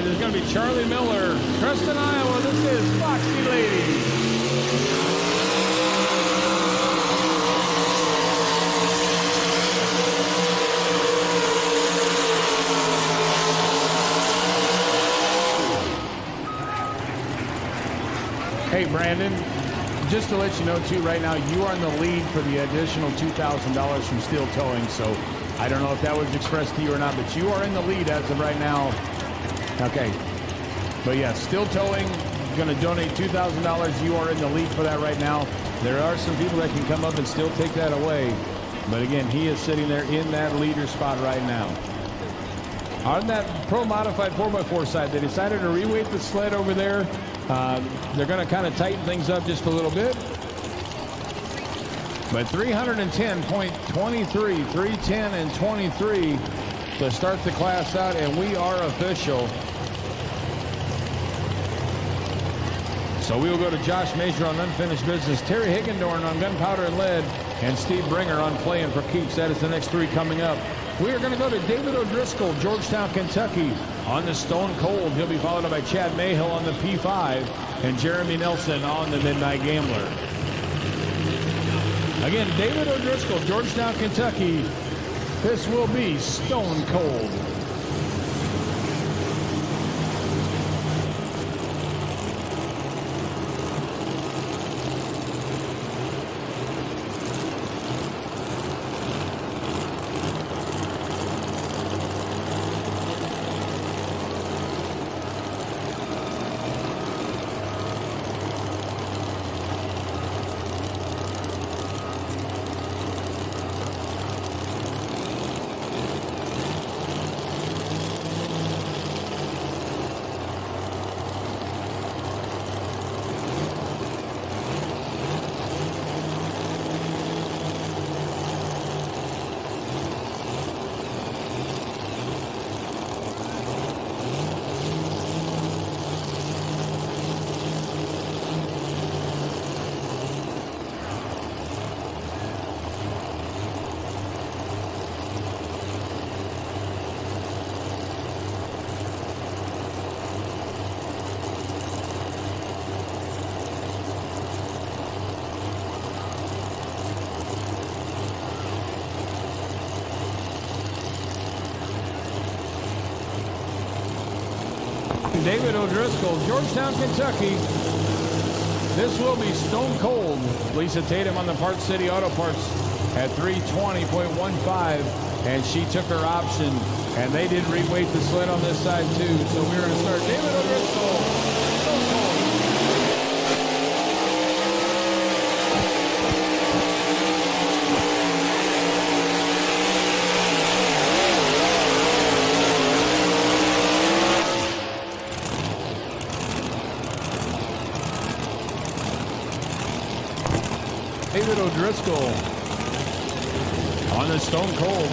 There's going to be Charlie Miller, Preston, Iowa. This is Foxy Lady. Hey, Brandon, just to let you know, too, right now, you are in the lead for the additional $2,000 from Steel Towing. So I don't know if that was expressed to you or not, but you are in the lead as of right now. Okay. But yeah, Steel Towing going to donate $2,000. You are in the lead for that right now. There are some people that can come up and still take that away. But again, he is sitting there in that leader spot right now. On that Pro Modified 4x4 side, they decided to reweight the sled over there. They're going to kind of tighten things up just a little bit. But 310.23, 310 and 23 to start the class out, and we are official. So we will go to Josh Major on unfinished business, Terry Higgendorn on gunpowder and lead, and Steve Bringer on playing for keeps. That is the next three coming up. We are going to go to David O'Driscoll, Georgetown, Kentucky, on the Stone Cold. He'll be followed by Chad Mayhill on the P5 and Jeremy Nelson on the Midnight Gambler. Again, David O'Driscoll, Georgetown, Kentucky. This will be Stone Cold. David O'Driscoll, Georgetown, Kentucky. This will be Stone Cold. Lisa Tatum on the Parts City Auto Parts at 320.15, and she took her option, and they did reweight the sled on this side too. So we're going to start David O'Driscoll, Stone Cold. O'Driscoll on the Stone Cold.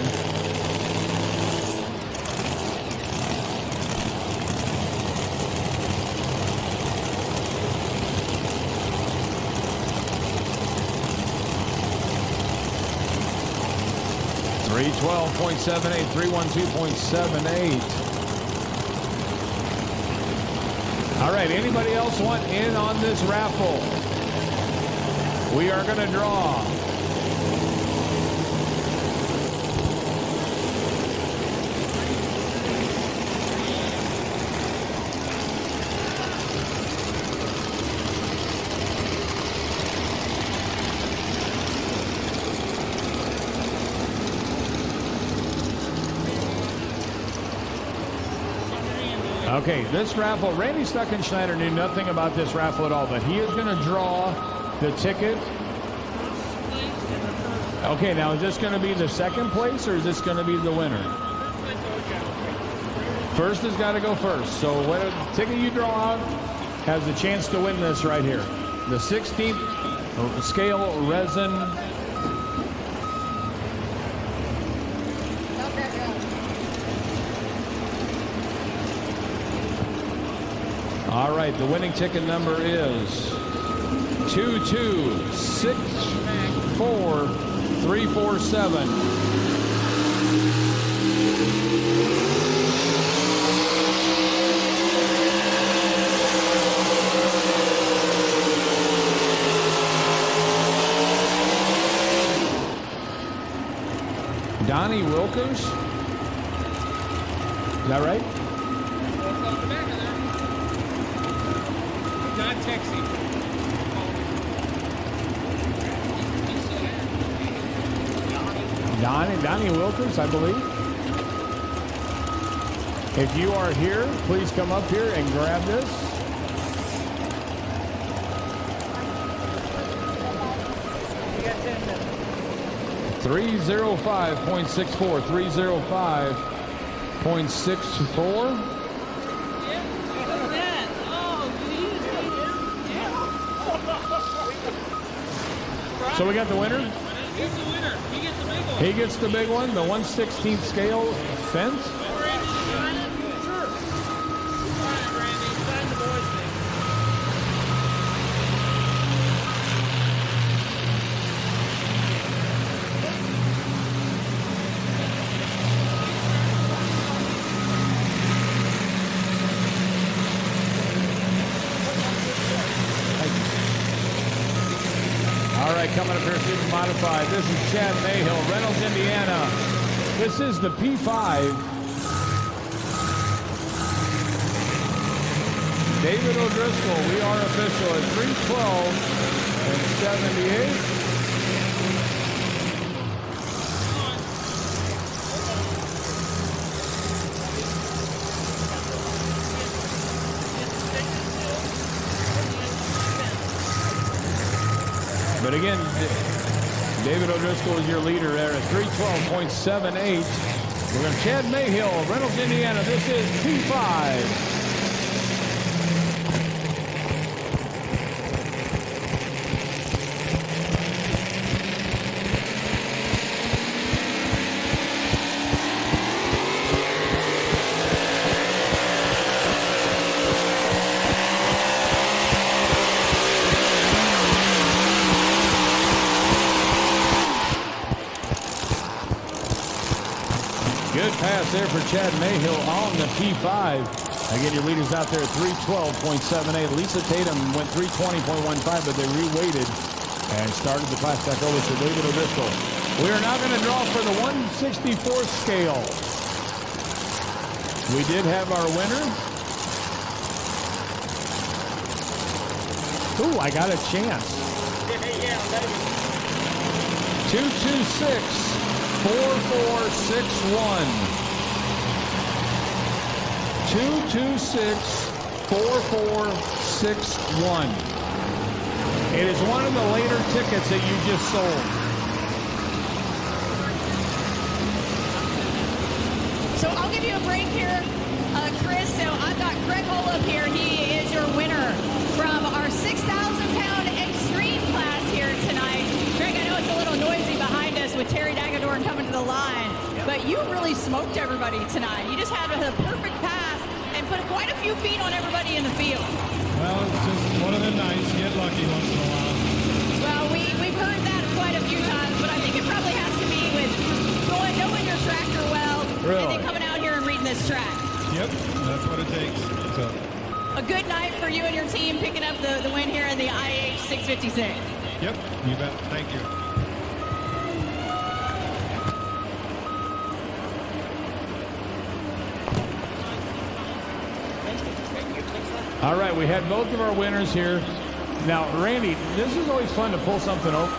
$312.78, $312.78. All right, anybody else want in on this raffle? We are going to draw. Okay, this raffle, Randy Stuckenschneider knew nothing about this raffle at all, but he is going to draw the ticket. Okay, now is this going to be the second place or is this going to be the winner? First has got to go first. So what ticket you draw out has a chance to win this right here. The 16th scale resin. All right, the winning ticket number is 2264347. Donnie Wilkers. Is that right? Not Texas. Donnie Wilkers, I believe. If you are here, please come up here and grab this. $305.64, $305.64. So we got the winner? He's the winner. He gets the big one. He gets the big one, the 1/16th scale fence. Sure. All right, Randy. Sign the boys thing. All right, coming up here, super modified. This is Chad Mayhill, Reynolds, Indiana. This is the P5. David O'Driscoll, we are official at 312.78. But again, David O'Driscoll is your leader there at 312.78. We're going to Chad Mayhill, Reynolds, Indiana. This is P5. Good pass there for Chad Mayhill on the P5. Again, your leaders out there at 312.78. Lisa Tatum went 320.15, but they re-weighted and started the class back over to David O'Driscoll. We are now going to draw for the 1/64th scale. We did have our winner. Ooh, I got a chance. 226-4461. 226-4461. It is one of the later tickets that you just sold. So I'll give you a break here, Chris. So I've got Craig Hull up here. He is your winner from our 6,000-pound extreme class here tonight. Craig, I Haggendorn coming to the line. But you really smoked everybody tonight. You just had a perfect pass and put quite a few feet on everybody in the field. Well, it's just one of the nights. Get lucky once in a while. Well, we've heard that quite a few times, but I think it probably has to be with knowing your tractor well, and then coming out here and reading this track. Yep, that's what it takes. So. A good night for you and your team picking up the win here in the IH 656. Yep, you bet. Thank you. All right, we had both of our winners here. Now, Randy, this is always fun to pull something over.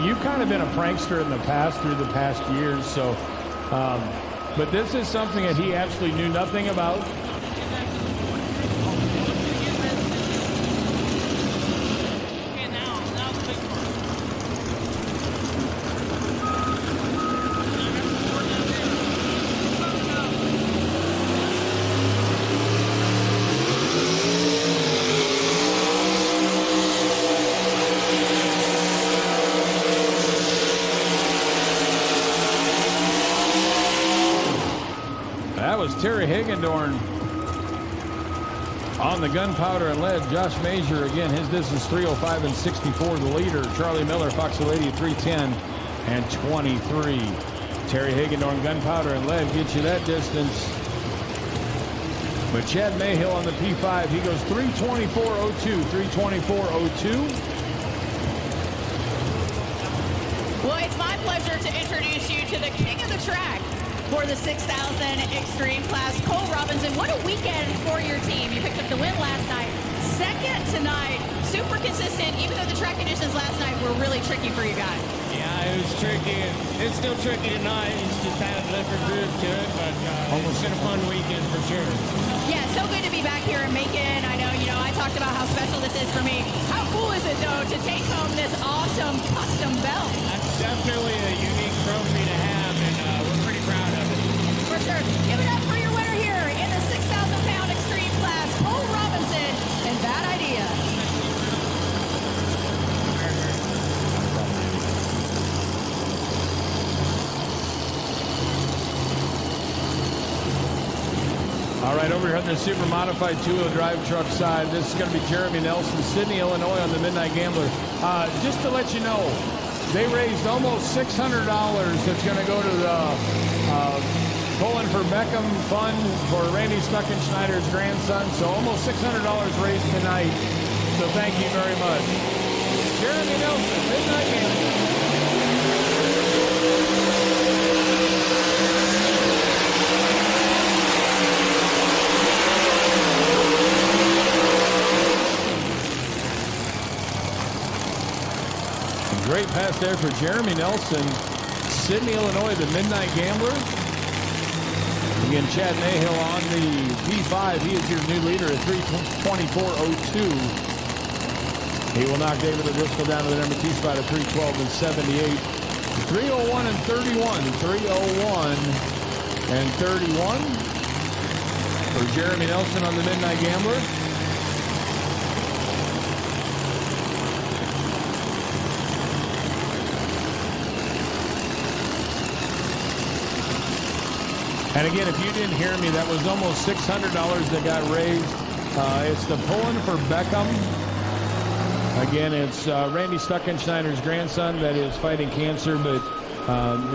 You've kind of been a prankster in the past, through the past years, so, but this is something that he absolutely knew nothing about. Terry Haggendorn on the gunpowder and lead. Josh Major, again, his distance 3:05 and 64. The leader, Charlie Miller, Fox Lady, 3:10 and 23. Terry Haggendorn, gunpowder and lead gets you that distance. But Chad Mayhill on the P5, he goes 3:24.02, 3:24.02. Well, it's my pleasure to introduce you to the king of the track for the 6,000 Extreme class, Cole Robinson. What a weekend for your team. You picked up the win last night. Second tonight. Super consistent, even though the track conditions last night were really tricky for you guys. Yeah, it was tricky. It's still tricky tonight. It's just had a different groove to it, but it's been a fun weekend for sure. Yeah, so good to be back here in Macon. I know, I talked about how special this is for me. How cool is it, though, to take home this awesome custom belt? That's definitely a unique trophy to have, and we're pretty proud of it. For sure. Give it up for your winner here in the 6,000-pound Extreme class, Cole Robinson, and Bad Idea. All right, over here on the super modified two-wheel drive truck side, this is going to be Jeremy Nelson, Sydney, Illinois on the Midnight Gambler. Just to let you know, they raised almost $600 that's going to go to the Pulling for Beckham Fund for Randy Stuckenschneider's grandson. So almost $600 raised tonight. So thank you very much. Jeremy Nelson, Midnight Gambler. Great pass there for Jeremy Nelson. Sydney, Illinois, the Midnight Gambler. Again, Chad Mayhill on the P5. He is your new leader at 3:24.02. He will knock David O'Driscoll down to the number 2 spot at 3:12 and 78. 3:01 and 31. 3:01 and 31 for Jeremy Nelson on the Midnight Gambler. And again, if you didn't hear me, that was almost $600 that got raised. It's the Pulling for Beckham. Again, it's Randy Stuckenschneider's grandson that is fighting cancer, but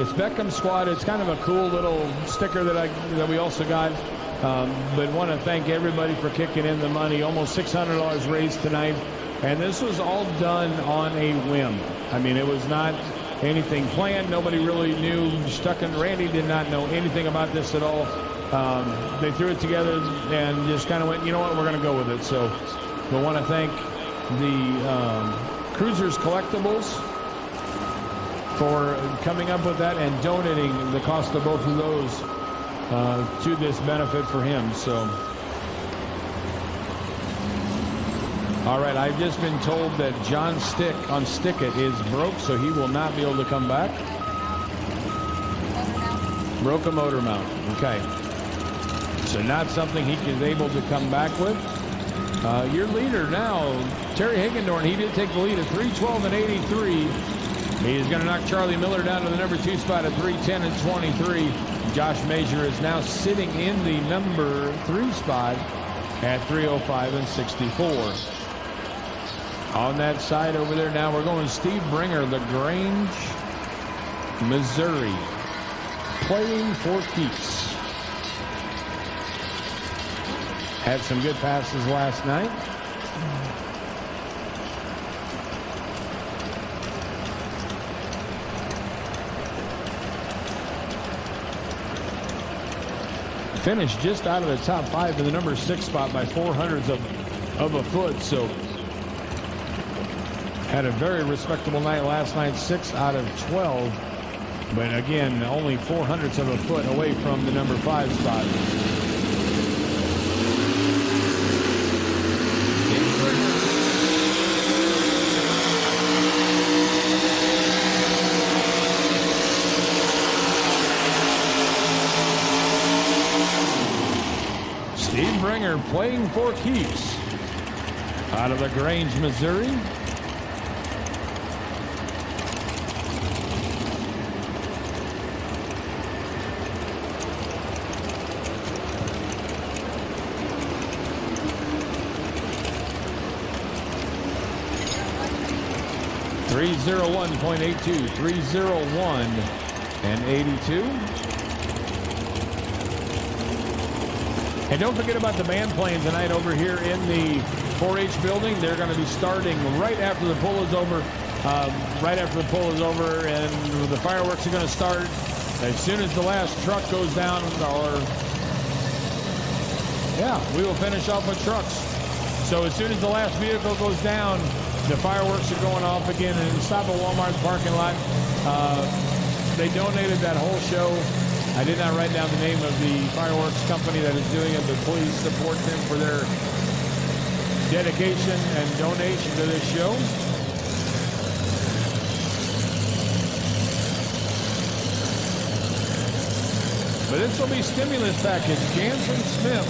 it's Beckham Squad. It's kind of a cool little sticker that we also got. But want to thank everybody for kicking in the money. Almost $600 raised tonight. And this was all done on a whim. I mean, it was not anything planned. Nobody really knew. Randy did not know anything about this at all. They threw it together and just kind of went, you know what, we're going to go with it. So we want to thank the Cruisers Collectibles for coming up with that and donating the cost of both of those to this benefit for him. So, all right, I've just been told that John Stick on Stickit is broke, so he will not be able to come back. Broke a motor mount. Okay. So not something he is able to come back with. Your leader now, Terry Haggendorn, he did take the lead at 3:12 and 83. He's going to knock Charlie Miller down to the number 2 spot at 3:10 and 23. Josh Major is now sitting in the number 3 spot at 3:05 and 64. On that side over there now, we're going Steve Bringer, LaGrange, Missouri, playing for keeps. Had some good passes last night. Finished just out of the top 5 in the number 6 spot by 0.04 of a foot. So had a very respectable night last night, 6 out of 12. But again, only 0.04 of a foot away from the number 5 spot. Steve Bringer playing for keeps out of LaGrange, Missouri. .82, 301 and 82. And don't forget about the band playing tonight over here in the 4-H building. They're going to be starting right after the pull is over. And the fireworks are going to start as soon as the last truck goes down. We will finish off with trucks. So as soon as the last vehicle goes down, the fireworks are going off again. And stop at Walmart's parking lot. They donated that whole show. I did not write down the name of the fireworks company that is doing it, but please support them for their dedication and donation to this show. But this will be stimulus package. Jansen Smith,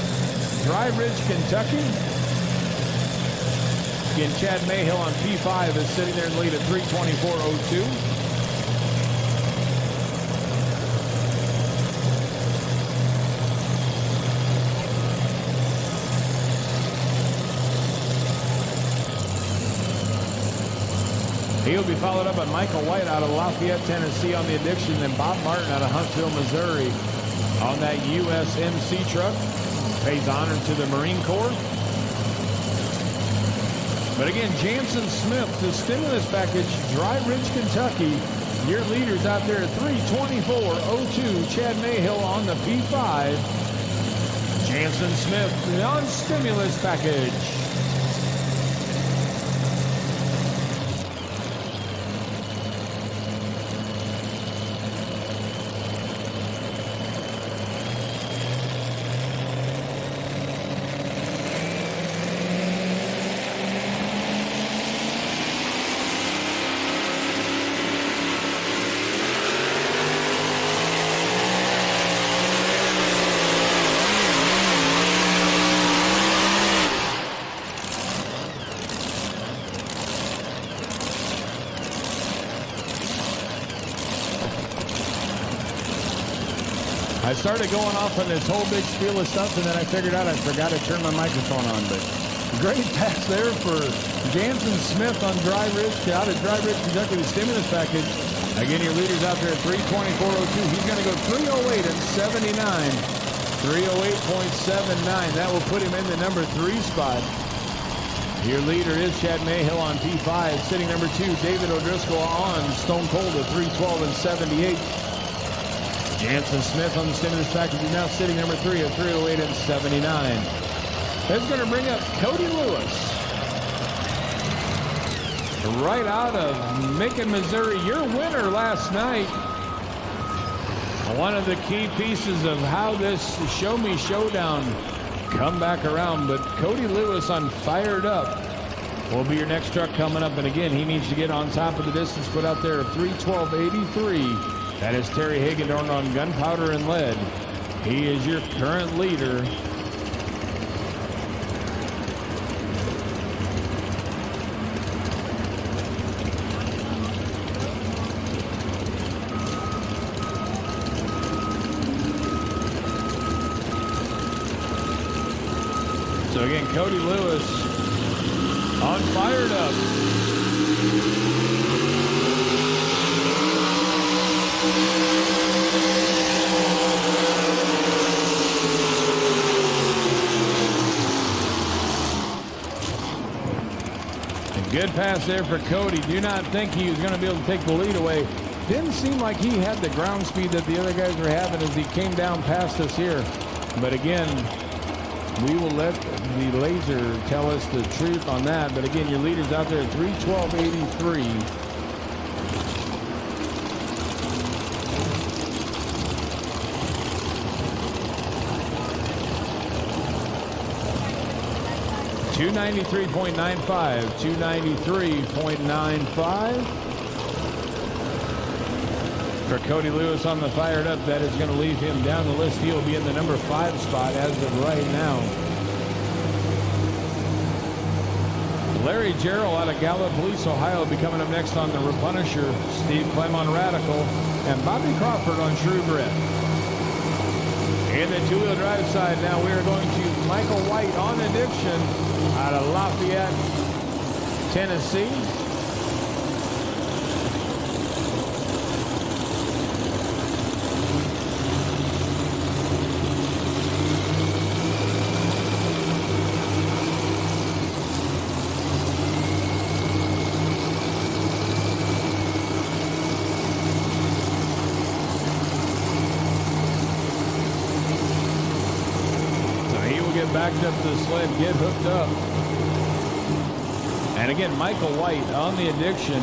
Dry Ridge, Kentucky. Again, Chad Mayhill on P5 is sitting there in the lead at 3:24.02. He'll be followed up by Michael White out of Lafayette, Tennessee on the Addiction, and Bob Martin out of Huntsville, Missouri on that USMC truck. Pays honor to the Marine Corps. But again, Jansen Smith, the stimulus package, Dry Ridge, Kentucky. Your leaders out there at 3:24.02. Chad Mayhill on the P5. Jansen Smith, the non-stimulus package. I started going off on this whole big spiel of stuff, and then I figured out I forgot to turn my microphone on. But great pass there for Jansen Smith on Dry Ridge, out of Dry Ridge, Kentucky, the stimulus package. Again, your leaders out there at 3:24.02. He's going to go 3:08 and 79. 3:08.79. That will put him in the number 3 spot. Your leader is Chad Mayhill on P5. Sitting number 2, David O'Driscoll on Stone Cold at 3:12 and 78. Jansen Smith on the stimulus package is now sitting number 3 at 3:08 and 79. That's going to bring up Cody Lewis. Right out of Macon, Missouri. Your winner last night. One of the key pieces of how this Show Me Showdown come back around. But Cody Lewis on Fired Up will be your next truck coming up. And again, he needs to get on top of the distance put out there of 3:12.83. That is Terry Hagedorn on Gunpowder and Lead. He is your current leader. So again, Cody Lewis on Fired Up. Good pass there for Cody. Do not think he was going to be able to take the lead away. Didn't seem like he had the ground speed that the other guys were having as he came down past us here. But again, we will let the laser tell us the truth on that. But again, your leader's out there at 3:12.83. $293.95, $293.95 for Cody Lewis on the Fired Up. That is going to leave him down the list. He'll be in the number 5 spot as of right now. Larry Jarrell out of Gallup Police, Ohio, will be coming up next on the Repunisher. Steve Clem on Radical, and Bobby Crawford on True Grit. In the two-wheel drive side now, we are going to Michael White on Addiction out of Lafayette, Tennessee. Backed up to the sled, get hooked up. And again, Michael White on the Addiction.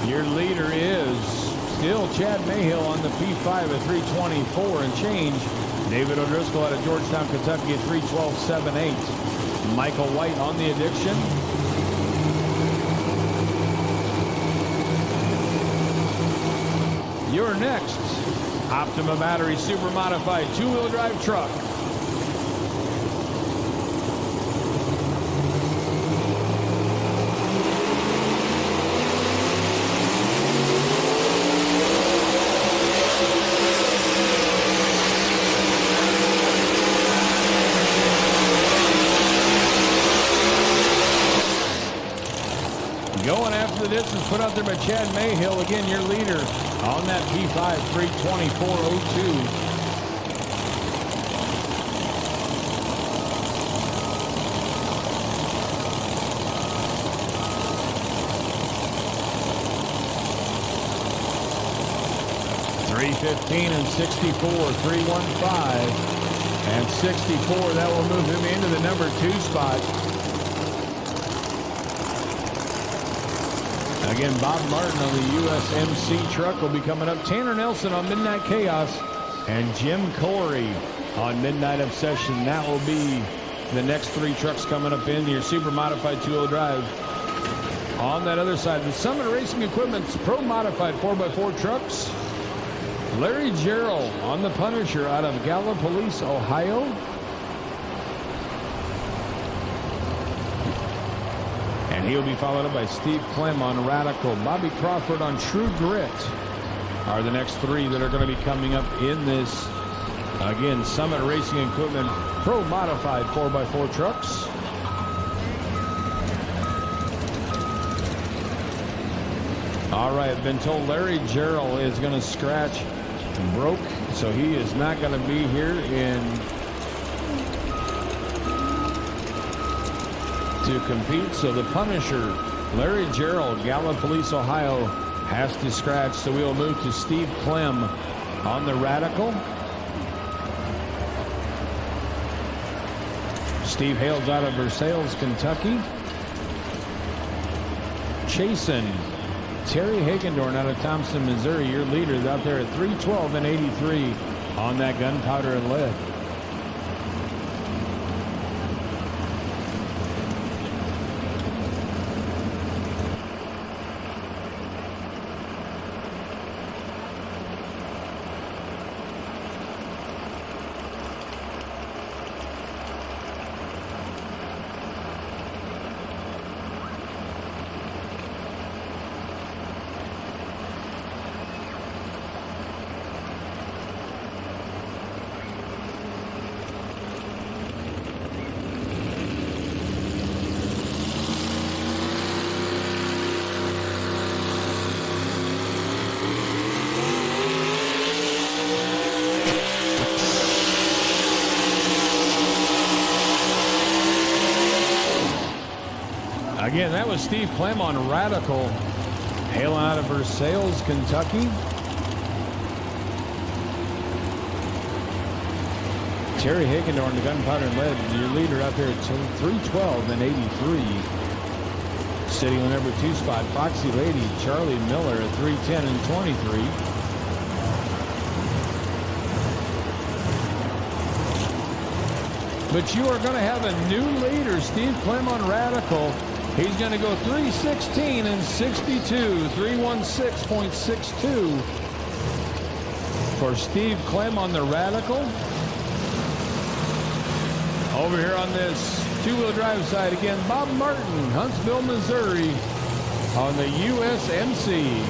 Your leader is still Chad Mayhill on the P5 at 3:24 and change. David O'Driscoll out of Georgetown, Kentucky at 3:12.78. Michael White on the Addiction. Your next Optima Battery Super Modified two-wheel drive truck. Going after the distance, put out there by Chad Mayhill. Again, your leader on that P5, 3:24.02. $3:15 and 64, 3:15 and 64. That will move him into the number 2 spot. Again, Bob Martin on the USMC truck will be coming up. Tanner Nelson on Midnight Chaos and Jim Corey on Midnight Obsession. That will be the next 3 trucks coming up in your super modified two-wheel drive. On that other side, the Summit Racing Equipment's Pro Modified 4x4 trucks. Larry Jarrell on the Punisher out of Gallup Police, Ohio. And he'll be followed up by Steve Clem on Radical. Bobby Crawford on True Grit are the next 3 that are going to be coming up in this, again, Summit Racing Equipment Pro Modified 4x4 trucks. All right, been told Larry Jarrell is going to scratch broke, so he is not going to be here to compete. So the Punisher, Larry Jarrell, Gallup Police, Ohio, has to scratch. So we will move to Steve Clem on the Radical. Steve hails out of Versailles, Kentucky. Chasen Terry Hagendorn out of Thompson, Missouri. Your leader is out there at 3:12 and 83 on that gunpowder and lead. Again, that was Steve Clem on Radical, hailing out of Versailles, Kentucky. Terry Hagendorn, the gunpowder and lead, your leader out there at 312 and 83. Sitting in the number 2 spot, Foxy Lady, Charlie Miller at 310 and 23. But you are going to have a new leader, Steve Clem on Radical. He's going to go 316 and 62, 316.62 for Steve Clem on the Radical. Over here on this two-wheel drive side again, Bob Martin, Huntsville, Missouri, on the USMC.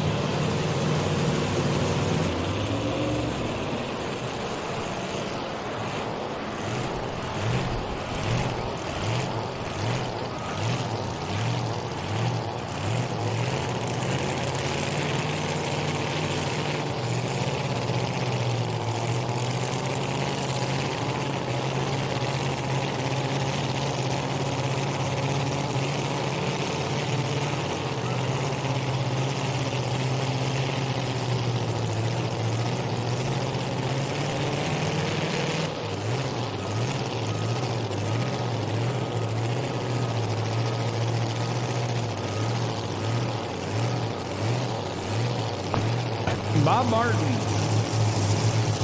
Bob Martin,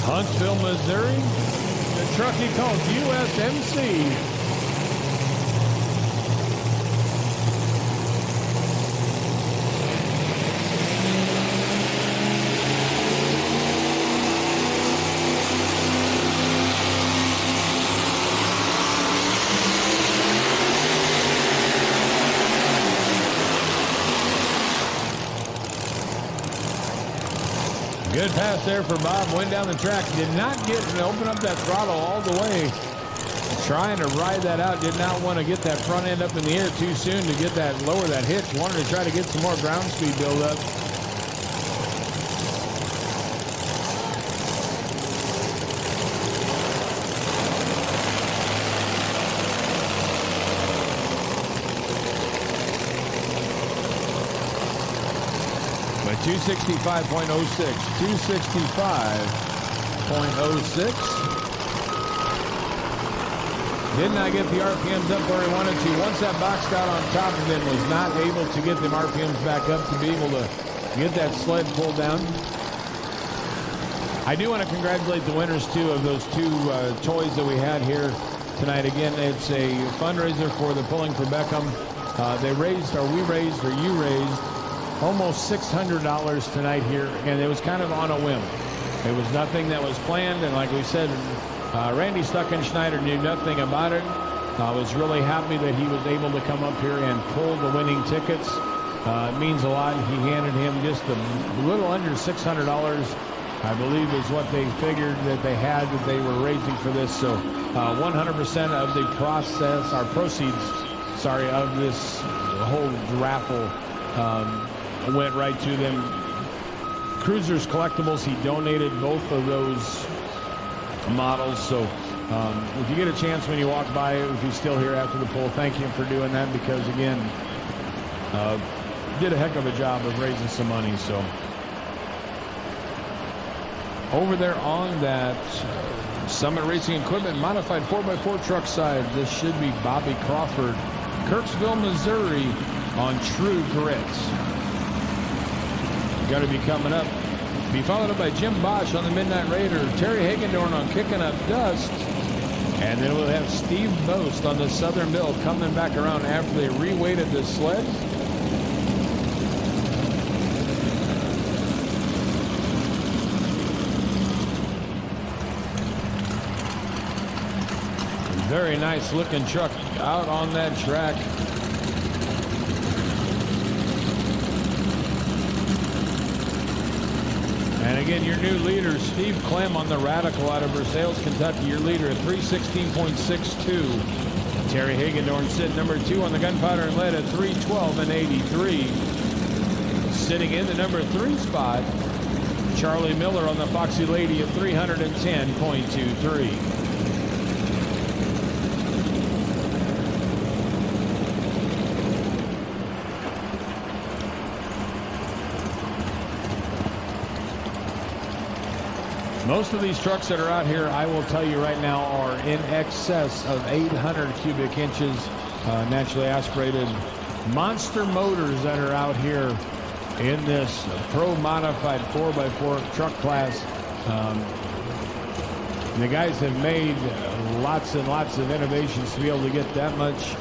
Huntsville, Missouri. The truck he calls USMC. Good pass there for Bob. Went down the track. Did not get to open up that throttle all the way. Trying to ride that out. Did not want to get that front end up in the air too soon to get that, lower that hitch. Wanted to try to get some more ground speed build up. But 265.06, 265.06. Did not get the RPMs up where he wanted to. Once that box got on top of it, was not able to get the RPMs back up to be able to get that sled pulled down. I do want to congratulate the winners, too, of those two toys that we had here tonight. Again, it's a fundraiser for the Pulling for Beckham. They raised, or we raised, or you raised, almost $600 tonight here, and it was kind of on a whim. It was nothing that was planned, and like we said, Randy Stuckenschneider knew nothing about it. I was really happy that he was able to come up here and pull the winning tickets. It means a lot. He handed him just a little under $600, I believe, is what they figured that they had that they were raising for this. So 100% of the process, our proceeds, sorry, of this whole raffle went right to them. Cruisers Collectibles, he donated both of those models. So if you get a chance when you walk by, if he's still here after the poll, thank him for doing that, because again, did a heck of a job of raising some money. So over there on that Summit Racing Equipment modified 4x4 truck side, this should be Bobby Crawford, Kirksville, Missouri, on True Grit. Got to be coming up. Be followed up by Jim Bosch on the Midnight Raider, Terry Hagendorn on Kicking Up Dust, and then we'll have Steve Boast on the Southern Bill coming back around after they reweighted the sled. Very nice looking truck out on that track. And again, your new leader, Steve Clem on the Radical out of Versailles, Kentucky. Your leader at 316.62. Terry Hagendorn sitting number 2 on the Gunpowder and Lead at 312 and 83. Sitting in the number 3 spot, Charlie Miller on the Foxy Lady at 310.23. Most of these trucks that are out here, I will tell you right now, are in excess of 800 cubic inches, naturally aspirated monster motors that are out here in this pro modified 4x4 truck class. The guys have made lots and lots of innovations to be able to get that much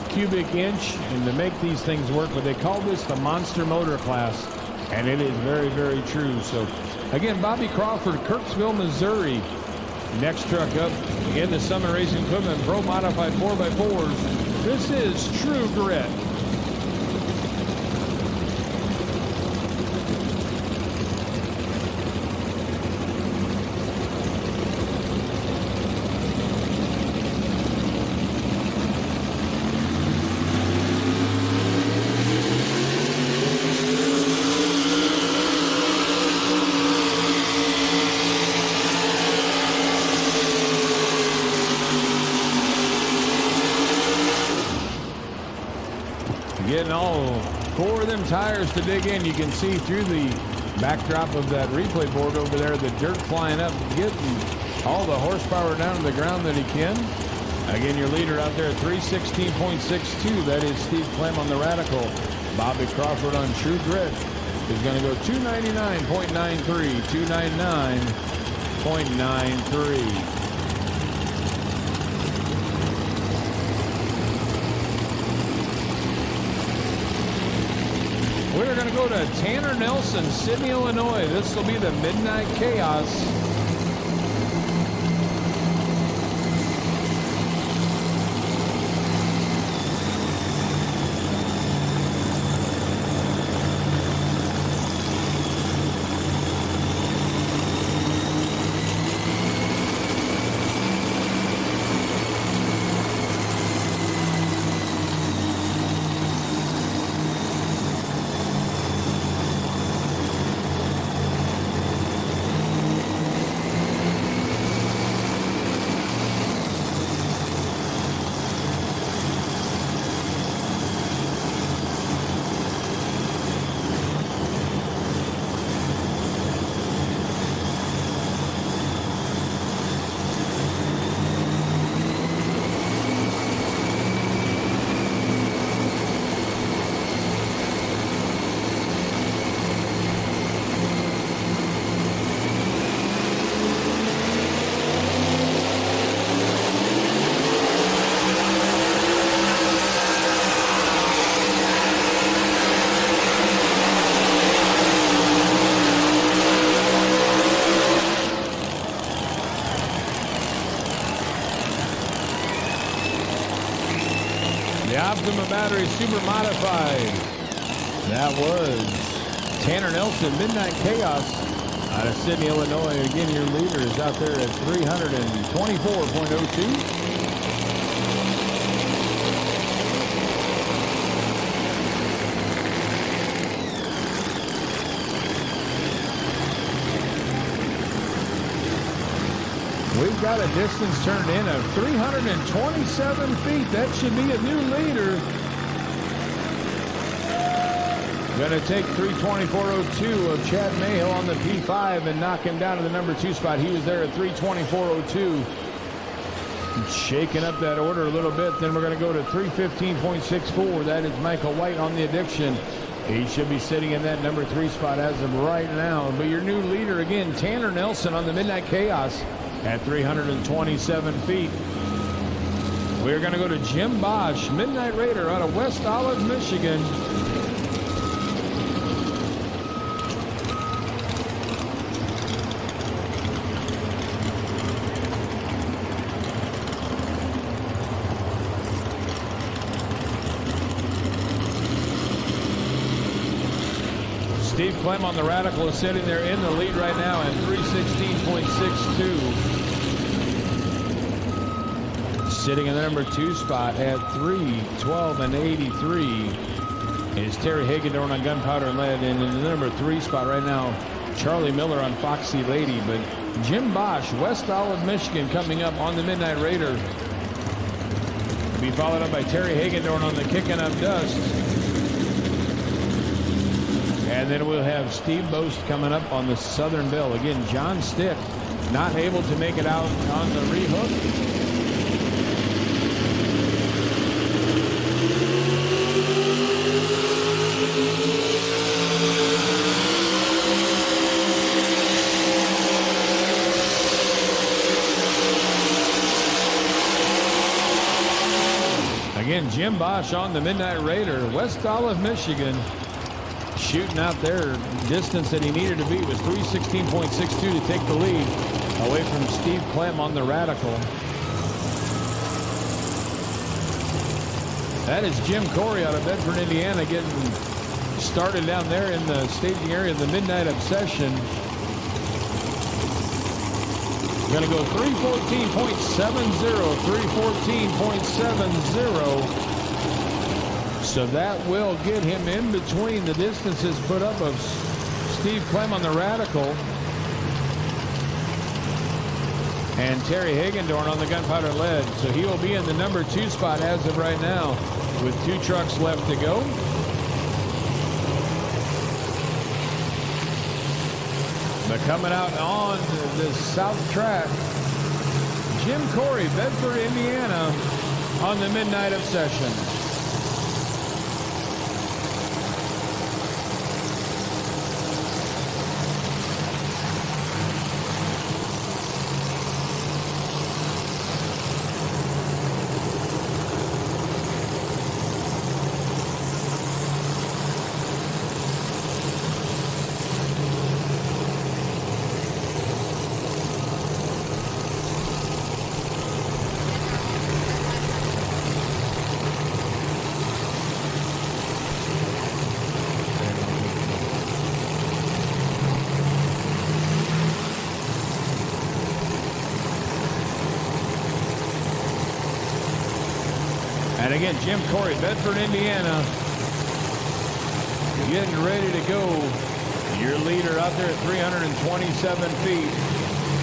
cubic inch and to make these things work, but they call this the monster motor class, and it is very, very true. So again, Bobby Crawford, Kirksville, Missouri. Next truck up in the Summit Racing Equipment Pro Modified 4x4s. This is True Grit. Getting all four of them tires to dig in. You can see through the backdrop of that replay board over there, the dirt flying up, getting all the horsepower down to the ground that he can. Again, your leader out there at 316.62. That is Steve Clem on the Radical. Bobby Crawford on True Grit is going to go 299.93, 299.93. We're going to go to Tanner Nelson, Sydney, Illinois. This will be the Midnight Chaos. Optima Battery Super Modified. That was Tanner Nelson, Midnight Chaos, out of Sydney, Illinois. Again, your leader is out there at 324.02. We've got a distance turned in of 327 feet. That should be a new leader. Going to take 324.02 of Chad Mayhill on the P5 and knock him down to the number 2 spot. He was there at 324.02. Shaking up that order a little bit. Then we're going to go to 315.64. That is Michael White on the Addiction. He should be sitting in that number 3 spot as of right now. But your new leader, again, Tanner Nelson on the Midnight Chaos at 327 feet. We're going to go to Jim Bosch, Midnight Raider out of West Olive, Michigan. Steve Clem on the Radical is sitting there in the lead right now at 316.62. Sitting in the number 2 spot at 312.83 is Terry Hagendorn on Gunpowder and Lead. And in the number 3 spot right now, Charlie Miller on Foxy Lady. But Jim Bosch, West Olive, Michigan, coming up on the Midnight Raider. Be followed up by Terry Hagendorn on the Kicking Up Dust. And then we'll have Steve Boast coming up on the Southern Belle. Again, John Stick not able to make it out on the rehook. Again, Jim Bosch on the Midnight Raider, West Olive, Michigan, shooting out their distance that he needed to be was 3:16.62 to take the lead away from Steve Clem on the Radical. That is Jim Corey out of Bedford, Indiana, getting started down there in the staging area of the Midnight Obsession. Going to go 3:14.70, 3:14.70. So that will get him in between the distances put up of Steve Clem on the Radical and Terry Hagendorn on the Gunpowder Lead. So he will be in the number 2 spot as of right now with 2 trucks left to go. But coming out on the south track, Jim Corey, Bedford, Indiana, on the Midnight Obsession. And again, Jim Corey, Bedford, Indiana, getting ready to go. Your leader out there at 327 feet.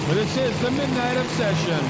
But this is the Midnight Obsession.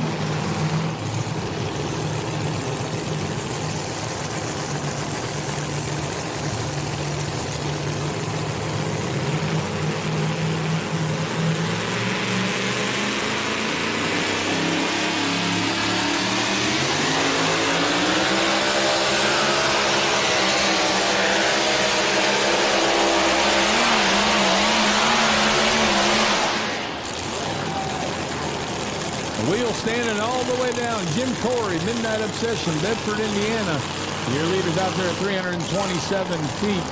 Wheel standing all the way down. Jim Corey, Midnight Obsession, Bedford, Indiana. Your leader's out there at 327 feet.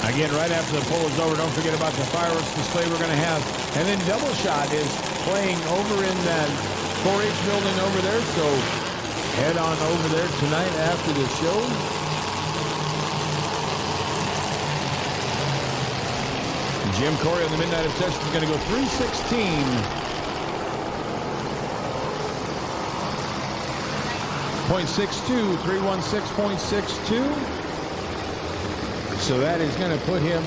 Again, right after the pull is over, don't forget about the fireworks display we're going to have. And then Double Shot is playing over in that 4-H building over there. So head on over there tonight after the show. Jim Corey on the Midnight Obsession is going to go 3:16. .62, 3:16.62. So that is going to put him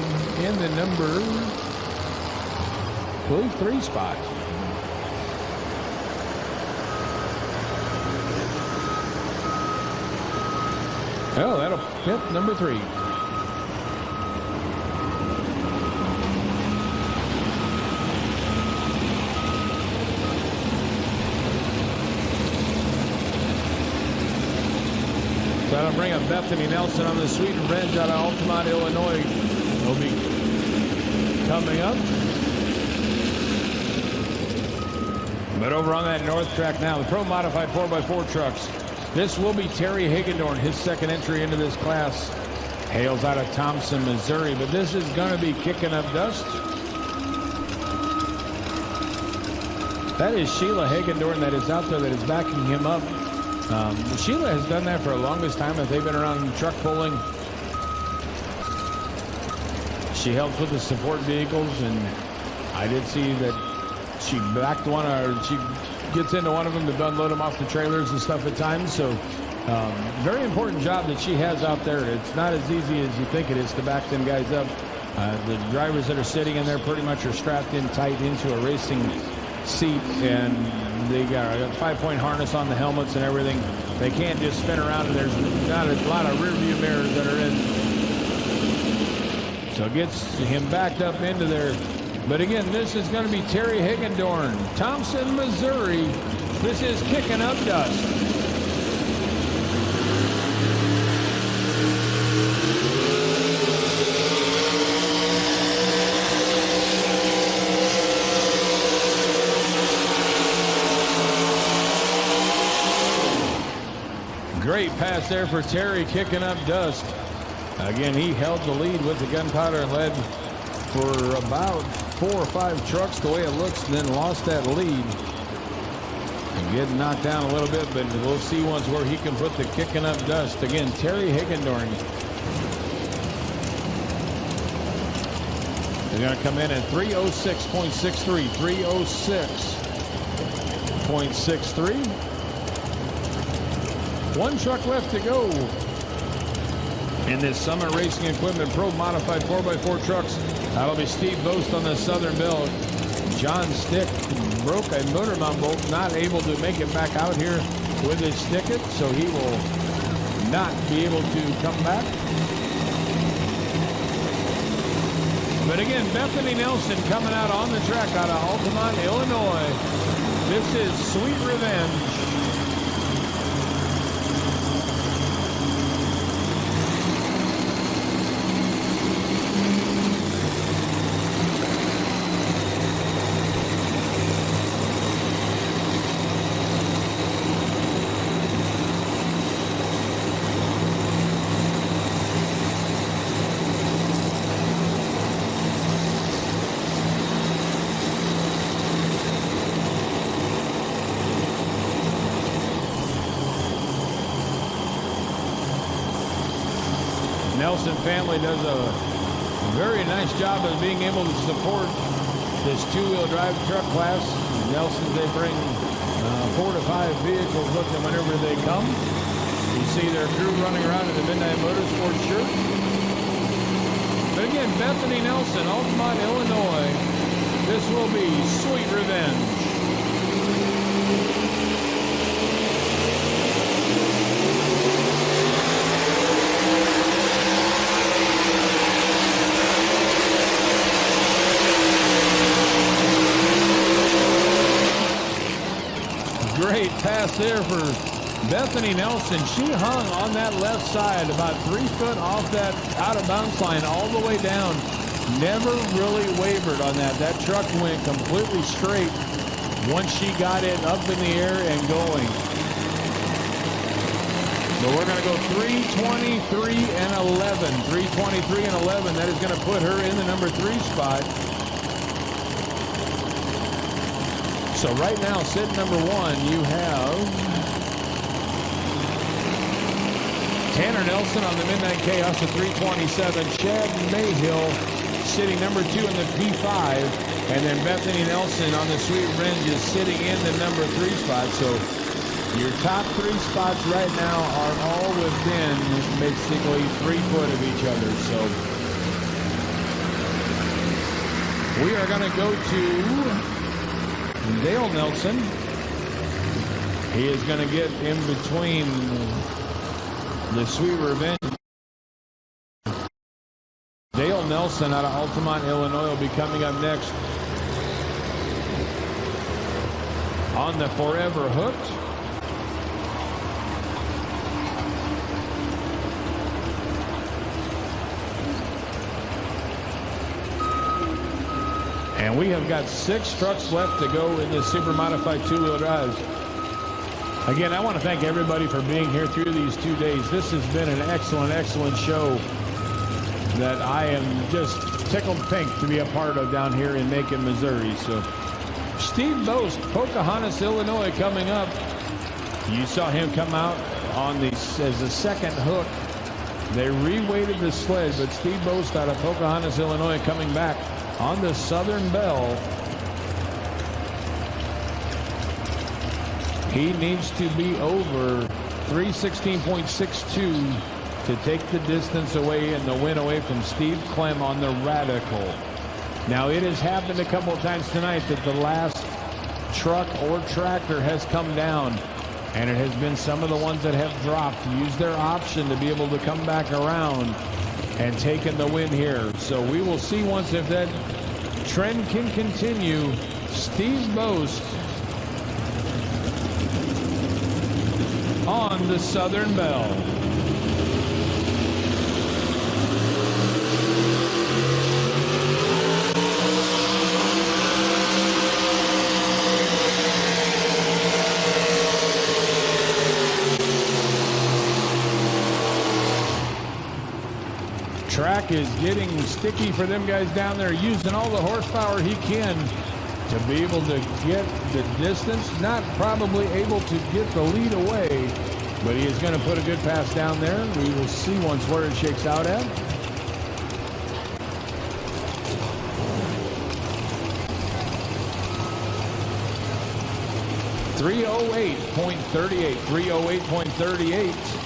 in the number, I believe, 3 spot. Oh, that'll hit number 3. That'll bring up Bethany Nelson on the Sweet Revenge out of Altamont, Illinois. Will be coming up. But over on that north track now, the Pro Modified 4x4 trucks. This will be Terry Hagendorn, his second entry into this class. Hails out of Thompson, Missouri. But this is going to be kicking up dust. That is Sheila Hagendorn that is out there that is backing him up. Sheila has done that for the longest time that they've been around truck pulling. She helps with the support vehicles, and I did see that she backed one, or she gets into one of them to unload them off the trailers and stuff at times. So very important job that she has out there. It's not as easy as you think it is to back them guys up. The drivers that are sitting in there pretty much are strapped in tight into a racing seat, and they got a 5-point harness on the helmets and everything. They can't just spin around, and there's not a lot of rear view mirrors that are in. So gets him backed up into there. But again, this is going to be Terry Higgendorn, Thompson, Missouri. This is Kicking Up Dust. Great pass there for Terry, kicking up dust. Again, he held the lead with the gunpowder and led for about 4 or 5 trucks the way it looks, and then lost that lead. And getting knocked down a little bit, but we'll see once where he can put the kicking up dust. Again, Terry Higgendorn. They're going to come in at 306.63. 306.63. 1 truck left to go in this Summit Racing Equipment Pro Modified 4x4 trucks. That'll be Steve Boast on the Southern Bell. John Stick broke a motor mount bolt, not able to make it back out here with his sticket, so he will not be able to come back. But again, Bethany Nelson coming out on the track out of Altamont, Illinois. This is Sweet Revenge. Nelson family does a very nice job of being able to support this 2-wheel drive truck class. Nelsons, they bring 4 to 5 vehicles with them whenever they come. You see their crew running around in the Midnight Motorsports shirt. But again, Bethany Nelson, Altamont, Illinois. This will be Sweet Revenge. Great pass there for Bethany Nelson. She hung on that left side about 3 foot off that out of bounds line all the way down. Never really wavered on that. That truck went completely straight once she got it up in the air and going. But we're going to go 323 and 11. 323 and 11. That is going to put her in the number 3 spot. So right now, sitting number 1, you have Tanner Nelson on the Midnight Chaos at 327. Chad Mayhill sitting number 2 in the P5. And then Bethany Nelson on the Sweet Revenge is sitting in the number 3 spot. So your top 3 spots right now are all within basically 3 foot of each other. So we are going to go to Dale Nelson. He is going to get in between the Sweet Revenge. Dale Nelson out of Altamont, Illinois will be coming up next on the Forever Hooked. And we have got 6 trucks left to go in this super modified 2-wheel drives. Again, I want to thank everybody for being here through these 2 days. This has been an excellent, excellent show that I am just tickled pink to be a part of down here in Macon, Missouri. So Steve Boast, Pocahontas, Illinois coming up. You saw him come out on the as the second hook. They reweighted the sled, but Steve Boast out of Pocahontas, Illinois coming back on the Southern Bell. He needs to be over 316.62 to take the distance away and the win away from Steve Clem on the Radical. Now, it has happened a couple of times tonight that the last truck or tractor has come down, and it has been some of the ones that have dropped, used their option to be able to come back around. and taking the win here. So we will see once if that trend can continue. Steve Boast on the Southern Belle. Track is getting sticky for them guys down there, using all the horsepower he can to be able to get the distance. Not probably able to get the lead away, but he is going to put a good pass down there. We will see once where it shakes out at. .38, 308.38.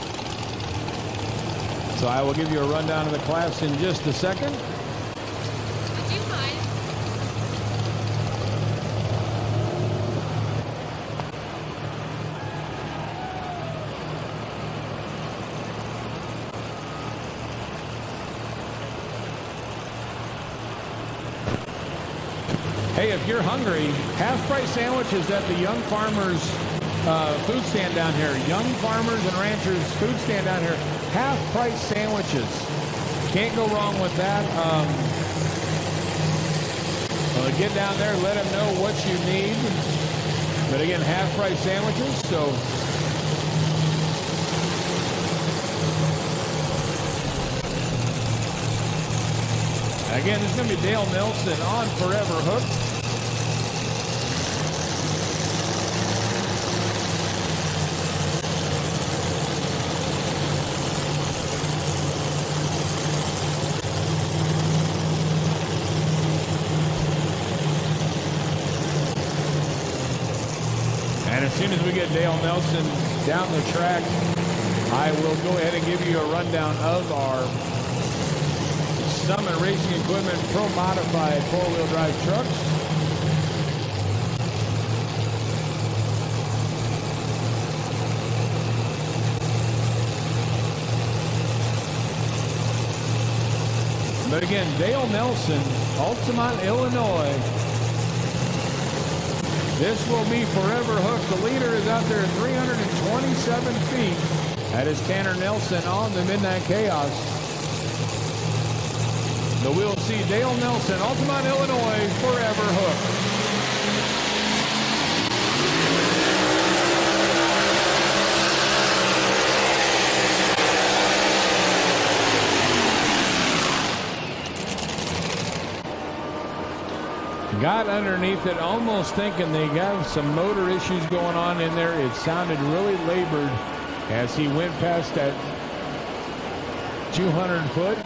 So I will give you a rundown of the class in just a second. Would you mind? Hey, if you're hungry, half-price sandwiches at the Young Farmers food stand down here. Young Farmers and Ranchers food stand down here. Half-price sandwiches. Can't go wrong with that. Well, get down there, let them know what you need. But again, half-price sandwiches. So again, it's going to be Dale Nelson on Forever Hooked. And as soon as we get Dale Nelson down the track, I will go ahead and give you a rundown of our Summit Racing Equipment Pro Modified four-wheel drive trucks. But again, Dale Nelson, Altamont, Illinois. This will be Forever Hooked. The leader is out there at 327 feet. That is Tanner Nelson on the Midnight Chaos. So we'll see Dale Nelson, Altamont, Illinois, Forever Hooked. Got underneath it, almost thinking they got some motor issues going on in there. It sounded really labored as he went past that 200 foot.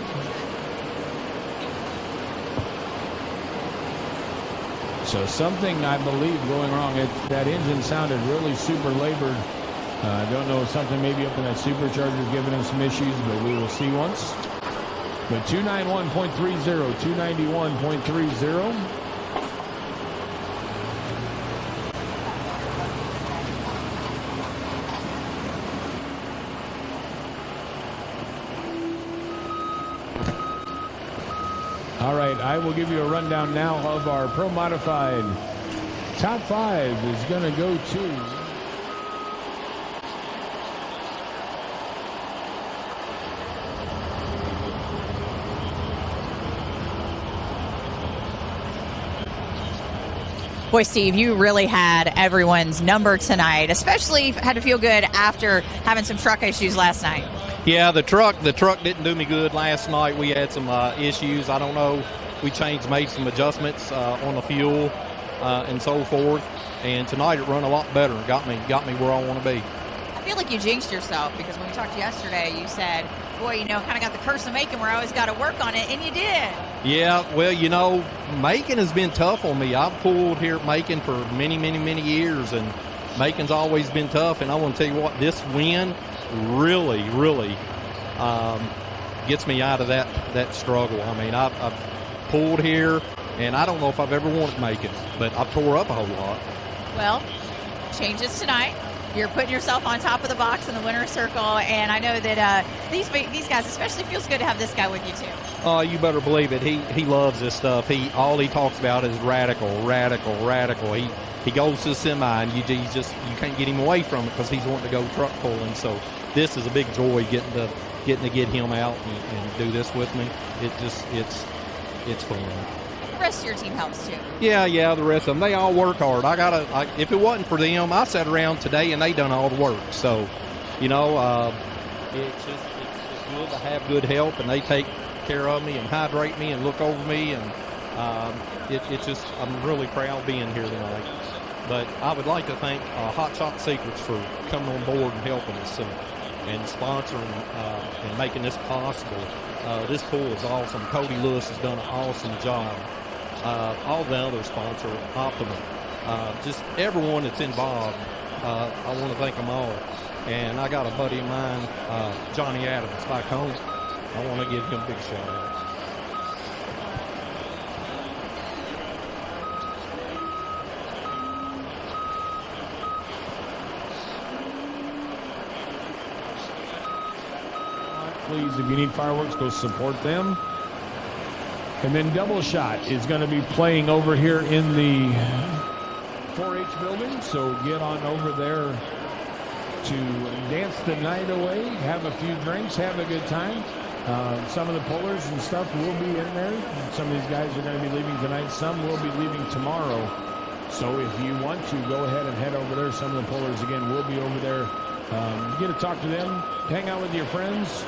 So something, I believe, going wrong. That engine sounded really super labored. I don't know, something maybe up in that supercharger giving him some issues, but we will see once. But 291.30, 291.30. All right, I will give you a rundown now of our Pro Modified. Top 5 is going to go to Boy, Steve, you really had everyone's number tonight, especially had to feel good after having some truck issues last night. Yeah, the truck didn't do me good last night. We had some issues. I don't know. We made some adjustments on the fuel and so forth. And tonight it run a lot better. Got me where I want to be. I feel like you jinxed yourself because when we talked yesterday, you said, boy, kind of got the curse of Macon where I always got to work on it, and you did. Yeah, well, Macon has been tough on me. I've pulled here at Macon for many, many, many years, and Macon's always been tough. And I want to tell you what, this win really, really gets me out of that struggle. I mean, I've pulled here, and I don't know if I've ever wanted Macon, but I've tore up a whole lot. Well, changes tonight. You're putting yourself on top of the box in the winner's circle, and I know that these guys, especially, feels good to have this guy with you too. Oh, you better believe it. He loves this stuff. All he talks about is radical. He goes to the semi, and you can't get him away from it because he's wanting to go truck pulling. So this is a big joy getting to get him out and do this with me. It's fun. The rest of your team helps too. Yeah, the rest of them, they all work hard. If it wasn't for them, I sat around today and they done all the work. So, it's good to have good help, and they take care of me and hydrate me and look over me, and I'm really proud being here tonight. But I would like to thank Hot Shot Secrets for coming on board and helping us and sponsoring and making this possible. This pool is awesome. Cody Lewis has done an awesome job. All the other sponsors, Optimum, just everyone that's involved, I want to thank them all. And I got a buddy of mine, Johnny Adams, back home. I want to give him a big shout out. Please, if you need fireworks, go support them. And then Double Shot is going to be playing over here in the 4-H building, so get on over there to dance the night away, have a few drinks, have a good time. Some of the pullers and stuff will be in there. Some of these guys are going to be leaving tonight. Some will be leaving tomorrow. So if you want to, go ahead and head over there. Some of the pullers, again, will be over there. Get to talk to them, hang out with your friends.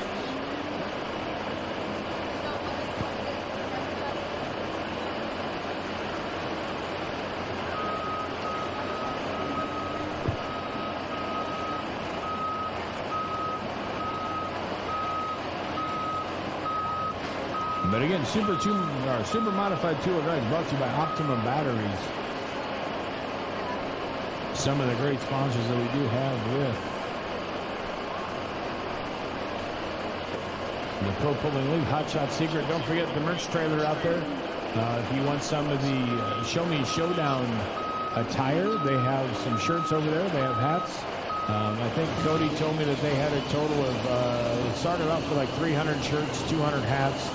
But again, Super Modified Two-Wheel Drive is brought to you by Optimum Batteries. Some of the great sponsors that we do have with the Pro Pulling League, Hot Shot Secret. Don't forget the merch trailer out there. If you want some of the Show Me Showdown attire, they have some shirts over there. They have hats. I think Cody told me that they had a total of, it started off with like 300 shirts, 200 hats.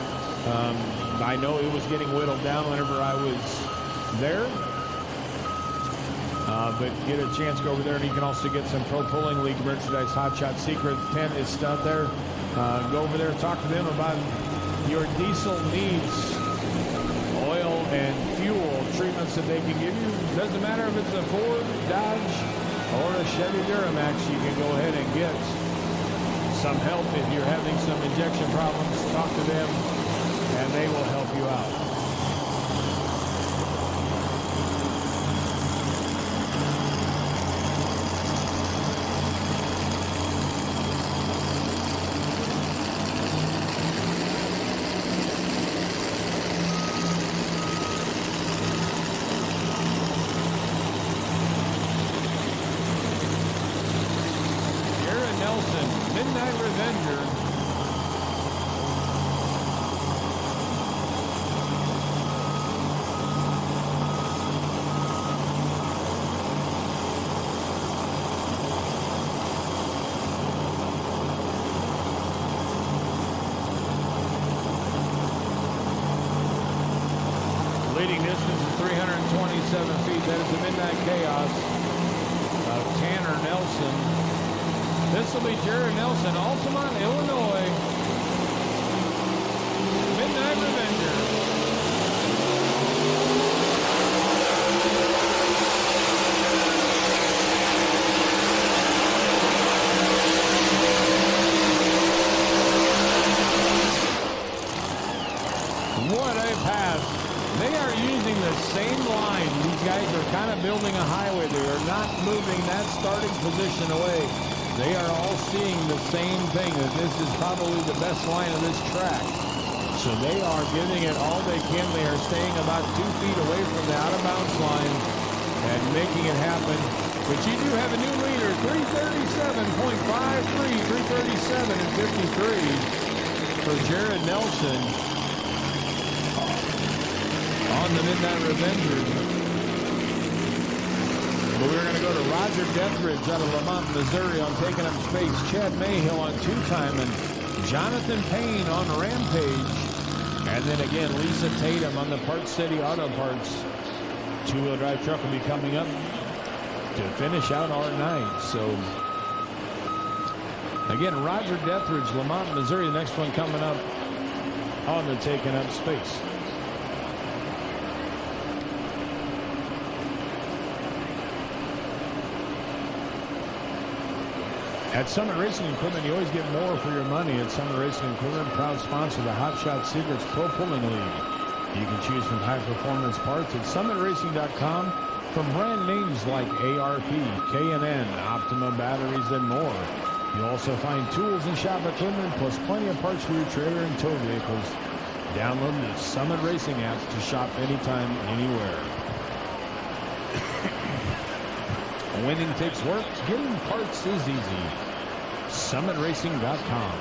I know it was getting whittled down whenever I was there. But get a chance to go over there, and you can also get some Pro Pulling League merchandise. Hot Shot Secret tent is out there. Go over there, talk to them about your diesel needs, oil and fuel treatments that they can give you. Doesn't matter if it's a Ford, Dodge, or a Chevy Duramax, you can go ahead and get some help if you're having some injection problems. Talk to them, and they will help you out. Leading distance is 327 feet. That is the Midnight Chaos of Tanner Nelson. This will be Jared Nelson, Altamont, Illinois. Midnight Revenger. What a pass. They are using the same line. These guys are kind of building a highway. They are not moving that starting position away. They are all seeing the same thing, that this is probably the best line of this track. So they are giving it all they can. They are staying about 2 feet away from the out-of-bounds line and making it happen. But you do have a new leader, 337.53, 337 and 53 for Jared Nelson on the Midnight Revenger. But we're going to go to Roger Dethridge out of Lamont, Missouri on taking up space. Chad Mayhill on 2-time and Jonathan Payne on Rampage. And then again, Lisa Tatum on the Parts City Auto Parts. Two-wheel drive truck will be coming up to finish out our night. So again, Roger Dethridge, Lamont, Missouri. The next one coming up on the taking up space. At Summit Racing Equipment, you always get more for your money. At Summit Racing Equipment, proud sponsor of the Hot Shot Secrets Pro Pulling League. You can choose from high-performance parts at summitracing.com from brand names like ARP, K&N, Optima batteries, and more. You'll also find tools and shop equipment, plus plenty of parts for your trailer and tow vehicles. Download the Summit Racing app to shop anytime, anywhere. Winning takes work. Getting parts is easy. SummitRacing.com.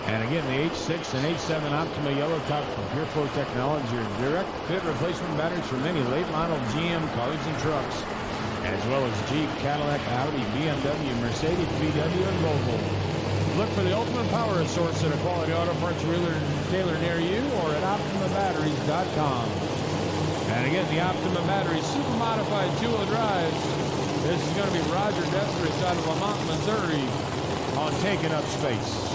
And again, the H6 and H7 Optima Yellow Top from Pure Flow Technology are direct fit replacement batteries for many late model GM cars and trucks, as well as Jeep, Cadillac, Audi, BMW, Mercedes, VW, and Volvo. Look for the ultimate power source at a quality auto parts dealer near you or at OptimaBatteries.com. And again, the Optima Batteries super modified two-wheel drive. This is going to be Roger Dethridge out of Lamont, Missouri on taking up space.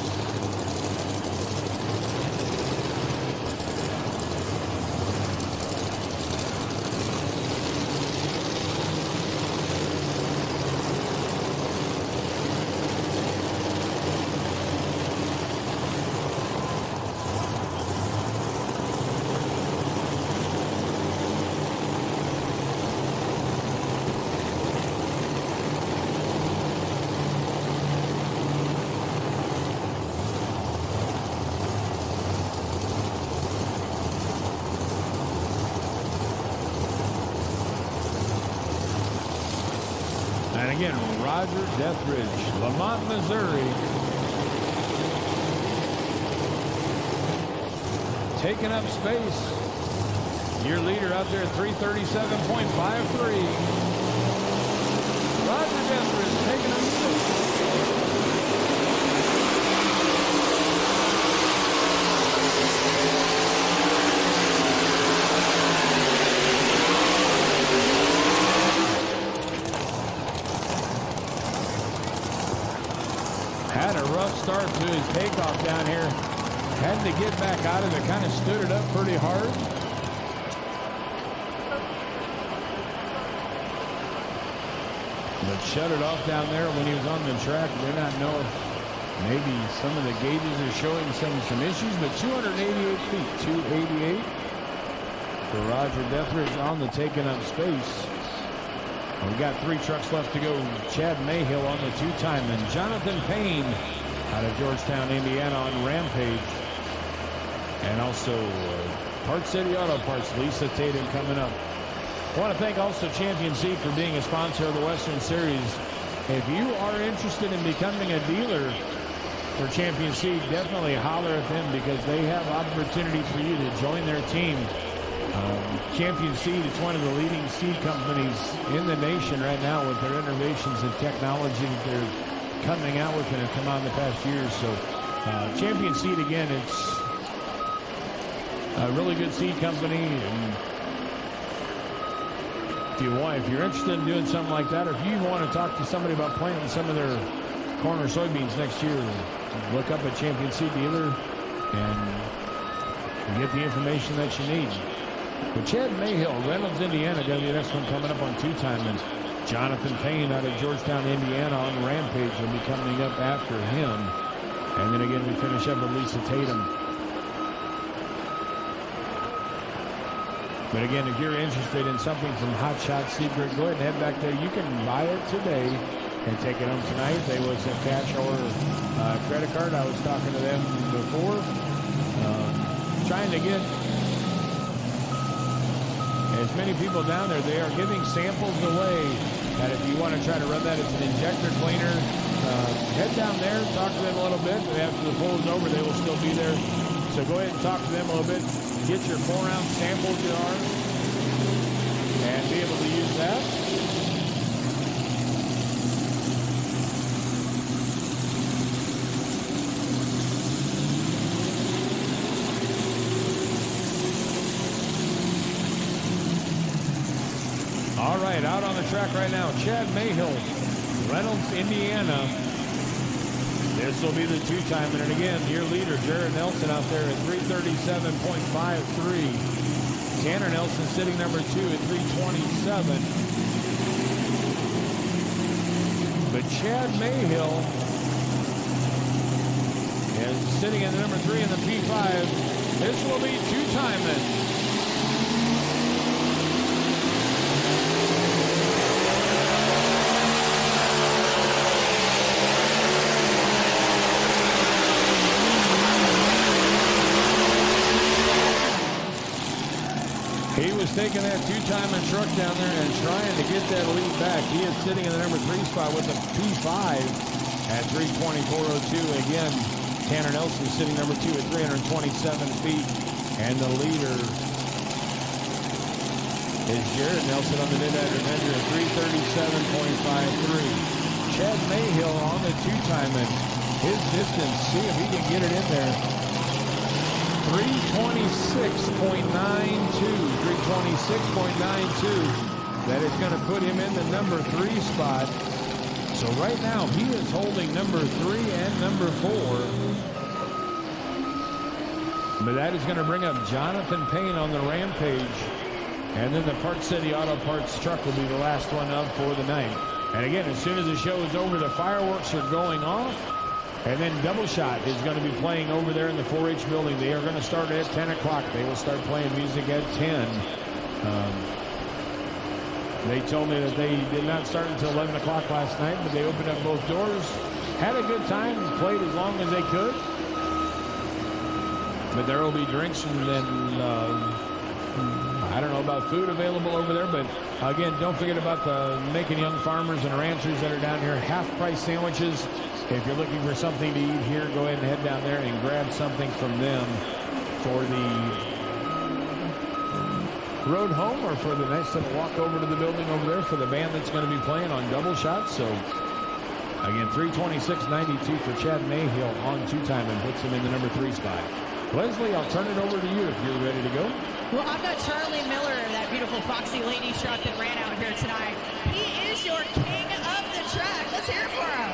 Again, Roger Dethridge, Lamont, Missouri. Taking up space. Your leader out there at 337.53. Roger Dethridge taking up space. Had a rough start to his takeoff down here. Had to get back out of it. Kind of stood it up pretty hard. But shut it off down there when he was on the track. Did not know if maybe some of the gauges are showing some issues. But 288 feet, 288 for Roger Dethridge on the taking up space. We've got 3 trucks left to go. Chad Mayhill on the 2-time and Jonathan Payne out of Georgetown, Indiana on Rampage. And also Parts City Auto Parts, Lisa Tatum coming up. I want to thank also Champion Seed for being a sponsor of the Western Series. If you are interested in becoming a dealer for Champion Seed, definitely holler at them because they have opportunities for you to join their team. Champion Seed is one of the leading seed companies in the nation right now with their innovations and technology that they're coming out with and have come out in the past years. So Champion Seed, again, it's a really good seed company. And if you're interested in doing something like that, or if you want to talk to somebody about planting some of their corn or soybeans next year, look up a Champion Seed dealer and get the information that you need. But Chad Mayhill, Reynolds, Indiana, going to be the next one coming up on 2-time. And Jonathan Payne out of Georgetown, Indiana on Rampage will be coming up after him. And then again, we finish up with Lisa Tatum. But again, if you're interested in something from Hot Shot Secret, go ahead and head back there. You can buy it today and take it home tonight. They was a cash or credit card. I was talking to them before, trying to get As many people down there, they are giving samples away. And if you want to try to run that, it's an injector cleaner. Head down there, talk to them a little bit. After the pull is over, they will still be there. So go ahead and talk to them a little bit. Get your 4-ounce sample jar and be able to use that. All right, out on the track right now, Chad Mayhill, Reynolds, Indiana. This will be the two-timer, and again, your leader, Jared Nelson, out there at 337.53. Tanner Nelson sitting number 2 at 327. But Chad Mayhill is sitting at number 3 in the P5. This will be two-timing. He was taking that two-timing truck down there and trying to get that lead back. He is sitting in the number 3 spot with the P5 at 324.02. Again, Tanner Nelson sitting number 2 at 327 feet. And the leader is Jared Nelson on the mid-outer measure at 337.53. Chad Mayhill on the two-timing. His distance, see if he can get it in there. 326.92. 326.92. That is going to put him in the number 3 spot. So right now he is holding number 3 and number 4. But that is going to bring up Jonathan Payne on the Rampage. And then the Park City Auto Parts truck will be the last one up for the night. And again, as soon as the show is over, the fireworks are going off. And then Double Shot is going to be playing over there in the 4-H building. They are going to start at 10 o'clock. They will start playing music at 10. They told me that they did not start until 11 o'clock last night, but they opened up both doors, had a good time, played as long as they could. But there will be drinks and then, I don't know about food available over there. But again, don't forget about the Macon Young Farmers and Ranchers that are down here. Half-price sandwiches. If you're looking for something to eat here, go ahead and head down there and grab something from them for the road home or for the nice little walk over to the building over there for the band that's going to be playing on Double Shot. So, again, 326.92 for Chad Mayhill on two-time and puts him in the number 3 spot. Leslie, I'll turn it over to you if you're ready to go. Well, I've got Charlie Miller, that beautiful Foxy Ladies truck that ran out here tonight. He is your king of the track. Let's hear it for him.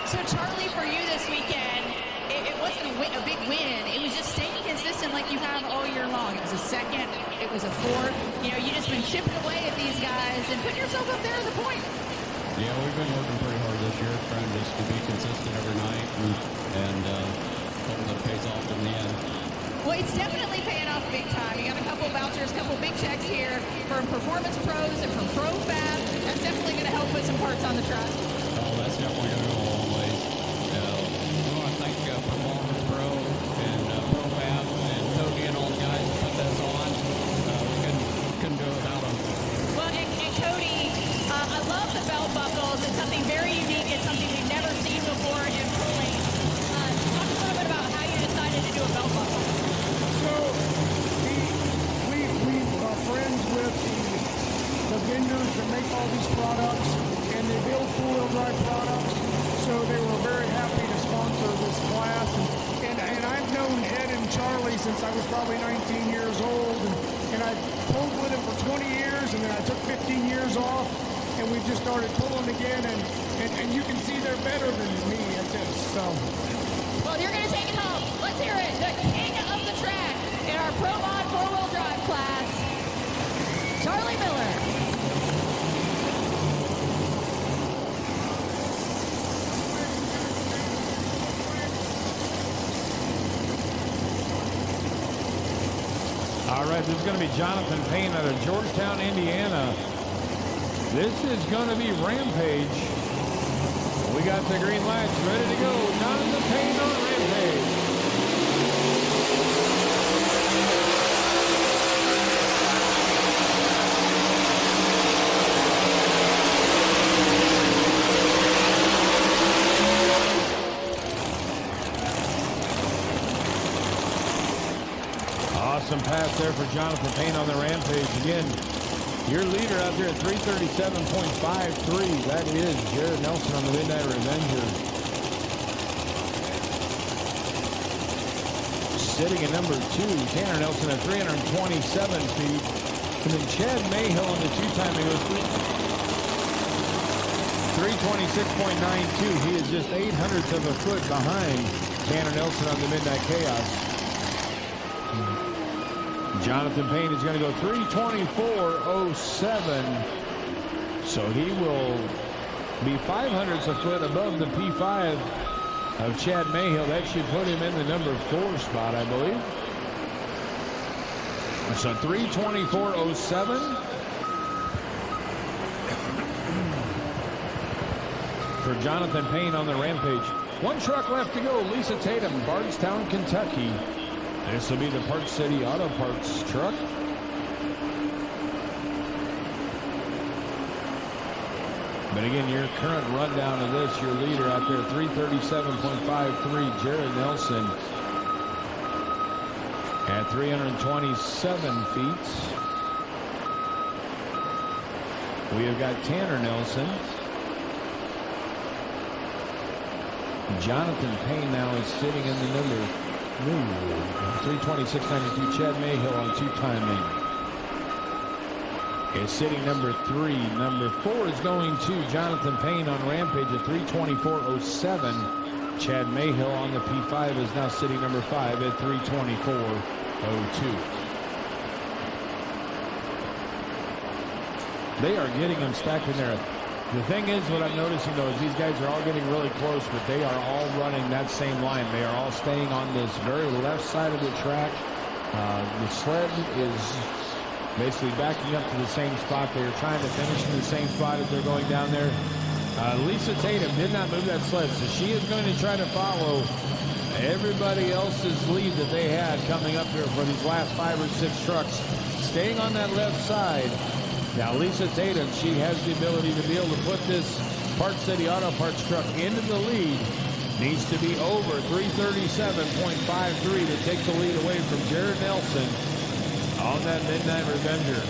So, Charlie, for you this weekend, it wasn't a big win. It was just staying consistent like you have all year long. It was a second. It was a fourth. You know, you just been chipping away at these guys and putting yourself up there at the point. Yeah, we've been working pretty hard this year, trying just to be consistent every night and hoping that it pays off in the end. Well, it's definitely paying off big time. You got a couple vouchers, a couple big checks here from Performance Pros and from ProFab. That's definitely going to help put some parts on the truck. Oh, that's definitely going to go a long ways. I want to thank Performance Pro and ProFab and Toby and all the guys that put this on. We couldn't do it without them. Well, and Cody, I love the belt buckles. It's something very unique. It's something we've never seen before in pulling. Talk a little bit about how you decided to do a belt buckle. So we are friends with the vendors that make all these products, and they build four-wheel drive products. So they were very happy to sponsor this class. And I've known Ed and Charlie since I was probably 19 years old. And I pulled with them for 20 years, and then I took 15 years off. And we just started pulling again. And you can see they're better than me at this. So. Well, you're going to take it home. Let's hear it. The king of the track in our Pro Mod four-wheel drive class, Charlie Miller. All right, this is going to be Jonathan Payne out of Georgetown, Indiana. This is going to be Rampage. We got the green lights ready to go. Jonathan Payne on Rampage. pass there for Jonathan Payne on the Rampage. Again, your leader out there at 337.53. That is Jared Nelson on the Midnight Revenger. Sitting at number 2, Tanner Nelson at 327 feet. And then Chad Mayhill on the two-timing was 326.92. He is just 0.08 of a foot behind Tanner Nelson on the Midnight Chaos. Jonathan Payne is going to go 324.07. So he will be 0.05 a foot above the P5 of Chad Mayhill. That should put him in the number 4 spot, I believe. So 324.07 for Jonathan Payne on the Rampage. One truck left to go. Lisa Tatum, Bardstown, Kentucky. This will be the Park City Auto Parts truck. But again, your current rundown of this, your leader out there, 337.53, Jared Nelson at 327 feet. We have got Tanner Nelson. Jonathan Payne now is sitting in the number 326.92. Chad Mayhill on two-timing is sitting number 3. Number 4 is going to Jonathan Payne on Rampage at 324.07. Chad Mayhill on the P5 is now sitting number 5 at 324.02. They are getting them stacked in there. The thing is, what I'm noticing, though, is these guys are all getting really close, but they are all running that same line. They are all staying on this very left side of the track. The sled is basically backing up to the same spot. They are trying to finish in the same spot as they're going down there. Lisa Tatum did not move that sled, so she is going to try to follow everybody else's lead that they had coming up here for these last 5 or 6 trucks, staying on that left side. Now, Lisa Tatum, she has the ability to be able to put this Park City Auto Parts truck into the lead. Needs to be over 337.53 to take the lead away from Jared Nelson on that Midnight Revenger.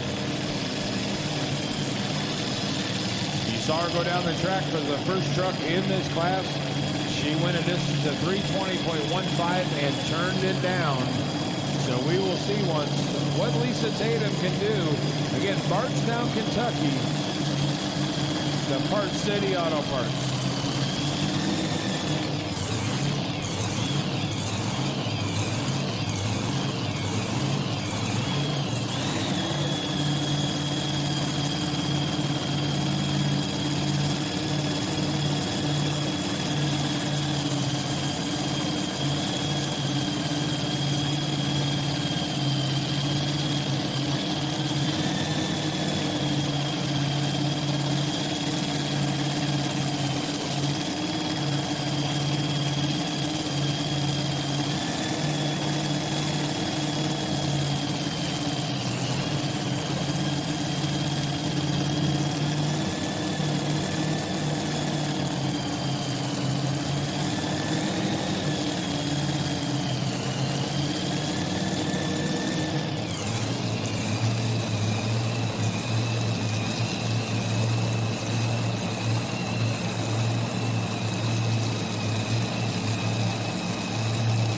You saw her go down the track for the first truck in this class. She went a distance of 320.15 and turned it down. So we will see what Lisa Tatum can do. Again, Bardstown, Kentucky, the Park City Auto Parts.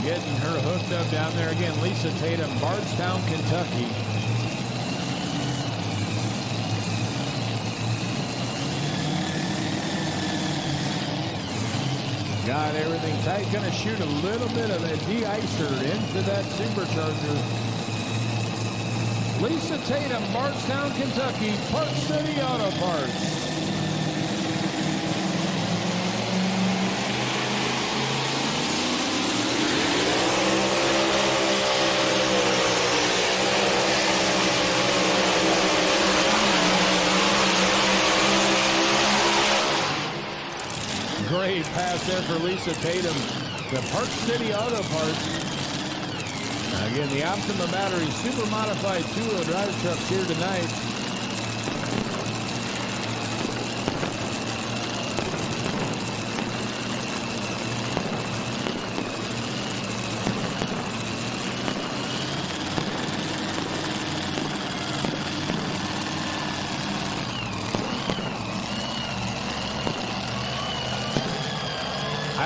Getting her hooked up down there again. Lisa Tatum, Bardstown, Kentucky. Got everything tight. Going to shoot a little bit of a de-icer into that supercharger. Lisa Tatum, Bardstown, Kentucky, Park City Auto Parts. Great pass there for Lisa Tatum. The Park City Auto Parts. Again, the Optima Battery super modified two-wheel drive trucks here tonight.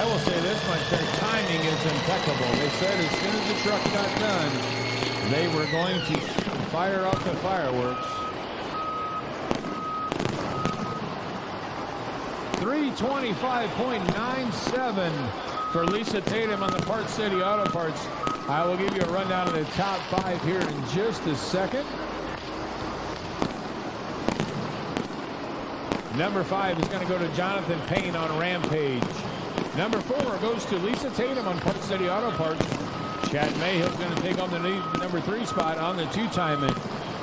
I will say this much, their timing is impeccable. They said as soon as the truck got done, they were going to fire up the fireworks. 325.97 for Lisa Tatum on the Parts City Auto Parts. I will give you a rundown of the top 5 here in just a second. Number 5 is going to go to Jonathan Payne on Rampage. Number 4 goes to Lisa Tatum on Parts City Auto Parts. Chad Mayhill's going to take on the number 3 spot on the 2-time.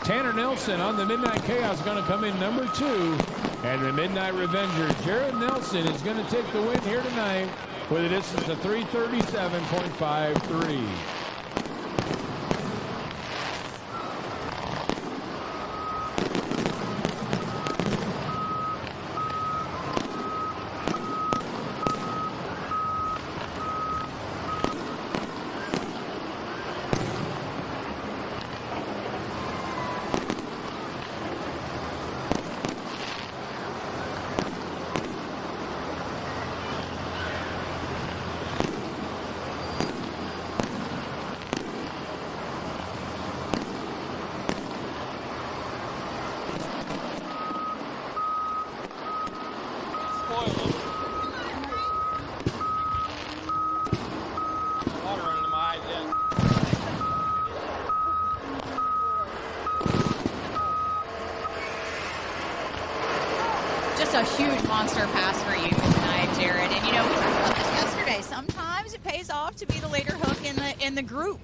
Tanner Nelson on the Midnight Chaos is going to come in number 2. And the Midnight Revenger, Jared Nelson, is going to take the win here tonight with a distance of 337.53. Just a huge monster pass for you tonight, Jared. And, you know, we talked about this yesterday. Sometimes it pays off to be the later hook in the group.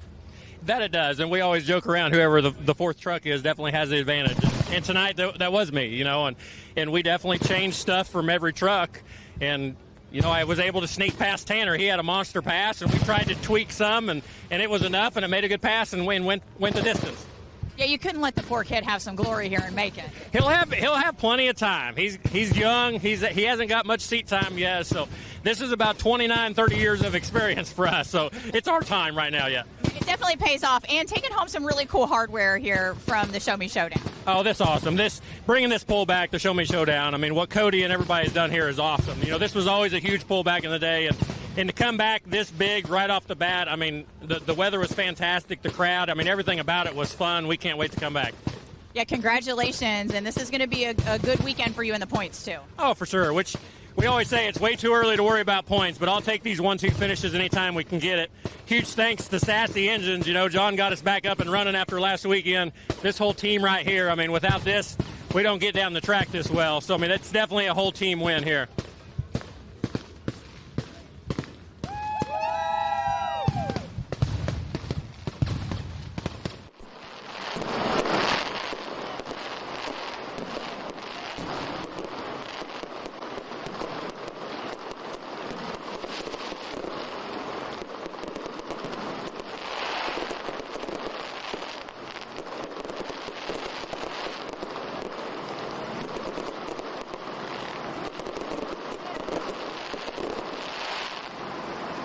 That it does, and we always joke around whoever the fourth truck is definitely has the advantage. And tonight, that was me, you know, and we definitely changed stuff from every truck. And, you know, I was able to sneak past Tanner. He had a monster pass, and we tried to tweak some, and it was enough, and it made a good pass and went the distance. Yeah, you couldn't let the poor kid have some glory here in Macon. He'll have plenty of time. He's young. He hasn't got much seat time yet. So this is about 29, 30 years of experience for us. So it's our time right now yet. It definitely pays off. And taking home some really cool hardware here from the Show Me Showdown. Oh, that's awesome. Bringing this pull back to Show Me Showdown. I mean, what Cody and everybody has done here is awesome. You know, this was always a huge pull back in the day, and to come back this big right off the bat, I mean, the weather was fantastic, the crowd, I mean, everything about it was fun. We can't wait to come back. Yeah, congratulations, and this is going to be a good weekend for you in the points, too. Oh, for sure, which we always say it's way too early to worry about points, but I'll take these 1-2 finishes anytime we can get it. Huge thanks to Sassy Engines. You know, John got us back up and running after last weekend. This whole team right here, I mean, without this, we don't get down the track this well. So, I mean, it's definitely a whole team win here.